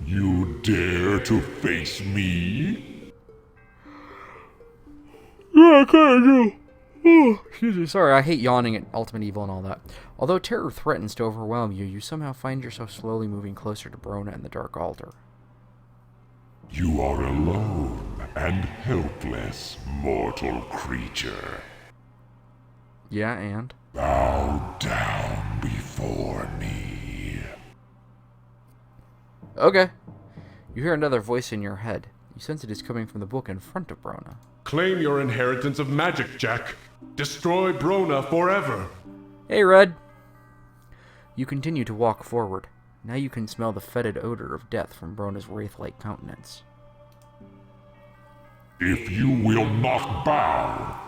You dare to face me? Yeah, I kinda do. Oh, excuse me, sorry, I hate yawning at Ultimate Evil and all that. Although terror threatens to overwhelm you, you somehow find yourself slowly moving closer to Brona and the Dark Altar. You are alone and helpless, mortal creature. Yeah, and? Bow down. Okay. You hear another voice in your head. You sense it is coming from the book in front of Brona. Claim your inheritance of magic, Jack. Destroy Brona forever. Hey, Red. You continue to walk forward. Now you can smell the fetid odor of death from Brona's wraith-like countenance. If you will not bow,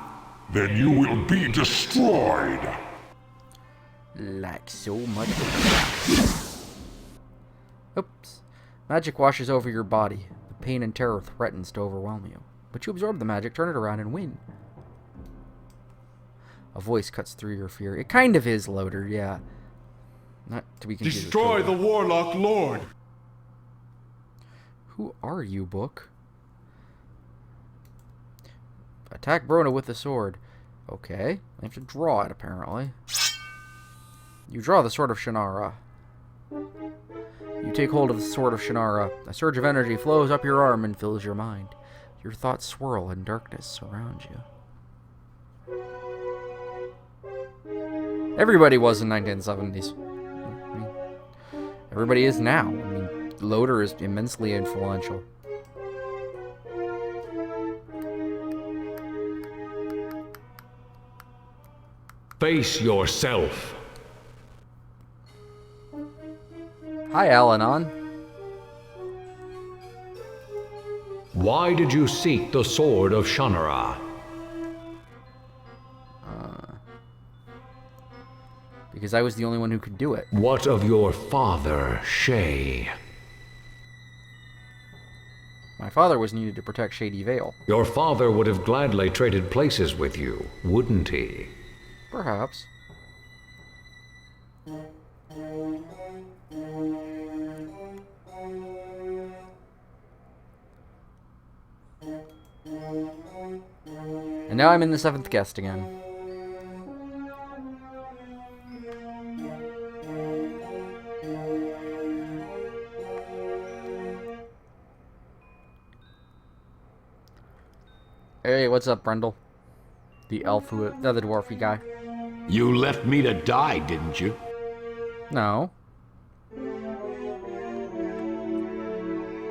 then you will be destroyed. Like so much. Oops. Magic washes over your body. The pain and terror threatens to overwhelm you. But you absorb the magic, turn it around, and win. A voice cuts through your fear. It kind of is, Loader, yeah. Not to be confused. Destroy the Warlock Lord! Who are you, book? Attack Brona with the sword. Okay. I have to draw it, apparently. You draw the Sword of Shannara. You take hold of the Sword of Shannara. A surge of energy flows up your arm and fills your mind. Your thoughts swirl and darkness surrounds you. Everybody was in 1970s. Everybody is now. I mean, Loader is immensely influential. Face yourself. Hi, Al-Anon. Why did you seek the Sword of Shannara? Because I was the only one who could do it. What of your father, Shay? My father was needed to protect Shady Vale. Your father would have gladly traded places with you, wouldn't he? Perhaps. And now I'm in the 7th guest again. Hey, what's up, Brendel? The elf who, the other dwarfy guy. You left me to die, didn't you? No.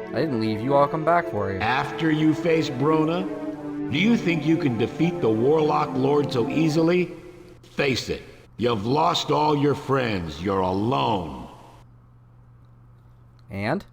I didn't leave you, I'll come back for you. After you face Brona? Do you think you can defeat the Warlock Lord so easily? Face it, you've lost all your friends, you're alone. And?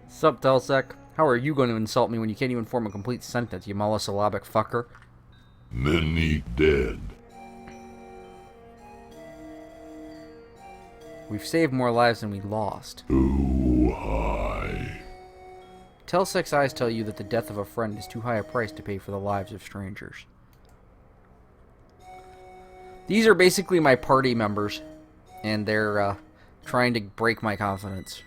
Sup, Delsec? How are you going to insult me when you can't even form a complete sentence, you monosyllabic fucker? Many dead. We've saved more lives than we lost. Too high. Telsec's eyes tell you that the death of a friend is too high a price to pay for the lives of strangers. These are basically my party members, and they're trying to break my confidence.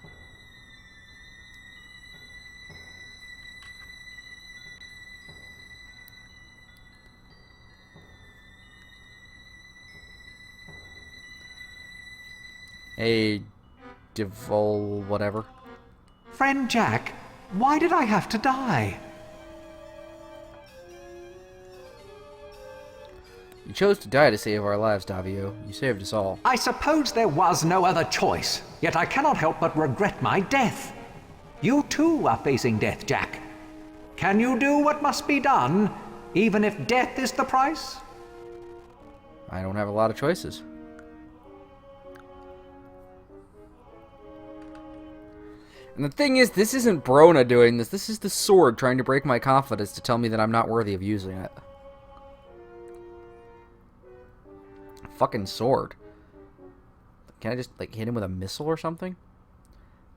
Hey, Devol, whatever. Friend Jack, why did I have to die? You chose to die to save our lives, Davio. You saved us all. I suppose there was no other choice, yet I cannot help but regret my death. You too are facing death, Jack. Can you do what must be done, even if death is the price? I don't have a lot of choices. And the thing is, this isn't Brona doing this. This is the sword trying to break my confidence to tell me that I'm not worthy of using it. Fucking sword. Can I just, like, hit him with a missile or something?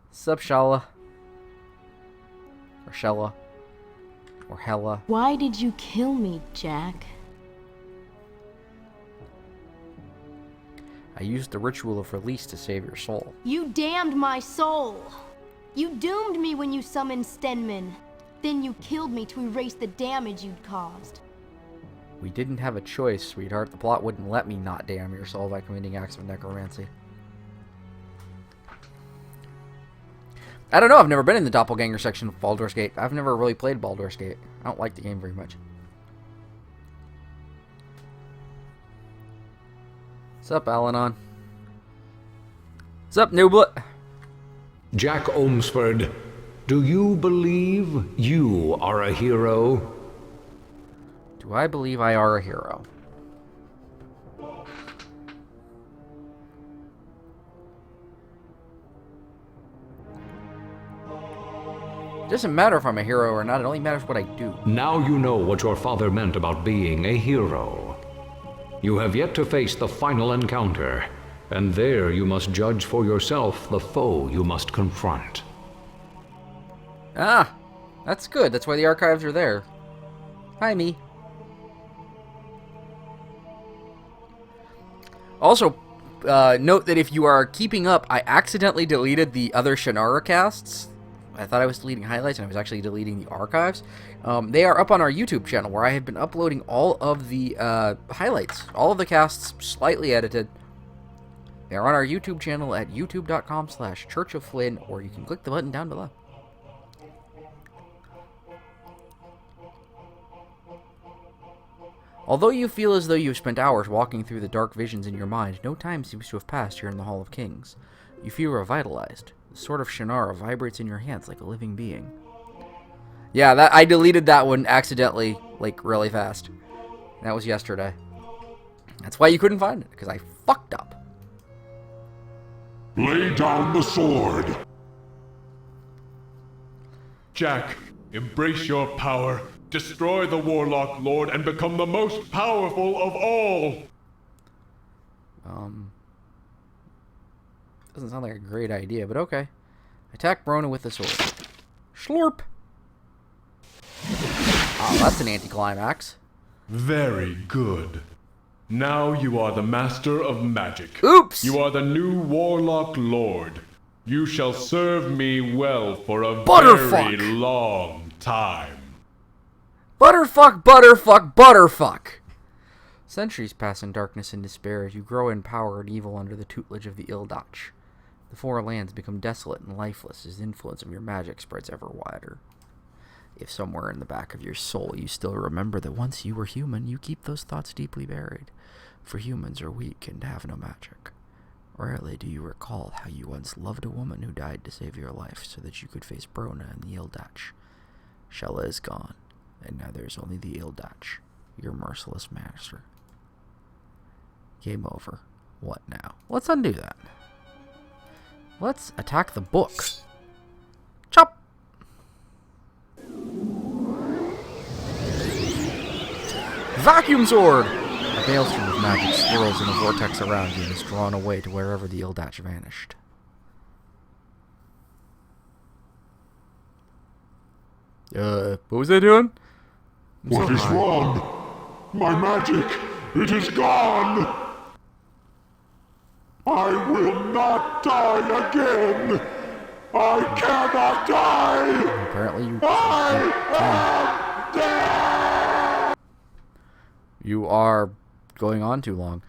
Sup, Shala? Or Shella? Or Hella? Why did you kill me, Jack? I used the ritual of release to save your soul. You damned my soul! You doomed me when you summoned Stenman. Then you killed me to erase the damage you'd caused. We didn't have a choice, sweetheart. The plot wouldn't let me not damn your soul by committing acts of necromancy. I don't know. I've never been in the doppelganger section of Baldur's Gate. I've never really played Baldur's Gate. I don't like the game very much. What's up, Alanon? What's up, Nooblet? Jack Olmsford, do you believe you are a hero? Do I believe I are a hero? It doesn't matter if I'm a hero or not, it only matters what I do. Now you know what your father meant about being a hero. You have yet to face the final encounter, and there you must judge for yourself the foe you must confront. Ah, that's good. That's why the archives are there. Hi, me. Also, note that if you are keeping up, I accidentally deleted the other Shannara casts. I thought I was deleting highlights, and I was actually deleting the archives. They are up on our YouTube channel, where I have been uploading all of the highlights, all of the casts slightly edited. They are on our YouTube channel at youtube.com/churchofflynn, or you can click the button down below. Although you feel as though you have spent hours walking through the dark visions in your mind, no time seems to have passed here in the Hall of Kings. You feel revitalized. The sword of Shannara vibrates in your hands like a living being. Yeah, I deleted that one accidentally, like, really fast. That was yesterday. That's why you couldn't find it, because I fucked up. Lay down the sword. Jack, embrace your power. Destroy the Warlock Lord and become the most powerful of all. Doesn't sound like a great idea, but okay. Attack Brona with the sword. Schlorp! Oh, that's an anticlimax. Very good. Now you are the master of magic. Oops! You are the new Warlock Lord. You shall serve me well for a Butterfuck! very long time. Butterfuck, butterfuck, butterfuck! Centuries pass in darkness and despair as you grow in power and evil under the tutelage of the Ildach. The four lands become desolate and lifeless as the influence of your magic spreads ever wider. If somewhere in the back of your soul you still remember that once you were human, you keep those thoughts deeply buried, for humans are weak and have no magic. Rarely do you recall how you once loved a woman who died to save your life so that you could face Brona and the Ildach. Shella is gone, and now there is only the Ildach, your merciless master. Game over. What now? Let's undo that. Let's attack the book. Chop! Vacuum sword! A maelstrom of magic swirls in a vortex around you and is drawn away to wherever the Ildach vanished. What was I doing? What is wrong? My magic, it is gone! I will not die again! I cannot die! Apparently you I am dead! You are going on too long.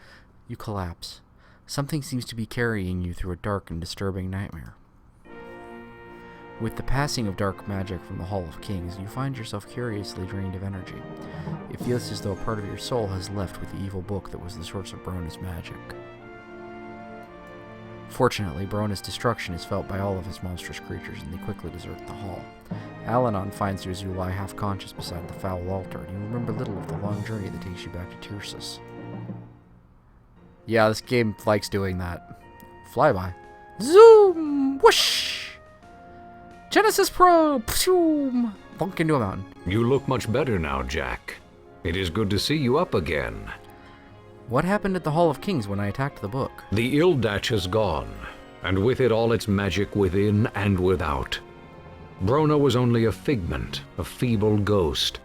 You collapse. Something seems to be carrying you through a dark and disturbing nightmare. With the passing of dark magic from the Hall of Kings, you find yourself curiously drained of energy. It feels as though a part of your soul has left with the evil book that was the source of Brona's magic. Fortunately, Brona's destruction is felt by all of his monstrous creatures, and they quickly desert the hall. Alanon finds you as you lie half-conscious beside the foul altar, and you remember little of the long journey that takes you back to Tirsus. Yeah, this game likes doing that. Flyby. Zoom! Whoosh! Genesis Pro! Pshoom! Thunk into a mountain. You look much better now, Jack. It is good to see you up again. What happened at the Hall of Kings when I attacked the book? The Ildach has gone, and with it all its magic within and without. Brona was only a figment, a feeble ghost.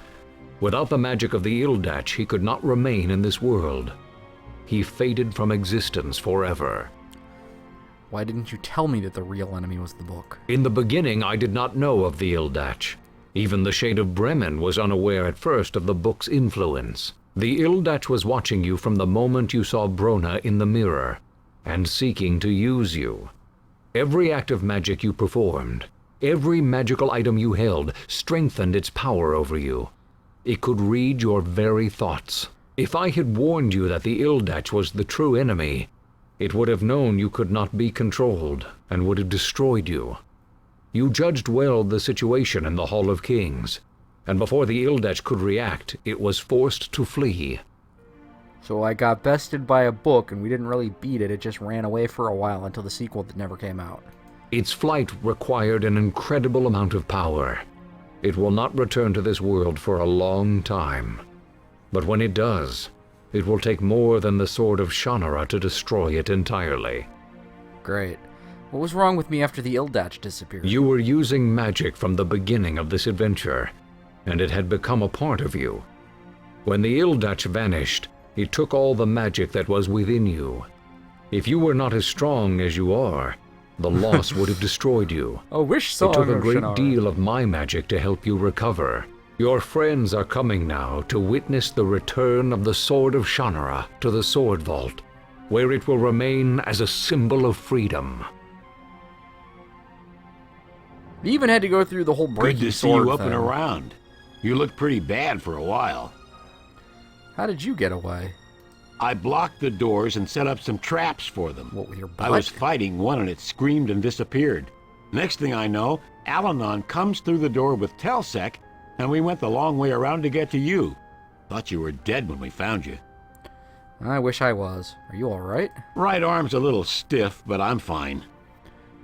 Without the magic of the Ildach, he could not remain in this world. He faded from existence forever. Why didn't you tell me that the real enemy was the book? In the beginning, I did not know of the Ildach. Even the Shade of Bremen was unaware at first of the book's influence. The Ildach was watching you from the moment you saw Brona in the mirror, and seeking to use you. Every act of magic you performed, Every magical item you held strengthened its power over you. It could read your very thoughts. If I had warned you that the Ildach was the true enemy, it would have known you could not be controlled, and would have destroyed you. You judged well the situation in the Hall of Kings, and before the Ildach could react, it was forced to flee. So I got bested by a book, and we didn't really beat it. It just ran away for a while until the sequel that never came out. Its flight required an incredible amount of power. It will not return to this world for a long time. But when it does, it will take more than the sword of Shannara to destroy it entirely. Great. What was wrong with me after the Ildach disappeared? You were using magic from the beginning of this adventure, and it had become a part of you. When the Ildach vanished, it took all the magic that was within you. If you were not as strong as you are, the loss would have destroyed you. A wish song It took a of great Shannara. deal of my magic to help you recover. Your friends are coming now to witness the return of the Sword of Shannara to the Sword Vault, where it will remain as a symbol of freedom. You even had to go through the whole Good breaking to see sword you up thing. and around. You looked pretty bad for a while. How did you get away? I blocked the doors and set up some traps for them. What, with your I butt? was fighting one and it screamed and disappeared. Next thing I know, Alanon comes through the door with Telsec, and we went the long way around to get to you. Thought you were dead when we found you. I wish I was. Are you alright? Right arm's a little stiff, but I'm fine.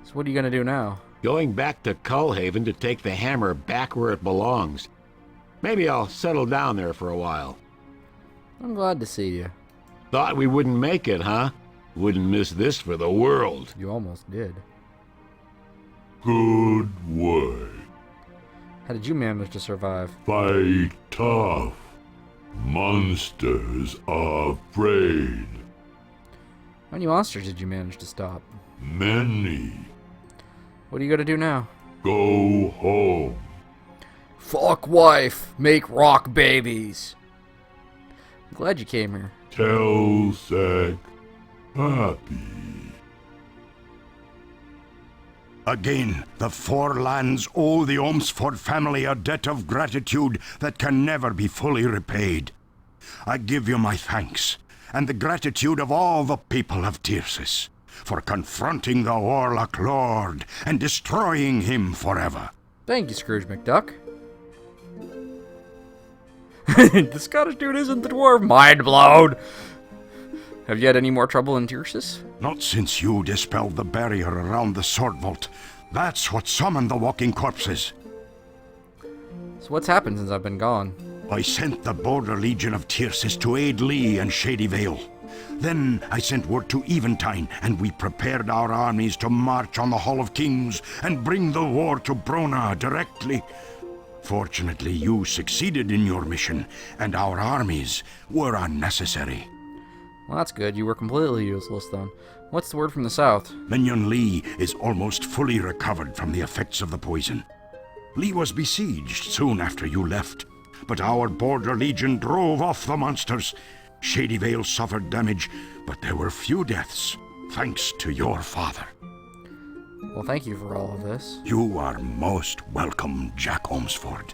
So what are you gonna do now? Going back to Cullhaven to take the hammer back where it belongs. Maybe I'll settle down there for a while. I'm glad to see you. Thought we wouldn't make it, huh? Wouldn't miss this for the world. You almost did. Good work. How did you manage to survive? Fight tough. Monsters are afraid. How many monsters did you manage to stop? Many. What are you gonna do now? Go home. Fuck wife, make rock babies. I'm glad you came here. Telsec happy. Again, the Four Lands owe the Ormsford family a debt of gratitude that can never be fully repaid. I give you my thanks, and the gratitude of all the people of Tyrsis, for confronting the Warlock Lord and destroying him forever. Thank you, Scrooge McDuck. The Scottish dude isn't the dwarf. Mind blown. Have you had any more trouble in Tyrsis? Not since you dispelled the barrier around the Sword Vault. That's what summoned the walking corpses. So what's happened since I've been gone? I sent the Border Legion of Tyrsis to aid Lee and Shady Vale. Then I sent word to Eventine, and we prepared our armies to march on the Hall of Kings and bring the war to Brona directly. Fortunately, you succeeded in your mission, and our armies were unnecessary. Well, that's good. You were completely useless then. What's the word from the south? Minion Lee is almost fully recovered from the effects of the poison. Lee was besieged soon after you left, but our Border Legion drove off the monsters. Shady Vale suffered damage, but there were few deaths, thanks to your father. Well, thank you for all of this. You are most welcome, Jack Ormsford.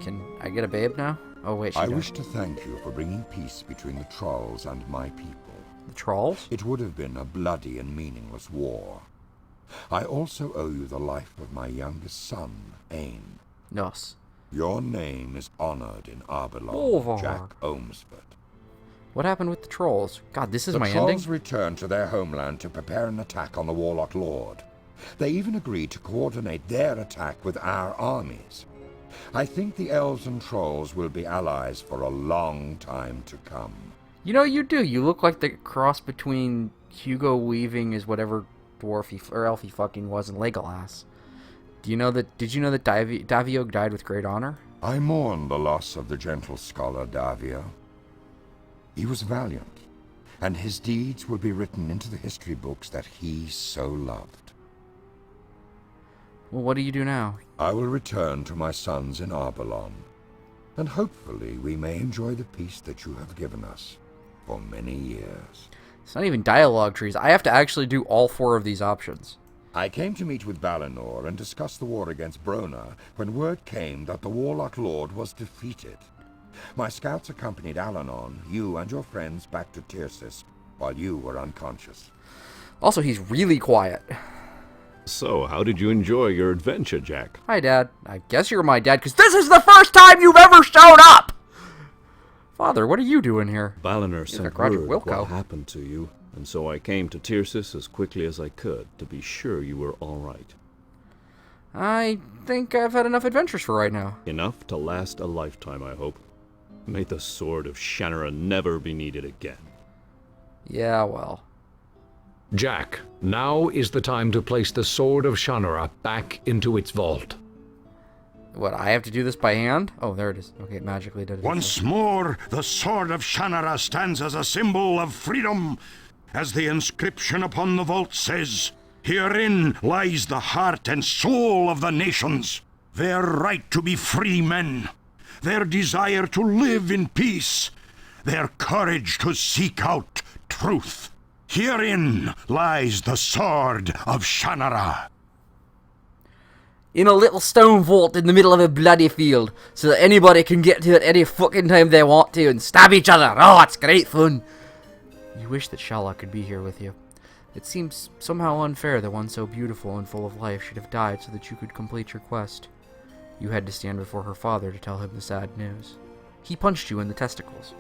Can I get a babe now? Oh, wait, I wish to thank you for bringing peace between the Trolls and my people. The Trolls? It would have been a bloody and meaningless war. I also owe you the life of my youngest son, Ain. Yes. Your name is honored in Arbelon, Over. Jack Ormsford. What happened with the Trolls? God, this is The my Trolls ending? returned to their homeland to prepare an attack on the Warlock Lord. They even agreed to coordinate their attack with our armies. I think the elves and trolls will be allies for a long time to come. You know, you do. You look like the cross between Hugo Weaving as whatever dwarf or elf he fucking was and Legolas. Did you know that Davio died with great honor? I mourn the loss of the gentle scholar Davio. He was valiant, and his deeds will be written into the history books that he so loved. Well, what do you do now? I will return to my sons in Arbelon, and hopefully we may enjoy the peace that you have given us for many years. It's not even dialogue trees. I have to actually do all 4 of these options. I came to meet with Balinor and discuss the war against Brona when word came that the Warlock Lord was defeated. My scouts accompanied Alanon, you and your friends back to Tircis, while you were unconscious. Also, he's really quiet. So, how did you enjoy your adventure, Jack? Hi, Dad. I guess you're my dad, because this is the first time you've ever showed up! Father, what are you doing here? Balinor sent word what happened to you, and so I came to Tircis as quickly as I could to be sure you were all right. I think I've had enough adventures for right now. Enough to last a lifetime, I hope. May the sword of Shannara never be needed again. Yeah, well. Jack, now is the time to place the sword of Shannara back into its vault. What, I have to do this by hand? Oh, there it is. Okay, it magically did it. Once more, the sword of Shannara stands as a symbol of freedom. As the inscription upon the vault says, herein lies the heart and soul of the nations. Their right to be free men. Their desire to live in peace. Their courage to seek out truth. Herein lies the sword of Shannara. In a little stone vault in the middle of a bloody field, so that anybody can get to it any fucking time they want to and stab each other. Oh, it's great fun. You wish that Shala could be here with you. It seems somehow unfair that one so beautiful and full of life should have died so that you could complete your quest. You had to stand before her father to tell him the sad news. He punched you in the testicles.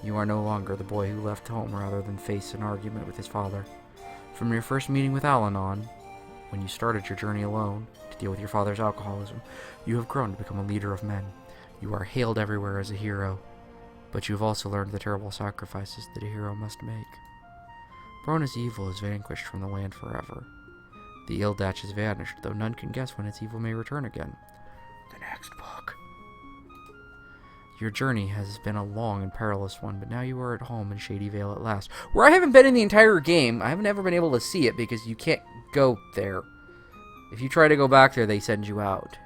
You are no longer the boy who left home rather than face an argument with his father. From your first meeting with Al-Anon, when you started your journey alone to deal with your father's alcoholism, you have grown to become a leader of men. You are hailed everywhere as a hero, but you have also learned the terrible sacrifices that a hero must make. Brona's evil is vanquished from the land forever. The Ildach has vanished, though none can guess when its evil may return again. The next book. Your journey has been a long and perilous one, but now you are at home in Shady Vale at last. Where I haven't been in the entire game, I haven't ever been able to see it because you can't go there. If you try to go back there, they send you out.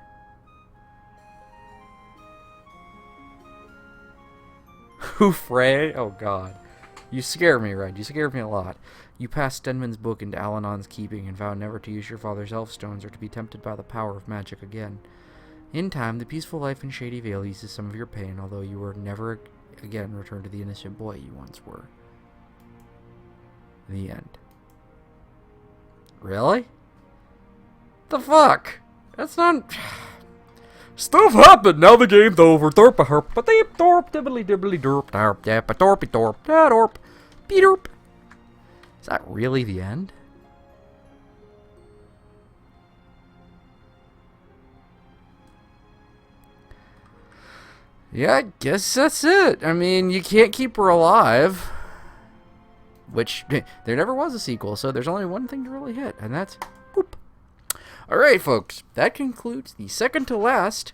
Who, Frey? Oh, God. You scare me, Red. You scare me a lot. You passed Stenman's book into Al-Anon's keeping and vowed never to use your father's elf stones or to be tempted by the power of magic again. In time, the peaceful life in Shady Vale eases some of your pain, although you will never again return to the innocent boy you once were. The end. Really? The fuck? That's not... Stuff happened, now the game's over. Thorp a herp, but they thorp dibbly dibbly derp derp dap a dorpy dorp da dorp be derp. Is that really the end? Yeah, I guess that's it. I mean, you can't keep her alive. Which, there never was a sequel, so there's only one thing to really hit, and that's boop. Alright, folks, that concludes the second to last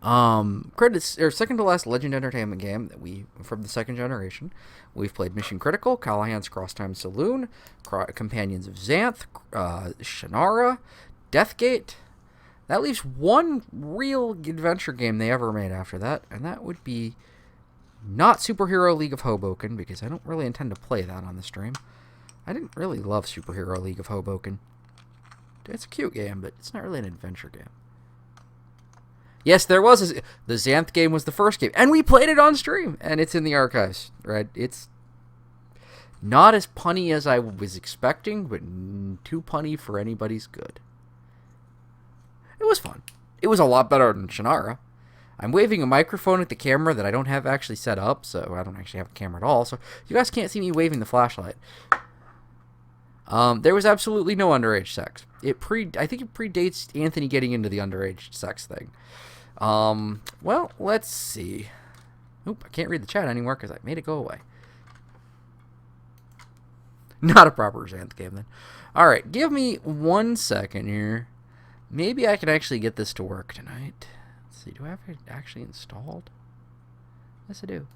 second to last Legend Entertainment game that from the second generation. We've played Mission Critical, Callahan's Cross Time Saloon, Companions of Xanth, Shannara, Deathgate. That leaves one real adventure game they ever made after that, and that would be not Superhero League of Hoboken, because I don't really intend to play that on the stream. I didn't really love Superhero League of Hoboken. It's a cute game, but it's not really an adventure game. Yes, there was the Xanth game was the first game, and we played it on stream, and it's in the archives, right? It's not as punny as I was expecting, but too punny for anybody's good. It was fun. It was a lot better than Shannara. I'm waving a microphone at the camera that I don't have actually set up, so I don't actually have a camera at all, so you guys can't see me waving the flashlight. There was absolutely no underage sex. I think it predates Anthony getting into the underage sex thing. Well, let's see. Oop, I can't read the chat anymore because I made it go away. Not a proper Xanth game then. Alright, give me 1 second here. Maybe I can actually get this to work tonight. Let's see, do I have it actually installed? Yes, I do.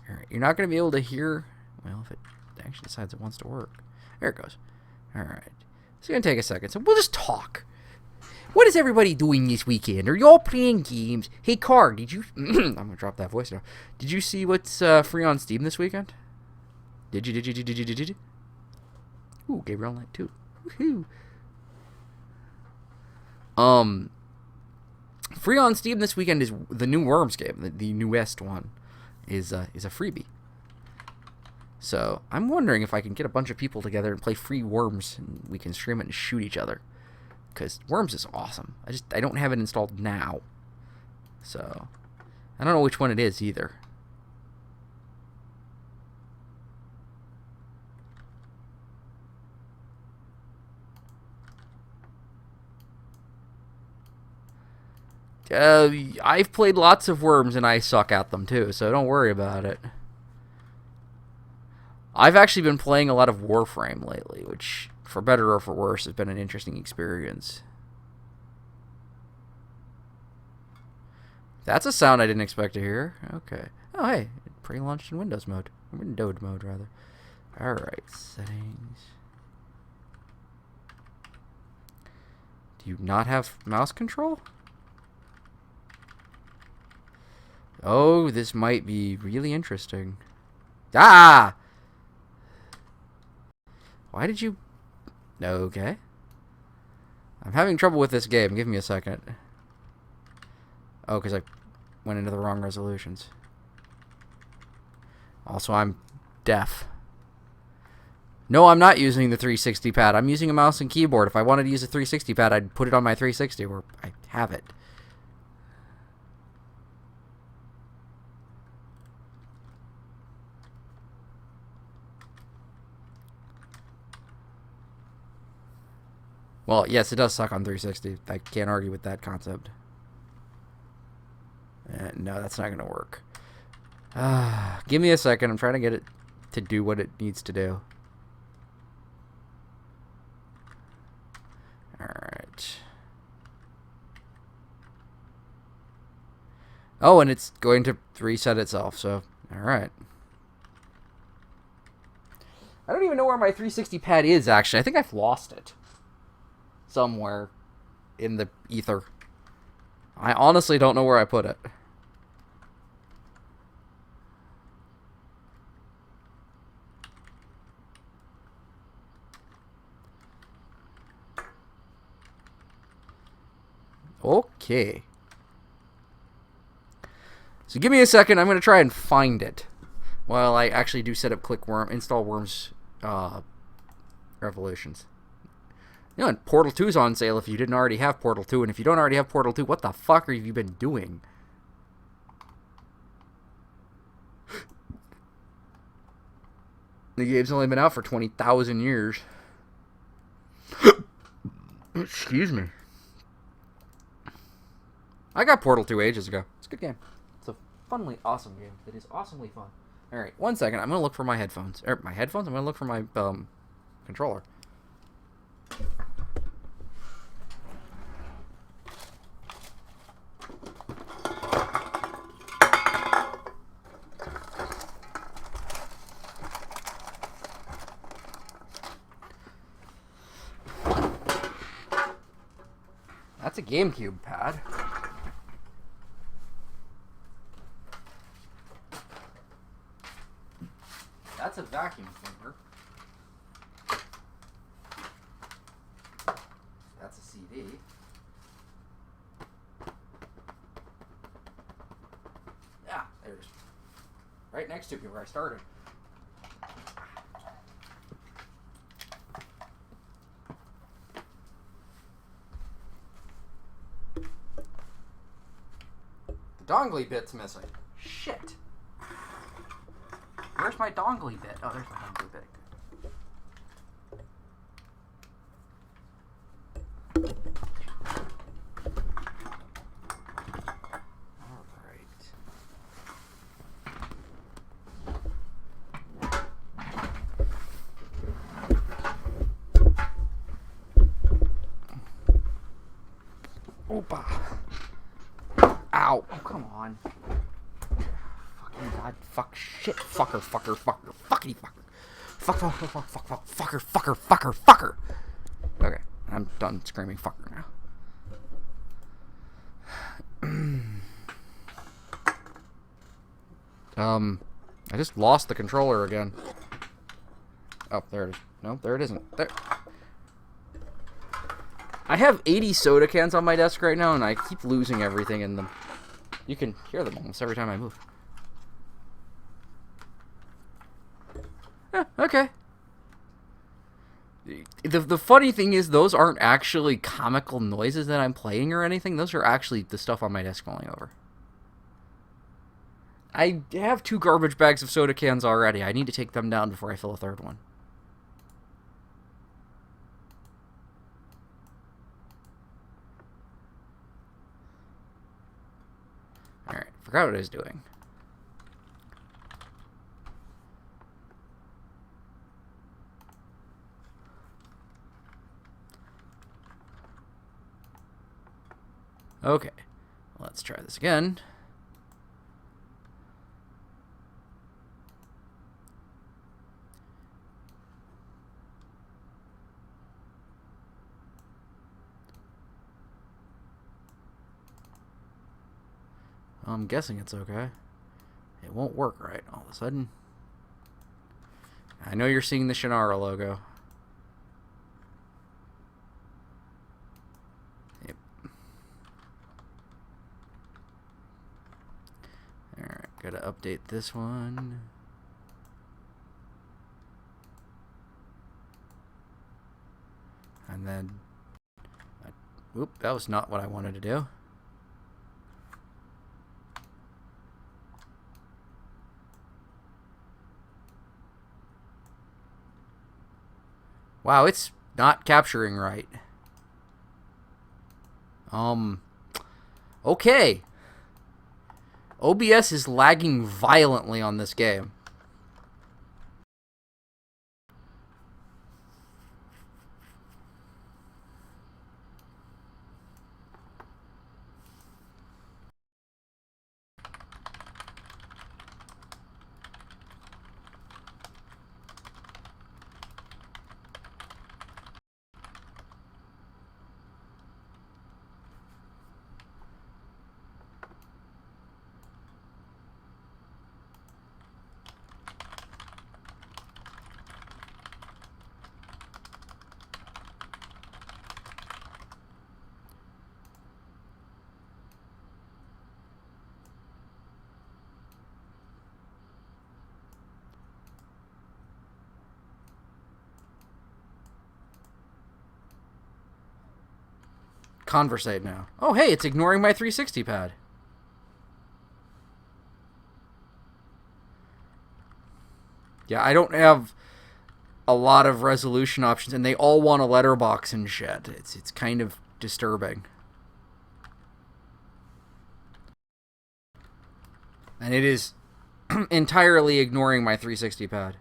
Alright, you're not going to be able to hear... Well, if it actually decides it wants to work. There it goes. Alright. It's going to take a second, so we'll just talk. What is everybody doing this weekend? Are y'all playing games? Hey, Car, did you... I'm going to drop that voice now. Did you see what's free on Steam this weekend? Did you? Ooh, Gabriel Knight 2. Woohoo. Free on Steam this weekend is the new Worms game. The newest one is a freebie. So I'm wondering if I can get a bunch of people together and play free Worms, and we can stream it and shoot each other. Because Worms is awesome. I don't have it installed now. So I don't know which one it is either. I've played lots of Worms and I suck at them too, so don't worry about it. I've actually been playing a lot of Warframe lately, which, for better or for worse, has been an interesting experience. That's a sound I didn't expect to hear. Okay. Oh, hey. Pre-launched in Windows mode. Windowed mode, rather. Alright. Settings. Do you not have mouse control? Oh, this might be really interesting. Ah! Why did you... Okay. I'm having trouble with this game. Give me a second. Oh, because I went into the wrong resolutions. Also, I'm deaf. No, I'm not using the 360 pad. I'm using a mouse and keyboard. If I wanted to use a 360 pad, I'd put it on my 360 where I have it. Well, yes, it does suck on 360. I can't argue with that concept. No, that's not going to work. Give me a second. I'm trying to get it to do what it needs to do. Alright. Oh, and it's going to reset itself, so... Alright. I don't even know where my 360 pad is, actually. I think I've lost it. Somewhere in the ether. I honestly don't know where I put it. Okay. So give me a second. I'm going to try and find it. While I actually do set up install Worms Revolutions. You know, and Portal 2's on sale if you didn't already have Portal 2. And if you don't already have Portal 2, what the fuck have you been doing? The game's only been out for 20,000 years. Excuse me. I got Portal 2 ages ago. It's a good game. It's a funly awesome game. It is awesomely fun. Alright, one second. I'm going to look for my headphones. My headphones? I'm going to look for my controller. That's a GameCube pad. That's a vacuum cleaner. That's a CD. Yeah, there's right next to me where I started. The dongly bit's missing. Shit. Where's my dongly bit? Oh, there's my dongly bit. Opa. Ow. Oh, come on. Fucking god. Fuck. Shit. Fucker. Fucker. Fucker. Fuckity fucker. Fuck. Fuck. Fuck. Fuck. Fuck. Fuck. Fucker. Fucker. Fucker. Fucker. Okay. I'm done screaming fucker now. I just lost the controller again. Oh, there it is. No, there it isn't. There. I have 80 soda cans on my desk right now, and I keep losing everything in them. You can hear them almost every time I move. Okay. The funny thing is, those aren't actually comical noises that I'm playing or anything. Those are actually the stuff on my desk falling over. I have 2 garbage bags of soda cans already. I need to take them down before I fill a 3rd one. Alright, forgot what I was doing. Okay, let's try this again. I'm guessing it's okay. It won't work right all of a sudden. I know you're seeing the Shannara logo. Yep. Alright, gotta update this one. And then... Whoop, that was not what I wanted to do. Wow, it's not capturing right. Okay. OBS is lagging violently on this game. Conversate now. Oh, hey, it's ignoring my 360 pad. Yeah, I don't have a lot of resolution options, and they all want a letterbox and shit. It's kind of disturbing. And it is entirely ignoring my 360 pad.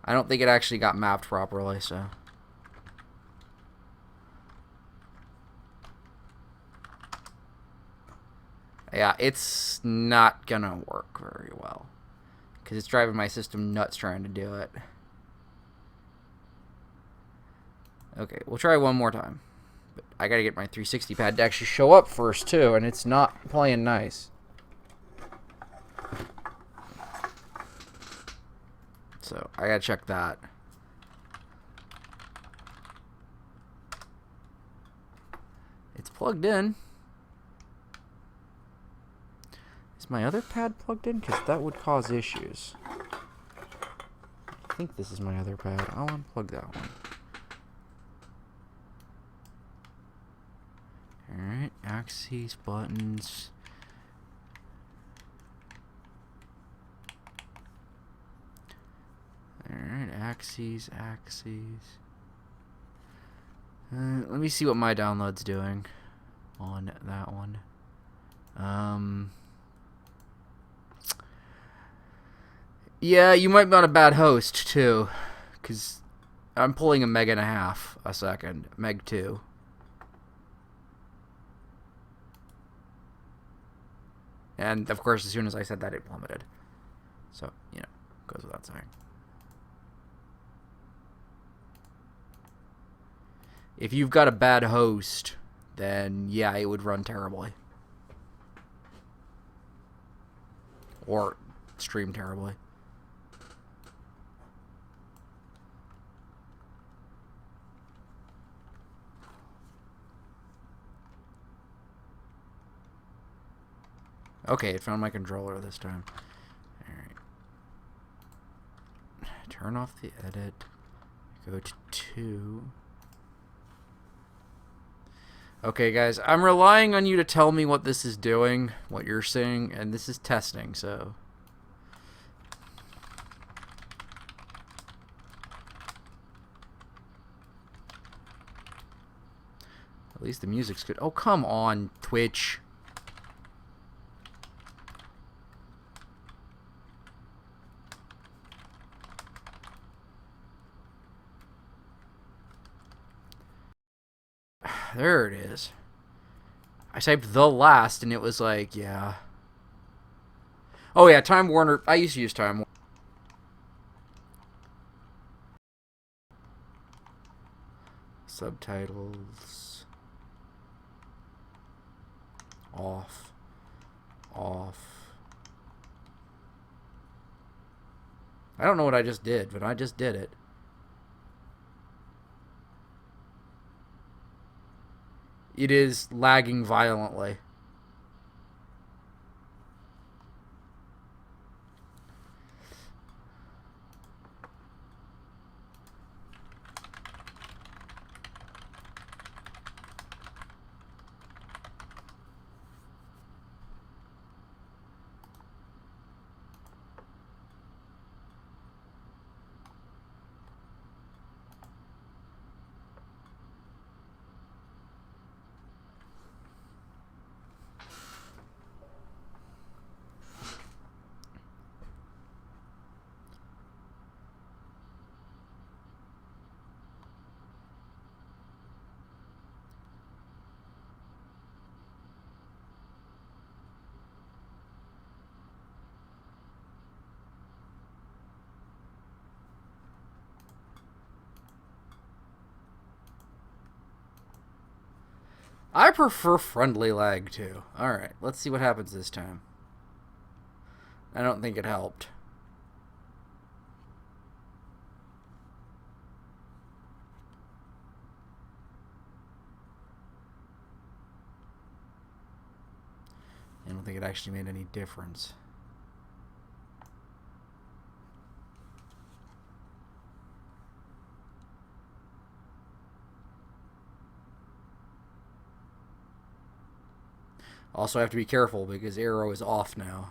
I don't think it actually got mapped properly, so... Yeah, it's not gonna work very well. Because it's driving my system nuts trying to do it. Okay, we'll try one more time. But I gotta get my 360 pad to actually show up first, too, and it's not playing nice. So, I gotta check that. It's plugged in. Is my other pad plugged in? Because that would cause issues. I think this is my other pad. I'll unplug that one. Alright, axes, buttons. Alright, axes. Let me see what my download's doing on that one. Yeah, you might be on a bad host, too. Because I'm pulling a meg and a half a second. Meg 2. And, of course, as soon as I said that, it plummeted. So, you know, goes without saying. If you've got a bad host, then, yeah, it would run terribly. Or stream terribly. Okay, it found my controller this time. Alright. Turn off the edit. Go to 2. Okay, guys, I'm relying on you to tell me what this is doing, what you're seeing, and this is testing, so... At least the music's good. Oh, come on, Twitch. There it is. I typed the last and it was like, yeah. Oh yeah, Time Warner. I used to use Time Warner. Subtitles. Off. Off. I don't know what I just did, but I just did it. It is lagging violently. I prefer friendly lag too. Alright, let's see what happens this time. I don't think it helped. I don't think it actually made any difference. Also, I have to be careful because Arrow is off now.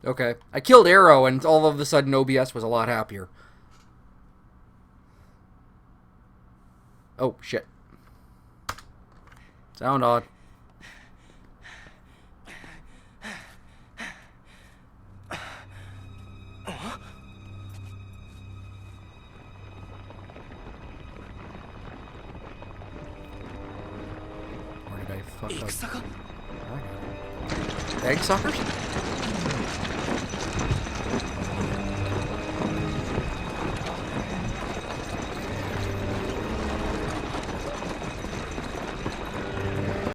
Okay, I killed Arrow and all of a sudden OBS was a lot happier. Oh, shit. Sound odd. Where did I fuck up? Egg suckers?